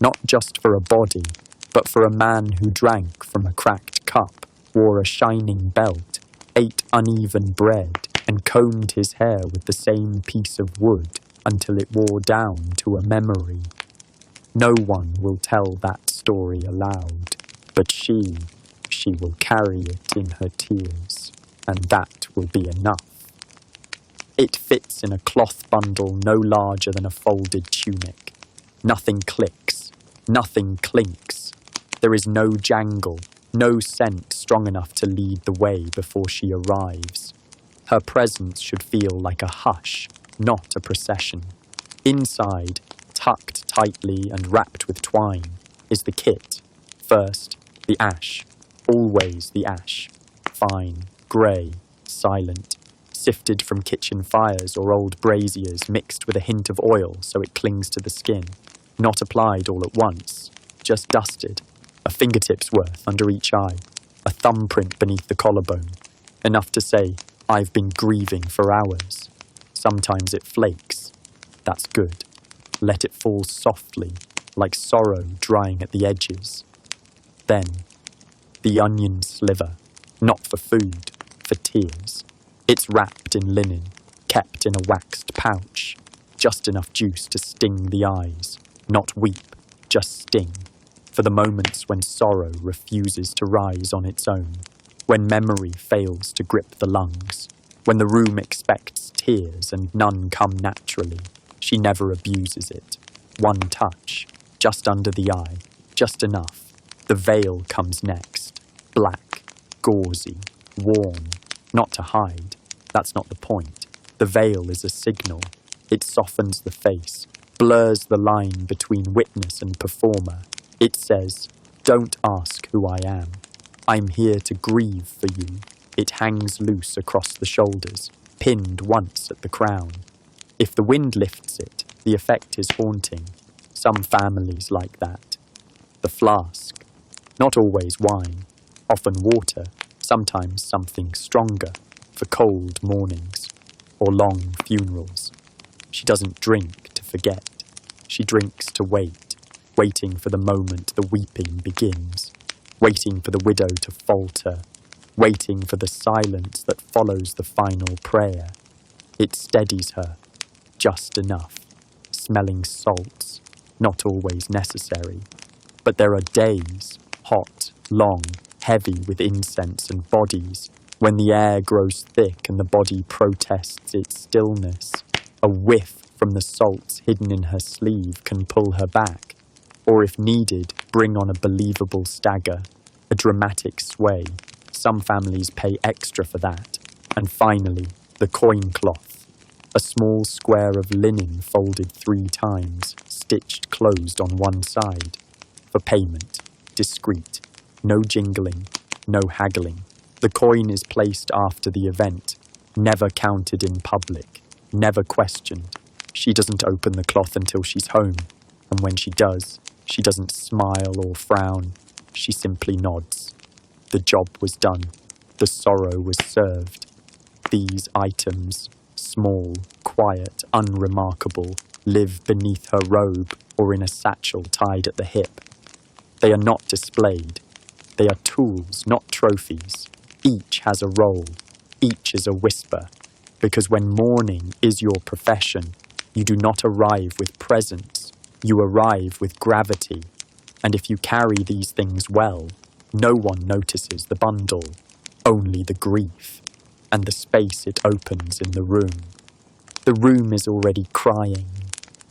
not just for a body, but for a man who drank from a cracked cup, wore a shining belt, ate uneven bread, and combed his hair with the same piece of wood until it wore down to a memory. No one will tell that story aloud, but she will carry it in her tears, and that will be enough. It fits in a cloth bundle no larger than a folded tunic. Nothing clicks, nothing clinks. There is no jangle, no scent strong enough to lead the way before she arrives. Her presence should feel like a hush, not a procession. Inside, tucked tightly and wrapped with twine, is the kit. First, the ash. Always the ash. Fine, grey, silent. Sifted from kitchen fires or old braziers, mixed with a hint of oil so it clings to the skin. Not applied all at once, just dusted. A fingertip's worth under each eye. A thumbprint beneath the collarbone. Enough to say, I've been grieving for hours. Sometimes it flakes. That's good. Let it fall softly, like sorrow drying at the edges. Then, the onion sliver. Not for food, for tears. It's wrapped in linen, kept in a waxed pouch. Just enough juice to sting the eyes. Not weep, just sting. For the moments when sorrow refuses to rise on its own. When memory fails to grip the lungs. When the room expects tears and none come naturally. She never abuses it. One touch, just under the eye, just enough. The veil comes next. Black, gauzy, warm. Not to hide. That's not the point. The veil is a signal. It softens the face, blurs the line between witness and performer. It says, don't ask who I am. I'm here to grieve for you. It hangs loose across the shoulders, pinned once at the crown. If the wind lifts it, the effect is haunting. Some families like that. The flask. Not always wine. Often water. Sometimes something stronger. For cold mornings. Or long funerals. She doesn't drink to forget. She drinks to wait. Waiting for the moment the weeping begins. Waiting for the widow to falter. Waiting for the silence that follows the final prayer. It steadies her. Just enough. Smelling salts. Not always necessary. But there are days, hot, long, heavy with incense and bodies, when the air grows thick and the body protests its stillness. A whiff from the salts hidden in her sleeve can pull her back, or if needed, bring on a believable stagger, a dramatic sway. Some families pay extra for that. And finally, the coin cloth. A small square of linen folded 3 times, stitched closed on one side. For payment, discreet, no jingling, no haggling. The coin is placed after the event, never counted in public, never questioned. She doesn't open the cloth until she's home, and when she does, she doesn't smile or frown. She simply nods. The job was done. The sorrow was served. These items, small, quiet, unremarkable, live beneath her robe or in a satchel tied at the hip. They are not displayed. They are tools, not trophies. Each has a role. Each is a whisper. Because when mourning is your profession, you do not arrive with presence. You arrive with gravity. And if you carry these things well, no one notices the bundle, only the grief, and the space it opens in the room. The room is already crying.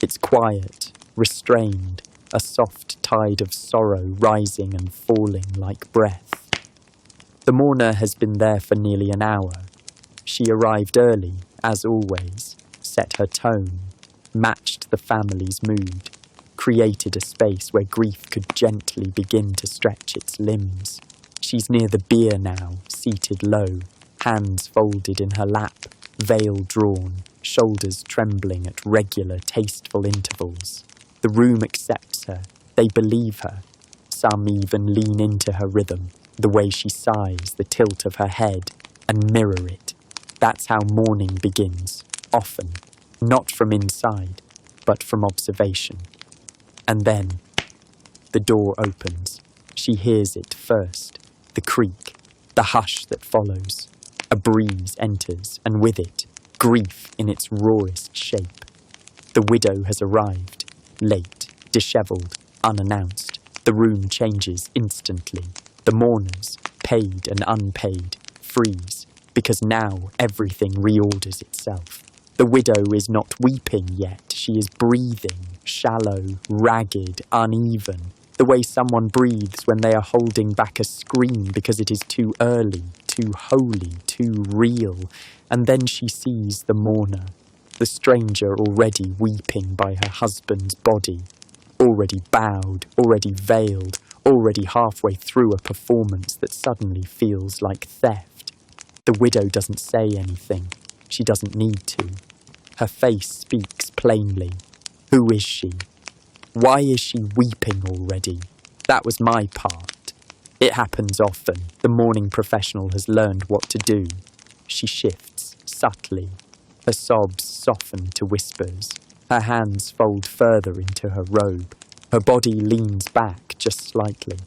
It's quiet, restrained, a soft tide of sorrow rising and falling like breath. The mourner has been there for nearly an hour. She arrived early, as always, set her tone, matched the family's mood, created a space where grief could gently begin to stretch its limbs. She's near the bier now, seated low, hands folded in her lap, veil drawn, shoulders trembling at regular, tasteful intervals. The room accepts her. They believe her. Some even lean into her rhythm, the way she sighs, the tilt of her head, and mirror it. That's how mourning begins, often, not from inside, but from observation. And then, the door opens. She hears it first, the creak, the hush that follows. A breeze enters, and with it, grief in its rawest shape. The widow has arrived, late, dishevelled, unannounced. The room changes instantly. The mourners, paid and unpaid, freeze, because now everything reorders itself. The widow is not weeping yet. She is breathing, shallow, ragged, uneven, the way someone breathes when they are holding back a scream because it is too early, too holy, too real. And then she sees the mourner, the stranger already weeping by her husband's body, already bowed, already veiled, already halfway through a performance that suddenly feels like theft. The widow doesn't say anything. She doesn't need to. Her face speaks plainly. Who is she? Why is she weeping already? That was my part. It happens often. The mourning professional has learned what to do. She shifts, subtly. Her sobs soften to whispers. Her hands fold further into her robe. Her body leans back just slightly.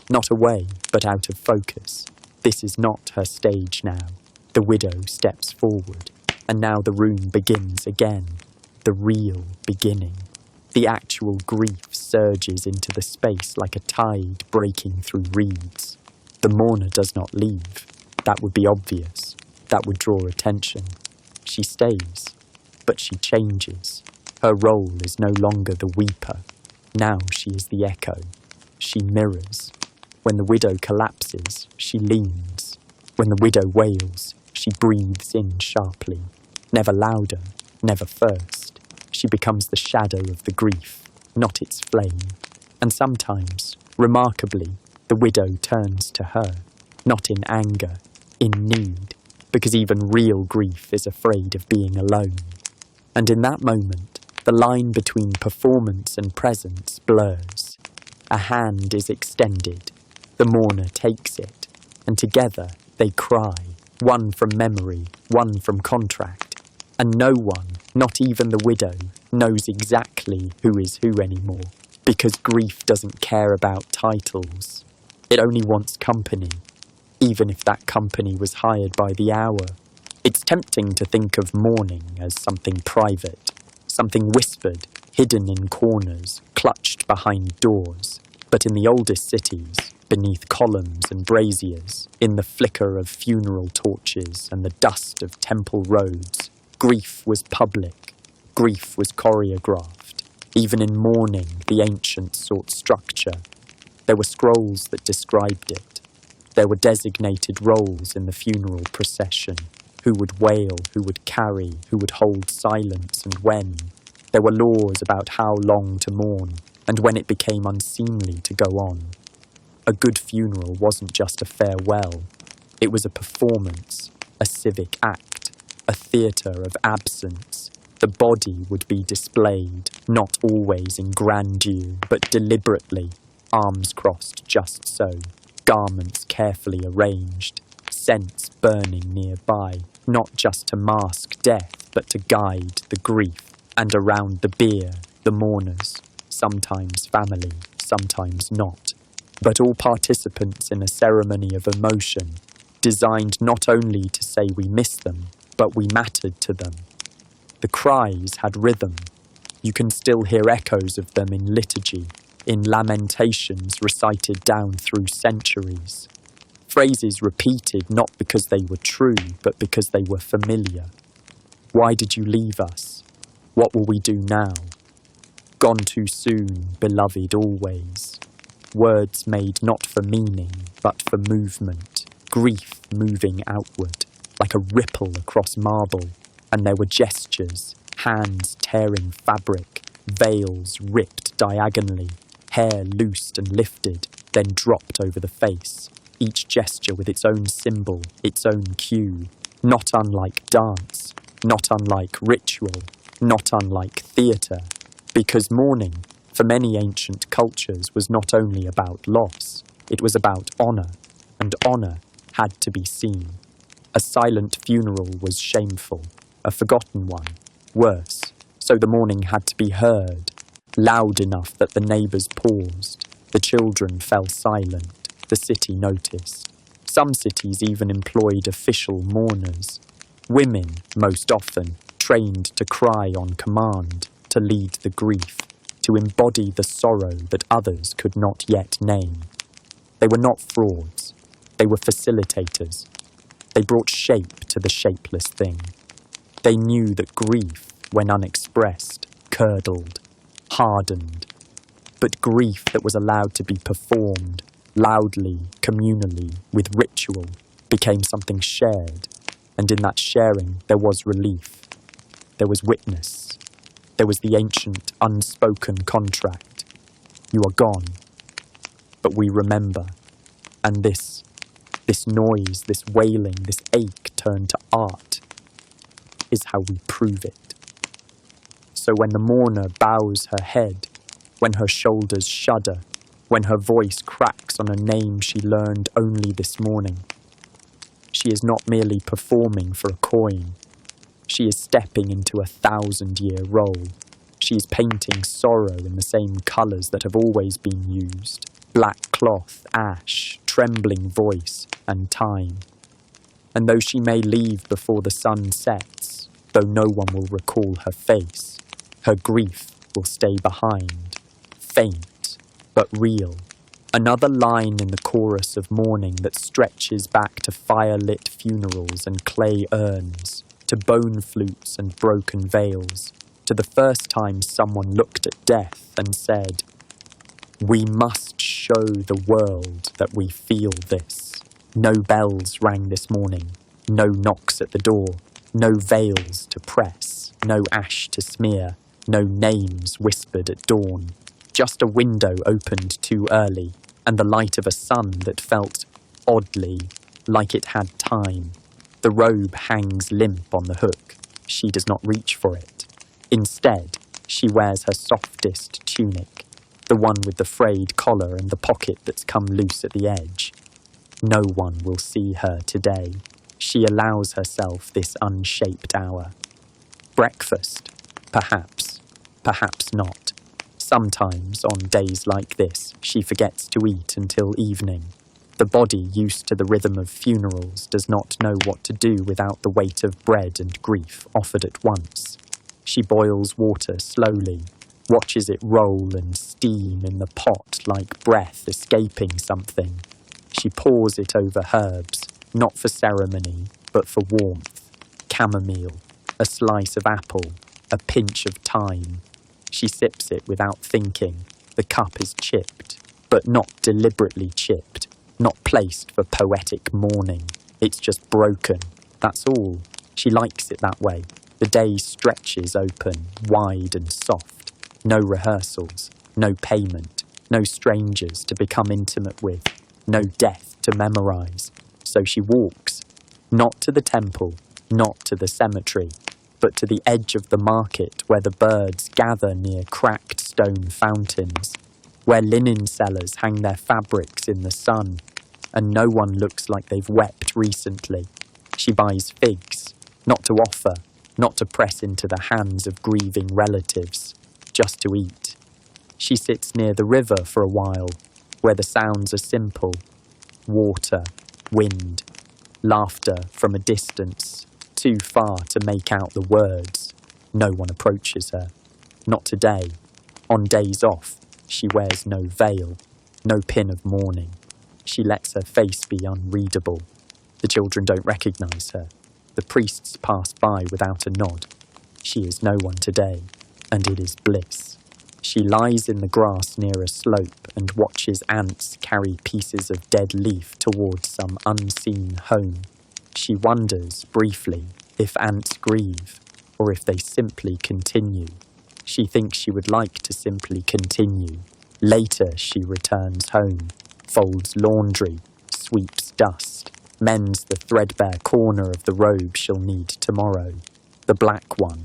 Not away, but out of focus. This is not her stage now. The widow steps forward. And now the room begins again. The real beginning. The actual grief surges into the space like a tide breaking through reeds. The mourner does not leave. That would be obvious. That would draw attention. She stays, but she changes. Her role is no longer the weeper. Now she is the echo. She mirrors. When the widow collapses, she leans. When the widow wails, she breathes in sharply. Never louder, never first. She becomes the shadow of the grief, not its flame. And sometimes, remarkably, the widow turns to her, not in anger, in need, because even real grief is afraid of being alone. And in that moment, the line between performance and presence blurs. A hand is extended. The mourner takes it, and together they cry, one from memory, one from contract. And no one, not even the widow, knows exactly who is who anymore, because grief doesn't care about titles. It only wants company, even if that company was hired by the hour. It's tempting to think of mourning as something private, something whispered, hidden in corners, clutched behind doors. But in the oldest cities, beneath columns and braziers, in the flicker of funeral torches and the dust of temple roads, grief was public. Grief was choreographed. Even in mourning, the ancients sought structure. There were scrolls that described it. There were designated roles in the funeral procession. Who would wail, who would carry, who would hold silence, and when. There were laws about how long to mourn, and when it became unseemly to go on. A good funeral wasn't just a farewell. It was a performance, a civic act, a theatre of absence. The body would be displayed, not always in grandeur, but deliberately, arms crossed just so, garments carefully arranged, scents burning nearby, not just to mask death, but to guide the grief. And around the bier, the mourners, sometimes family, sometimes not, but all participants in a ceremony of emotion, designed not only to say we miss them, but we mattered to them. The cries had rhythm. You can still hear echoes of them in liturgy, in lamentations recited down through centuries. Phrases repeated not because they were true, but because they were familiar. Why did you leave us? What will we do now? Gone too soon, beloved always. Words made not for meaning, but for movement. Grief moving outward, like a ripple across marble. And there were gestures, hands tearing fabric, veils ripped diagonally, hair loosed and lifted, then dropped over the face, each gesture with its own symbol, its own cue, not unlike dance, not unlike ritual, not unlike theatre, because mourning, for many ancient cultures, was not only about loss, it was about honour, and honour had to be seen. A silent funeral was shameful, a forgotten one, worse, so the mourning had to be heard, loud enough that the neighbours paused, the children fell silent, the city noticed. Some cities even employed official mourners, women, most often, trained to cry on command, to lead the grief, to embody the sorrow that others could not yet name. They were not frauds, they were facilitators. They brought shape to the shapeless thing. They knew that grief, when unexpressed, curdled, hardened, but grief that was allowed to be performed, loudly, communally, with ritual, became something shared, and in that sharing there was relief. There was witness. There was the ancient, unspoken contract. You are gone, but we remember. And this noise, this wailing, this ache turned to art is how we prove it. So when the mourner bows her head, when her shoulders shudder, when her voice cracks on a name she learned only this morning, she is not merely performing for a coin. She is stepping into a 1,000-year role. She is painting sorrow in the same colours that have always been used. Black cloth, ash, trembling voice, and time. And though she may leave before the sun sets, though no one will recall her face, her grief will stay behind, faint, but real. Another line in the chorus of mourning that stretches back to fire-lit funerals and clay urns, to bone flutes and broken veils, to the first time someone looked at death and said, "We must show the world that we feel this." No bells rang this morning, no knocks at the door, no veils to press, no ash to smear, no names whispered at dawn. Just a window opened too early, and the light of a sun that felt, oddly, like it had time. The robe hangs limp on the hook. She does not reach for it. Instead, she wears her softest tunic, the one with the frayed collar and the pocket that's come loose at the edge. No one will see her today. She allows herself this unshaped hour. Breakfast, perhaps, perhaps not. Sometimes, on days like this, she forgets to eat until evening. The body, used to the rhythm of funerals, does not know what to do without the weight of bread and grief offered at once. She boils water slowly, watches it roll and steam in the pot like breath escaping something. She pours it over herbs, not for ceremony, but for warmth. Chamomile, a slice of apple, a pinch of thyme. She sips it without thinking. The cup is chipped, but not deliberately chipped, not placed for poetic mourning. It's just broken, that's all. She likes it that way. The day stretches open, wide and soft. No rehearsals, no payment, no strangers to become intimate with, no death to memorize. So she walks, not to the temple, not to the cemetery, but to the edge of the market where the birds gather near cracked stone fountains, where linen sellers hang their fabrics in the sun, and no one looks like they've wept recently. She buys figs, not to offer, not to press into the hands of grieving relatives, just to eat. She sits near the river for a while, where the sounds are simple. Water, wind, laughter from a distance, too far to make out the words. No one approaches her. Not today. On days off, she wears no veil, no pin of mourning. She lets her face be unreadable. The children don't recognize her. The priests pass by without a nod. She is no one today, and it is bliss. She lies in the grass near a slope and watches ants carry pieces of dead leaf towards some unseen home. She wonders, briefly, if ants grieve, or if they simply continue. She thinks she would like to simply continue. Later she returns home, folds laundry, sweeps dust, mends the threadbare corner of the robe she'll need tomorrow. The black one.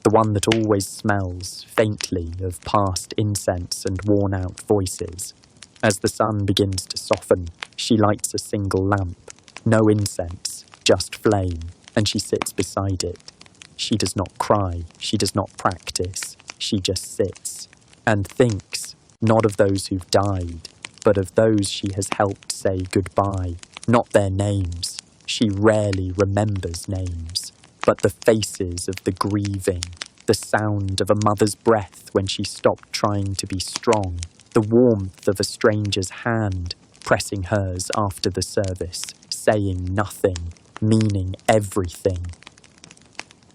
The one that always smells, faintly, of past incense and worn-out voices. As the sun begins to soften, she lights a single lamp. No incense, just flame, and she sits beside it. She does not cry, she does not practice, she just sits and thinks, not of those who've died, but of those she has helped say goodbye, not their names. She rarely remembers names, but the faces of the grieving, the sound of a mother's breath when she stopped trying to be strong, the warmth of a stranger's hand pressing hers after the service, saying nothing, meaning everything.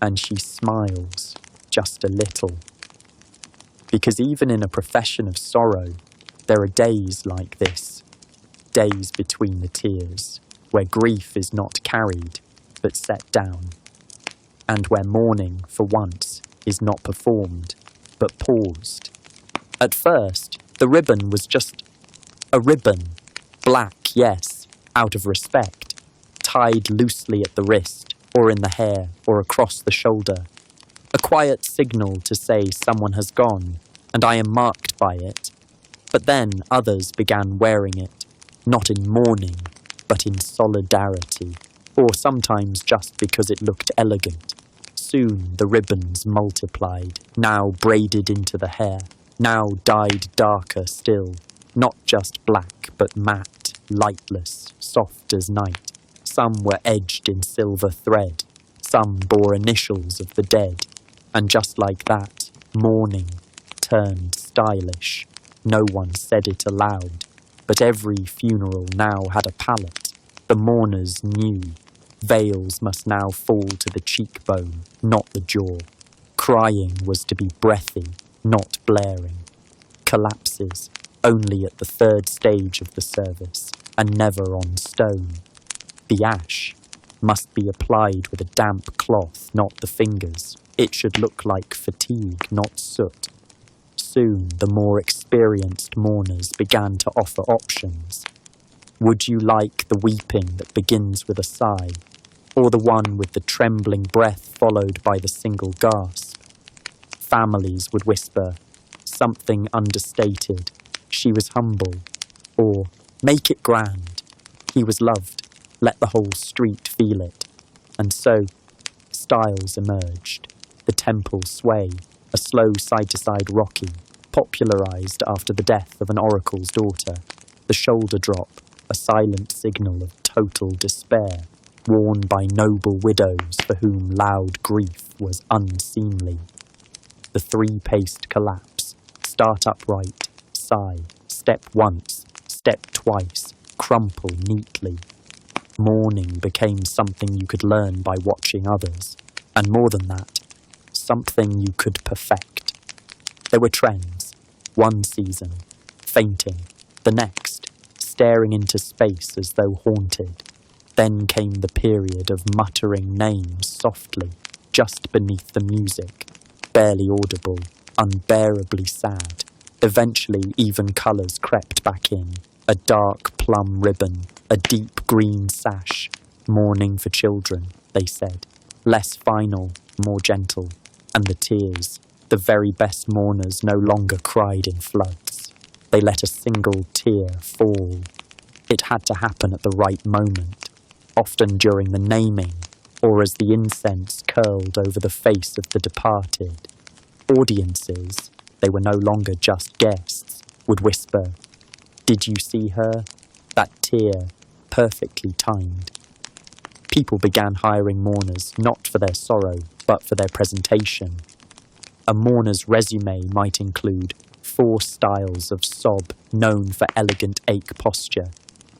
And she smiles, just a little. Because even in a profession of sorrow, there are days like this, days between the tears, where grief is not carried, but set down, and where mourning, for once, is not performed, but paused. At first, the ribbon was just a ribbon, black, yes, out of respect, tied loosely at the wrist, or in the hair, or across the shoulder. A quiet signal to say someone has gone, and I am marked by it. But then others began wearing it, not in mourning, but in solidarity, or sometimes just because it looked elegant. Soon the ribbons multiplied, now braided into the hair, now dyed darker still, not just black, but matte, lightless, soft as night. Some were edged in silver thread, some bore initials of the dead, and just like that, mourning turned stylish. No one said it aloud, but every funeral now had a palette. The mourners knew. Veils must now fall to the cheekbone, not the jaw. Crying was to be breathy, not blaring. Collapses, only at the third stage of the service, and never on stone. The ash must be applied with a damp cloth, not the fingers. It should look like fatigue, not soot. Soon the more experienced mourners began to offer options. Would you like the weeping that begins with a sigh, or the one with the trembling breath followed by the single gasp? Families would whisper, something understated, she was humble, or make it grand, he was loved, let the whole street feel it. And so, styles emerged, the temple sway, a slow side-to-side rocky, popularized after the death of an oracle's daughter, the shoulder drop, a silent signal of total despair, worn by noble widows for whom loud grief was unseemly. The three-paced collapse, start upright, sigh, step once, step twice, crumple neatly. Mourning became something you could learn by watching others, and more than that, something you could perfect. There were trends. One season, fainting. The next, staring into space as though haunted. Then came the period of muttering names softly, just beneath the music, barely audible, unbearably sad. Eventually even colours crept back in, a dark plum ribbon, a deep green sash. Mourning for children, they said. Less final, more gentle. And the tears, the very best mourners no longer cried in floods. They let a single tear fall. It had to happen at the right moment, often during the naming, or as the incense curled over the face of the departed. Audiences, they were no longer just guests, would whisper, "Did you see her? That tear, perfectly timed." People began hiring mourners not for their sorrow, but for their presentation. A mourner's resume might include 4 styles of sob known for elegant ache posture,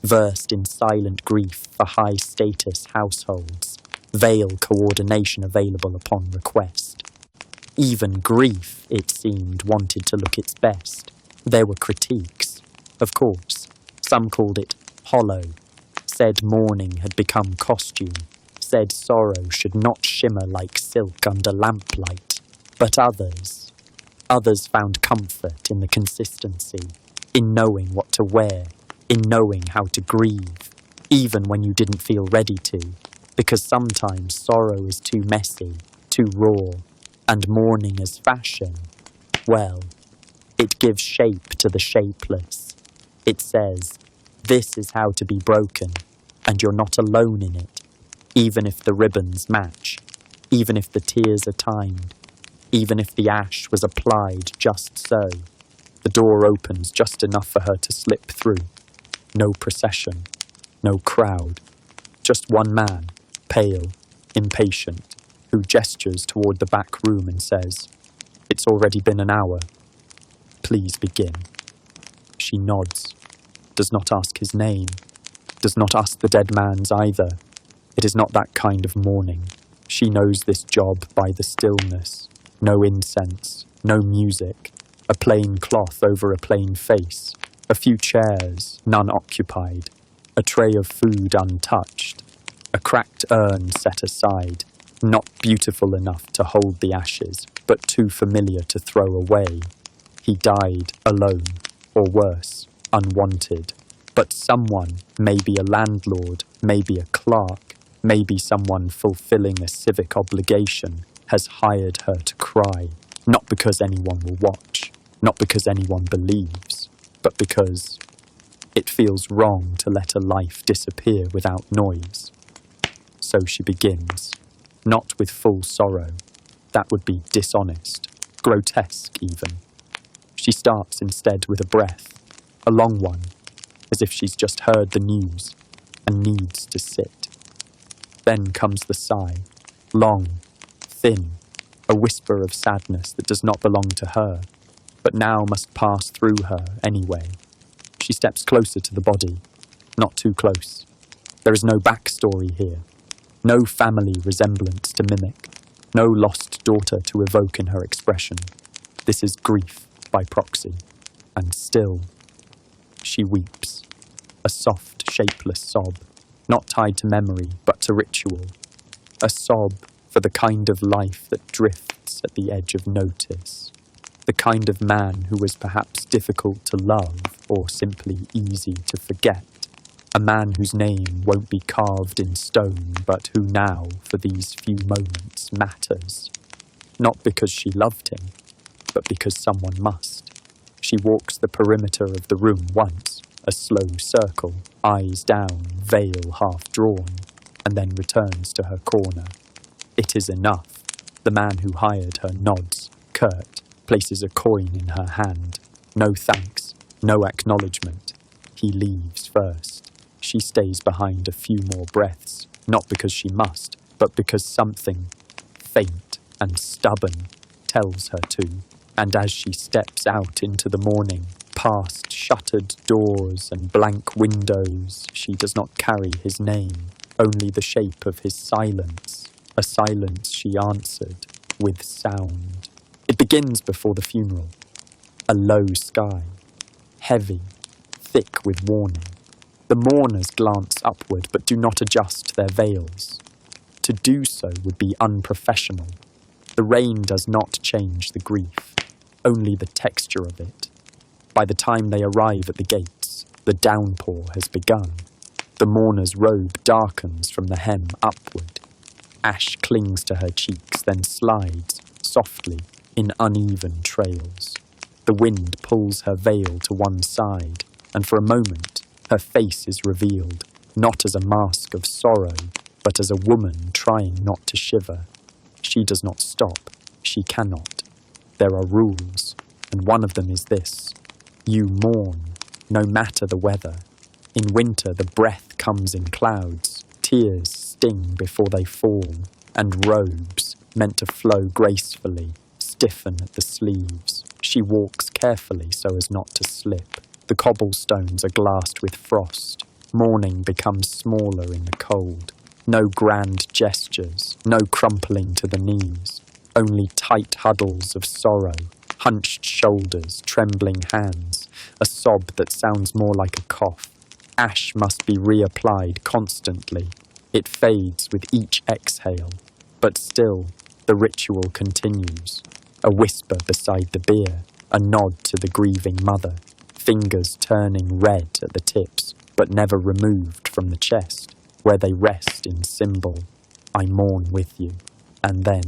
versed in silent grief for high-status households, veil coordination available upon request. Even grief, it seemed, wanted to look its best. There were critiques, of course. Some called it hollow, said mourning had become costume, said sorrow should not shimmer like silk under lamplight. But others, Others found comfort in the consistency, in knowing what to wear, in knowing how to grieve, even when you didn't feel ready to, because sometimes sorrow is too messy, too raw, and mourning as fashion, well, it gives shape to the shapeless. It says, this is how to be broken, and you're not alone in it, even if the ribbons match, even if the tears are timed, even if the ash was applied just so. The door opens just enough for her to slip through. No procession, no crowd, just one man, pale, impatient, who gestures toward the back room and says, "It's already been an hour. Please begin." She nods, does not ask his name, does not ask the dead man's either. It is not that kind of mourning. She knows this job by the stillness. No incense, no music, a plain cloth over a plain face, a few chairs, none occupied, a tray of food untouched, a cracked urn set aside, not beautiful enough to hold the ashes, but too familiar to throw away. He died alone, or worse, unwanted. But someone, maybe a landlord, maybe a clerk, maybe someone fulfilling a civic obligation, has hired her to cry, not because anyone will watch, not because anyone believes, but because it feels wrong to let a life disappear without noise. So she begins, not with full sorrow. That would be dishonest, grotesque even. She starts instead with a breath, a long one, as if she's just heard the news and needs to sit. Then comes the sigh, long, thin, a whisper of sadness that does not belong to her, but now must pass through her anyway. She steps closer to the body, not too close. There is no backstory here, no family resemblance to mimic, no lost daughter to evoke in her expression. This is grief by proxy, and still, she weeps, a soft, shapeless sob, not tied to memory, but to ritual, a sob for the kind of life that drifts at the edge of notice, the kind of man who was perhaps difficult to love or simply easy to forget, a man whose name won't be carved in stone, but who now, for these few moments, matters, not because she loved him, but because someone must. She walks the perimeter of the room once, a slow circle, eyes down, veil half drawn, and then returns to her corner. It is enough. The man who hired her nods, curt, places a coin in her hand. No thanks, no acknowledgement. He leaves first. She stays behind a few more breaths, not because she must, but because something, faint and stubborn, tells her to. And as she steps out into the morning, past shuttered doors and blank windows, she does not carry his name, only the shape of his silence, a silence she answered with sound. It begins before the funeral, a low sky, heavy, thick with warning. The mourners glance upward but do not adjust their veils. To do so would be unprofessional. The rain does not change the grief, only the texture of it. By the time they arrive at the gates, the downpour has begun. The mourner's robe darkens from the hem upward. Ash clings to her cheeks, then slides, softly, in uneven trails. The wind pulls her veil to one side, and for a moment, her face is revealed, not as a mask of sorrow, but as a woman trying not to shiver. She does not stop. She cannot. There are rules, and one of them is this. You mourn, no matter the weather. In winter, the breath comes in clouds. Tears sting before they fall, and robes, meant to flow gracefully, stiffen at the sleeves. She walks carefully so as not to slip. The cobblestones are glassed with frost. Mourning becomes smaller in the cold. No grand gestures, no crumpling to the knees. Only tight huddles of sorrow, hunched shoulders, trembling hands, a sob that sounds more like a cough. Ash must be reapplied constantly. It fades with each exhale, but still, the ritual continues. A whisper beside the beer, a nod to the grieving mother, fingers turning red at the tips, but never removed from the chest, where they rest in symbol. I mourn with you. And then,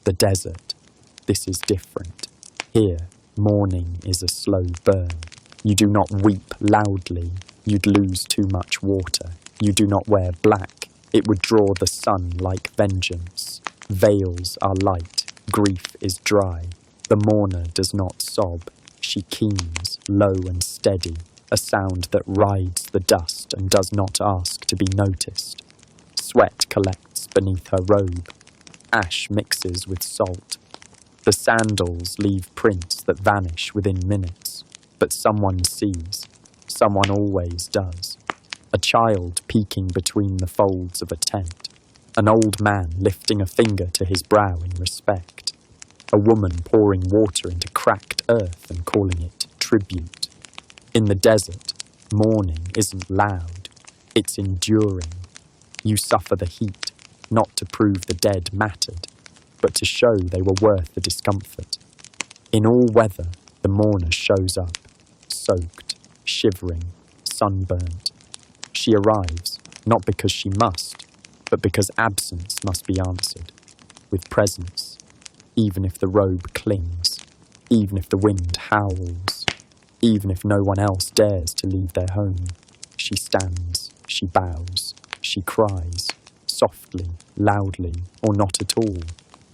the desert. This is different. Here, mourning is a slow burn. You do not weep loudly. You'd lose too much water. You do not wear black. It would draw the sun like vengeance. Veils are light. Grief is dry. The mourner does not sob. She keens, low and steady, a sound that rides the dust and does not ask to be noticed. Sweat collects beneath her robe. Ash mixes with salt. The sandals leave prints that vanish within minutes, but someone sees. Someone always does. A child peeking between the folds of a tent. An old man lifting a finger to his brow in respect. A woman pouring water into cracked earth and calling it tribute. In the desert, mourning isn't loud. It's enduring. You suffer the heat, not to prove the dead mattered, but to show they were worth the discomfort. In all weather, the mourner shows up, soaked, shivering, sunburnt. She arrives, not because she must, but because absence must be answered, with presence, even if the robe clings, even if the wind howls, even if no one else dares to leave their home. She stands, she bows, she cries, softly, loudly, or not at all,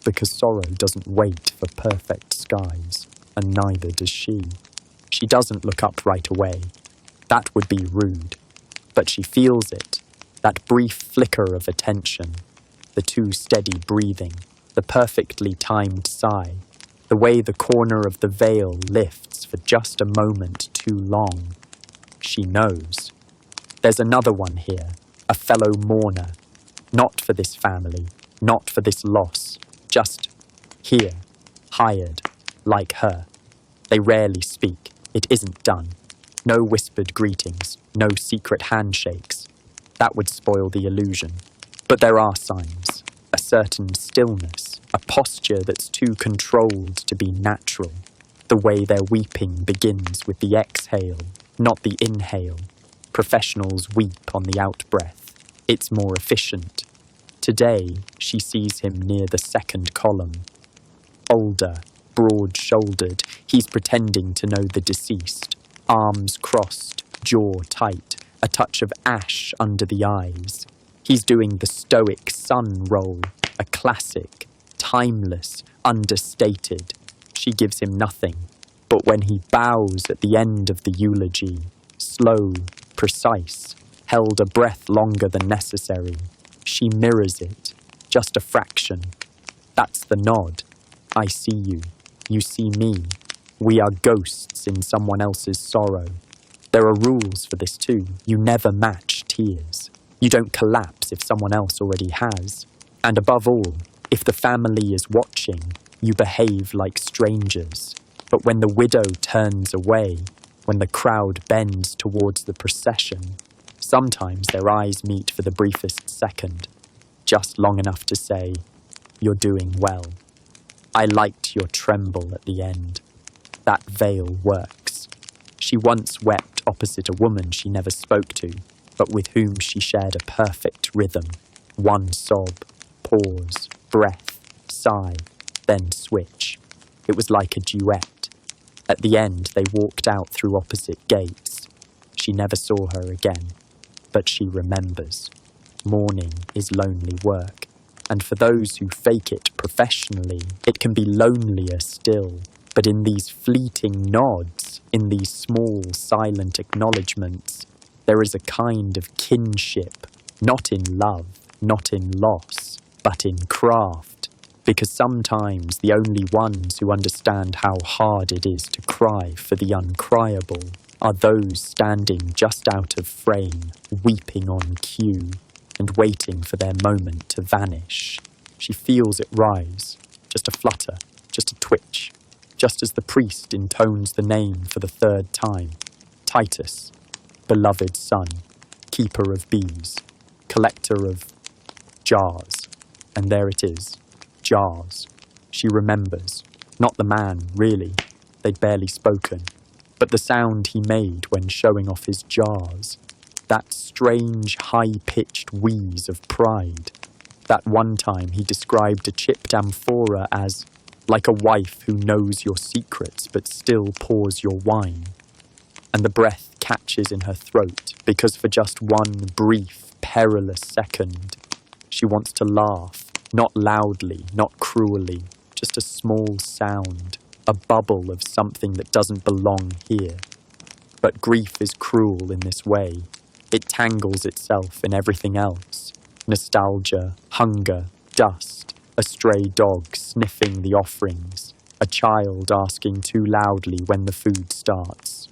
because sorrow doesn't wait for perfect skies, and neither does she. She doesn't look up right away. That would be rude. But she feels it, that brief flicker of attention, the too steady breathing, the perfectly timed sigh, the way the corner of the veil lifts for just a moment too long. She knows. There's another one here, a fellow mourner. Not for this family, not for this loss, just here, hired, like her. They rarely speak. It isn't done. No whispered greetings, no secret handshakes. That would spoil the illusion. But there are signs, a certain stillness, a posture that's too controlled to be natural. The way their weeping begins with the exhale, not the inhale. Professionals weep on the out-breath. It's more efficient. Today, she sees him near the second column. Older, broad-shouldered, he's pretending to know the deceased. Arms crossed, jaw tight, a touch of ash under the eyes. He's doing the stoic sun roll, a classic, timeless, understated. She gives him nothing. But when he bows at the end of the eulogy, slow, precise, held a breath longer than necessary, she mirrors it, just a fraction. That's the nod. I see you. You see me. We are ghosts in someone else's sorrow. There are rules for this too. You never match tears. You don't collapse if someone else already has. And above all, if the family is watching, you behave like strangers. But when the widow turns away, when the crowd bends towards the procession, sometimes their eyes meet for the briefest second, just long enough to say, "You're doing well. I liked your tremble at the end." That veil works. She once wept opposite a woman she never spoke to, but with whom she shared a perfect rhythm. One sob, pause, breath, sigh, then switch. It was like a duet. At the end, they walked out through opposite gates. She never saw her again, but she remembers. Mourning is lonely work, and for those who fake it professionally, it can be lonelier still. But in these fleeting nods, in these small, silent acknowledgements, there is a kind of kinship, not in love, not in loss, but in craft. Because sometimes the only ones who understand how hard it is to cry for the uncryable are those standing just out of frame, weeping on cue, and waiting for their moment to vanish. She feels it rise, just a flutter, just a twitch, just as the priest intones the name for the third time. Titus, beloved son, keeper of bees, collector of jars. And there it is, jars. She remembers, Not the man, really. They'd barely spoken. But the sound he made when showing off his jars. That strange, high-pitched wheeze of pride. That one time he described a chipped amphora as like a wife who knows your secrets but still pours your wine. And the breath catches in her throat because for just one brief, perilous second, she wants to laugh, not loudly, not cruelly, just a small sound, a bubble of something that doesn't belong here. But grief is cruel in this way. It tangles itself in everything else. Nostalgia, hunger, dust, a stray dog sniffing the offerings, a child asking too loudly when the food starts.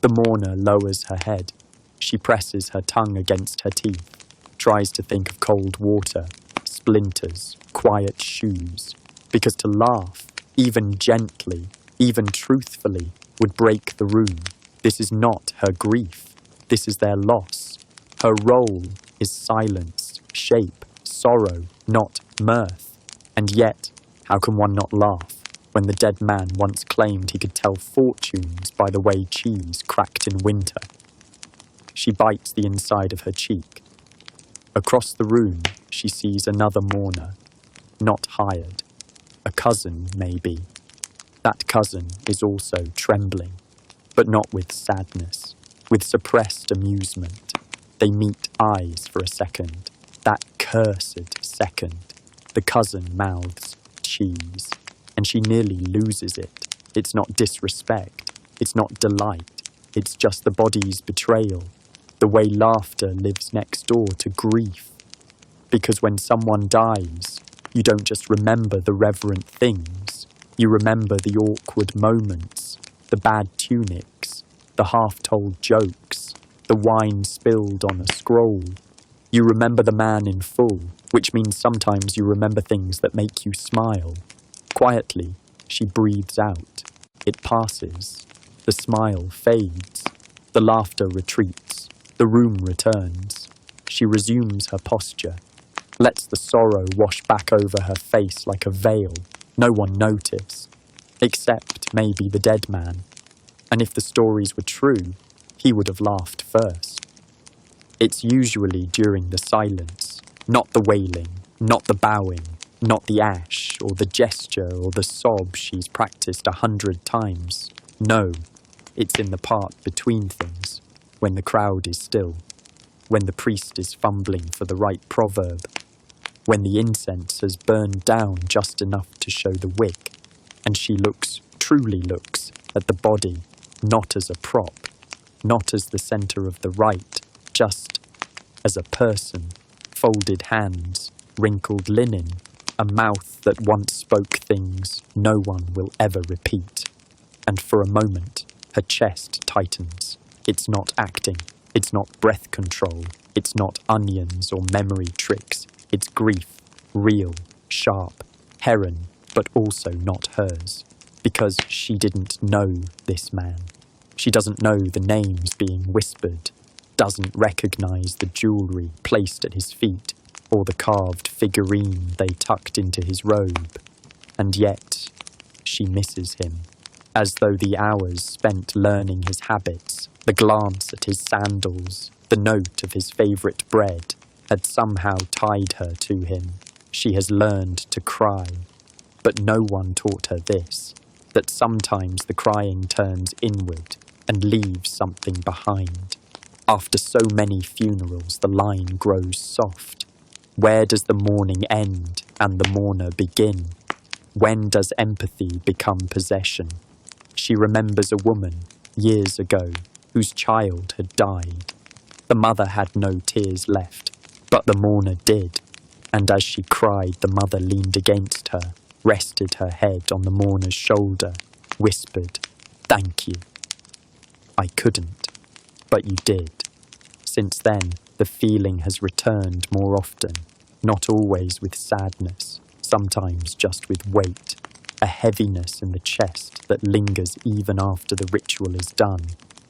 The mourner lowers her head. She presses her tongue against her teeth, tries to think of cold water, splinters, quiet shoes, because to laugh, even gently, even truthfully, would break the room. This is not her grief. This is their loss. Her role is silence, shape, sorrow, not mirth. And yet, how can one not laugh when the dead man once claimed he could tell fortunes by the way cheese cracked in winter? She bites the inside of her cheek. Across the room, she sees another mourner, not hired. A cousin, maybe. That cousin is also trembling, but not with sadness, with suppressed amusement. They meet eyes for a second, that cursed second. The cousin mouths cheese, and she nearly loses it. It's not disrespect, it's not delight, it's just the body's betrayal, the way laughter lives next door to grief. Because when someone dies, you don't just remember the reverent things, you remember the awkward moments, the bad tunics, the half-told jokes, the wine spilled on a scroll. You remember the man in full, which means sometimes you remember things that make you smile. Quietly, she breathes out. It passes. The smile fades. The laughter retreats. The room returns. She resumes her posture, lets the sorrow wash back over her face like a veil. No one noticed, except maybe the dead man. And if the stories were true, he would have laughed first. It's usually during the silence, not the wailing, not the bowing, not the ash or the gesture or the sob she's practiced 100 times. No, it's in the part between things, when the crowd is still, when the priest is fumbling for the right proverb, when the incense has burned down just enough to show the wick, and she looks, truly looks, at the body, not as a prop, not as the centre of the rite, just as a person, folded hands, wrinkled linen, a mouth that once spoke things no one will ever repeat. And for a moment, her chest tightens. It's not acting, it's not breath control, it's not onions or memory tricks, it's grief, real, sharp, heron, but also not hers, because she didn't know this man. She doesn't know the names being whispered, doesn't recognise the jewellery placed at his feet or the carved figurine they tucked into his robe. And yet, she misses him, as though the hours spent learning his habits, the glance at his sandals, the note of his favourite bread, had somehow tied her to him. She has learned to cry, but no one taught her this, that sometimes the crying turns inward and leaves something behind. After so many funerals, the line grows soft. Where does the mourning end and the mourner begin? When does empathy become possession? She remembers a woman, years ago, whose child had died. The mother had no tears left, but the mourner did. And as she cried, the mother leaned against her, rested her head on the mourner's shoulder, whispered, "Thank you." I couldn't, but you did. Since then, the feeling has returned more often, not always with sadness, sometimes just with weight, a heaviness in the chest that lingers even after the ritual is done,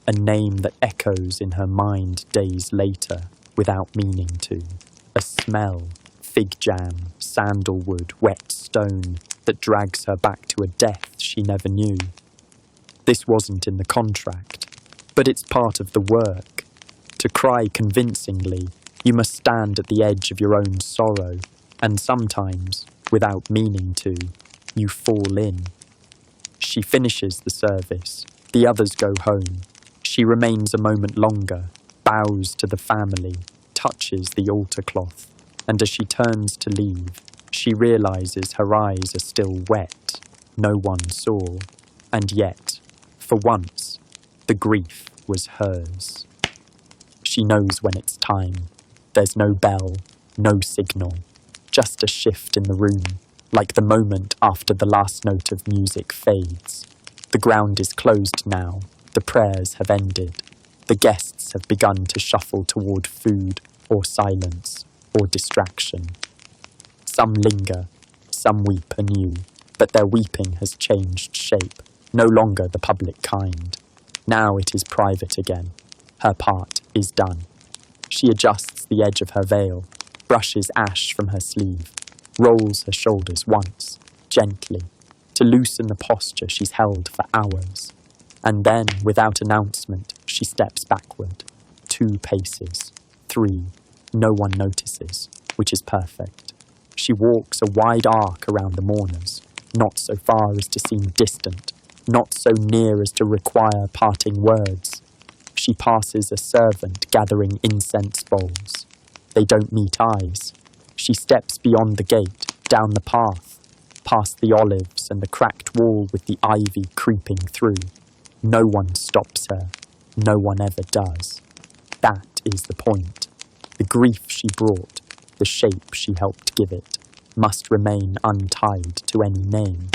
a name that echoes in her mind days later without meaning to, a smell, fig jam, sandalwood, wet stone, that drags her back to a death she never knew. This wasn't in the contract, but it's part of the work. To cry convincingly, you must stand at the edge of your own sorrow, and sometimes, without meaning to, you fall in. She finishes the service. The others go home. She remains a moment longer, bows to the family, touches the altar cloth, and as she turns to leave, she realizes her eyes are still wet. No one saw. And yet, for once, the grief was hers. She knows when it's time. There's no bell, no signal, just a shift in the room, like the moment after the last note of music fades. The ground is closed now. The prayers have ended. The guests have begun to shuffle toward food or silence or distraction. Some linger, some weep anew, but their weeping has changed shape, no longer the public kind. Now it is private again. Her part is done. She adjusts the edge of her veil, brushes ash from her sleeve, rolls her shoulders once, gently, to loosen the posture she's held for hours. And then, without announcement, she steps backward. 2 paces, 3, no one notices, which is perfect. She walks a wide arc around the mourners, not so far as to seem distant, not so near as to require parting words. She passes a servant gathering incense bowls. They don't meet eyes. She steps beyond the gate, down the path, past the olives and the cracked wall with the ivy creeping through. No one stops her. No one ever does. That is the point. The grief she brought, the shape she helped give it, must remain untied to any name.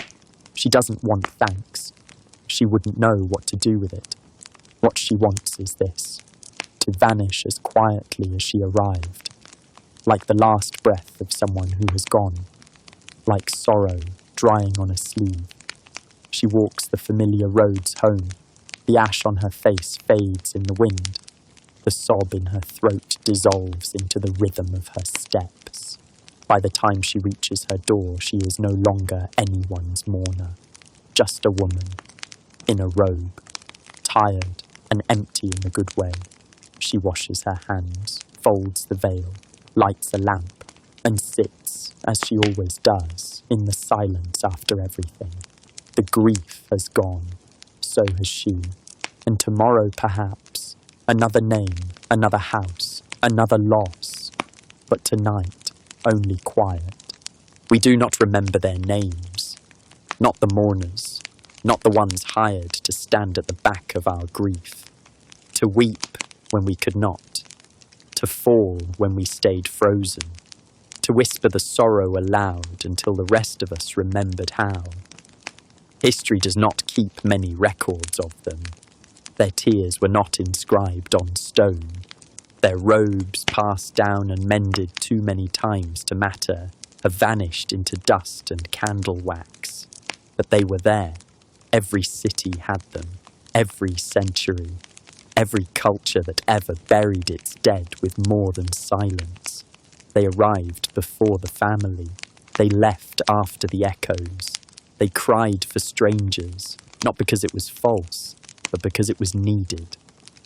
She doesn't want thanks. She wouldn't know what to do with it. What she wants is this, to vanish as quietly as she arrived, like the last breath of someone who has gone, like sorrow drying on a sleeve. She walks the familiar roads home. The ash on her face fades in the wind. The sob in her throat dissolves into the rhythm of her steps. By the time she reaches her door, she is no longer anyone's mourner, just a woman, in a robe, tired and empty in the good way. She washes her hands, folds the veil, lights a lamp, and sits, as she always does, in the silence after everything. The grief has gone, so has she, and tomorrow perhaps, another name, another house, another loss, but tonight, only quiet. We do not remember their names, not the mourners, not the ones hired to stand at the back of our grief, to weep when we could not, to fall when we stayed frozen, to whisper the sorrow aloud until the rest of us remembered how. History does not keep many records of them. Their tears were not inscribed on stone. Their robes, passed down and mended too many times to matter, have vanished into dust and candle wax. But they were there. Every city had them. Every century. Every culture that ever buried its dead with more than silence. They arrived before the family. They left after the echoes. They cried for strangers, not because it was false, but because it was needed.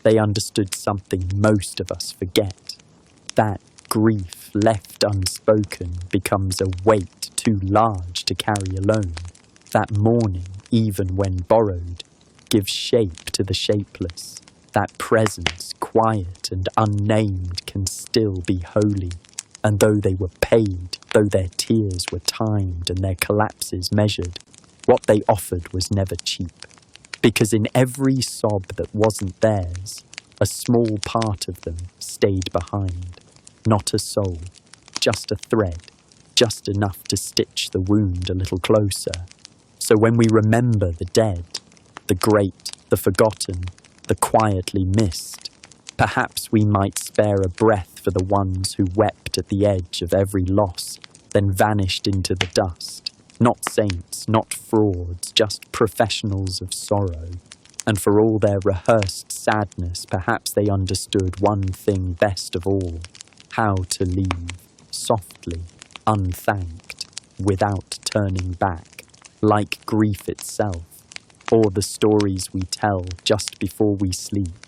They understood something most of us forget. That grief left unspoken becomes a weight too large to carry alone. That mourning, even when borrowed, gives shape to the shapeless. That presence, quiet and unnamed, can still be holy. And though they were paid, though their tears were timed and their collapses measured, what they offered was never cheap. Because in every sob that wasn't theirs, a small part of them stayed behind. Not a soul, just a thread, just enough to stitch the wound a little closer. So when we remember the dead, the great, the forgotten, the quietly missed, perhaps we might spare a breath for the ones who wept at the edge of every loss, then vanished into the dust. Not saints, not frauds, just professionals of sorrow. And for all their rehearsed sadness, perhaps they understood one thing best of all, how to leave, softly, unthanked, without turning back. like grief itself, or the stories we tell just before we sleep.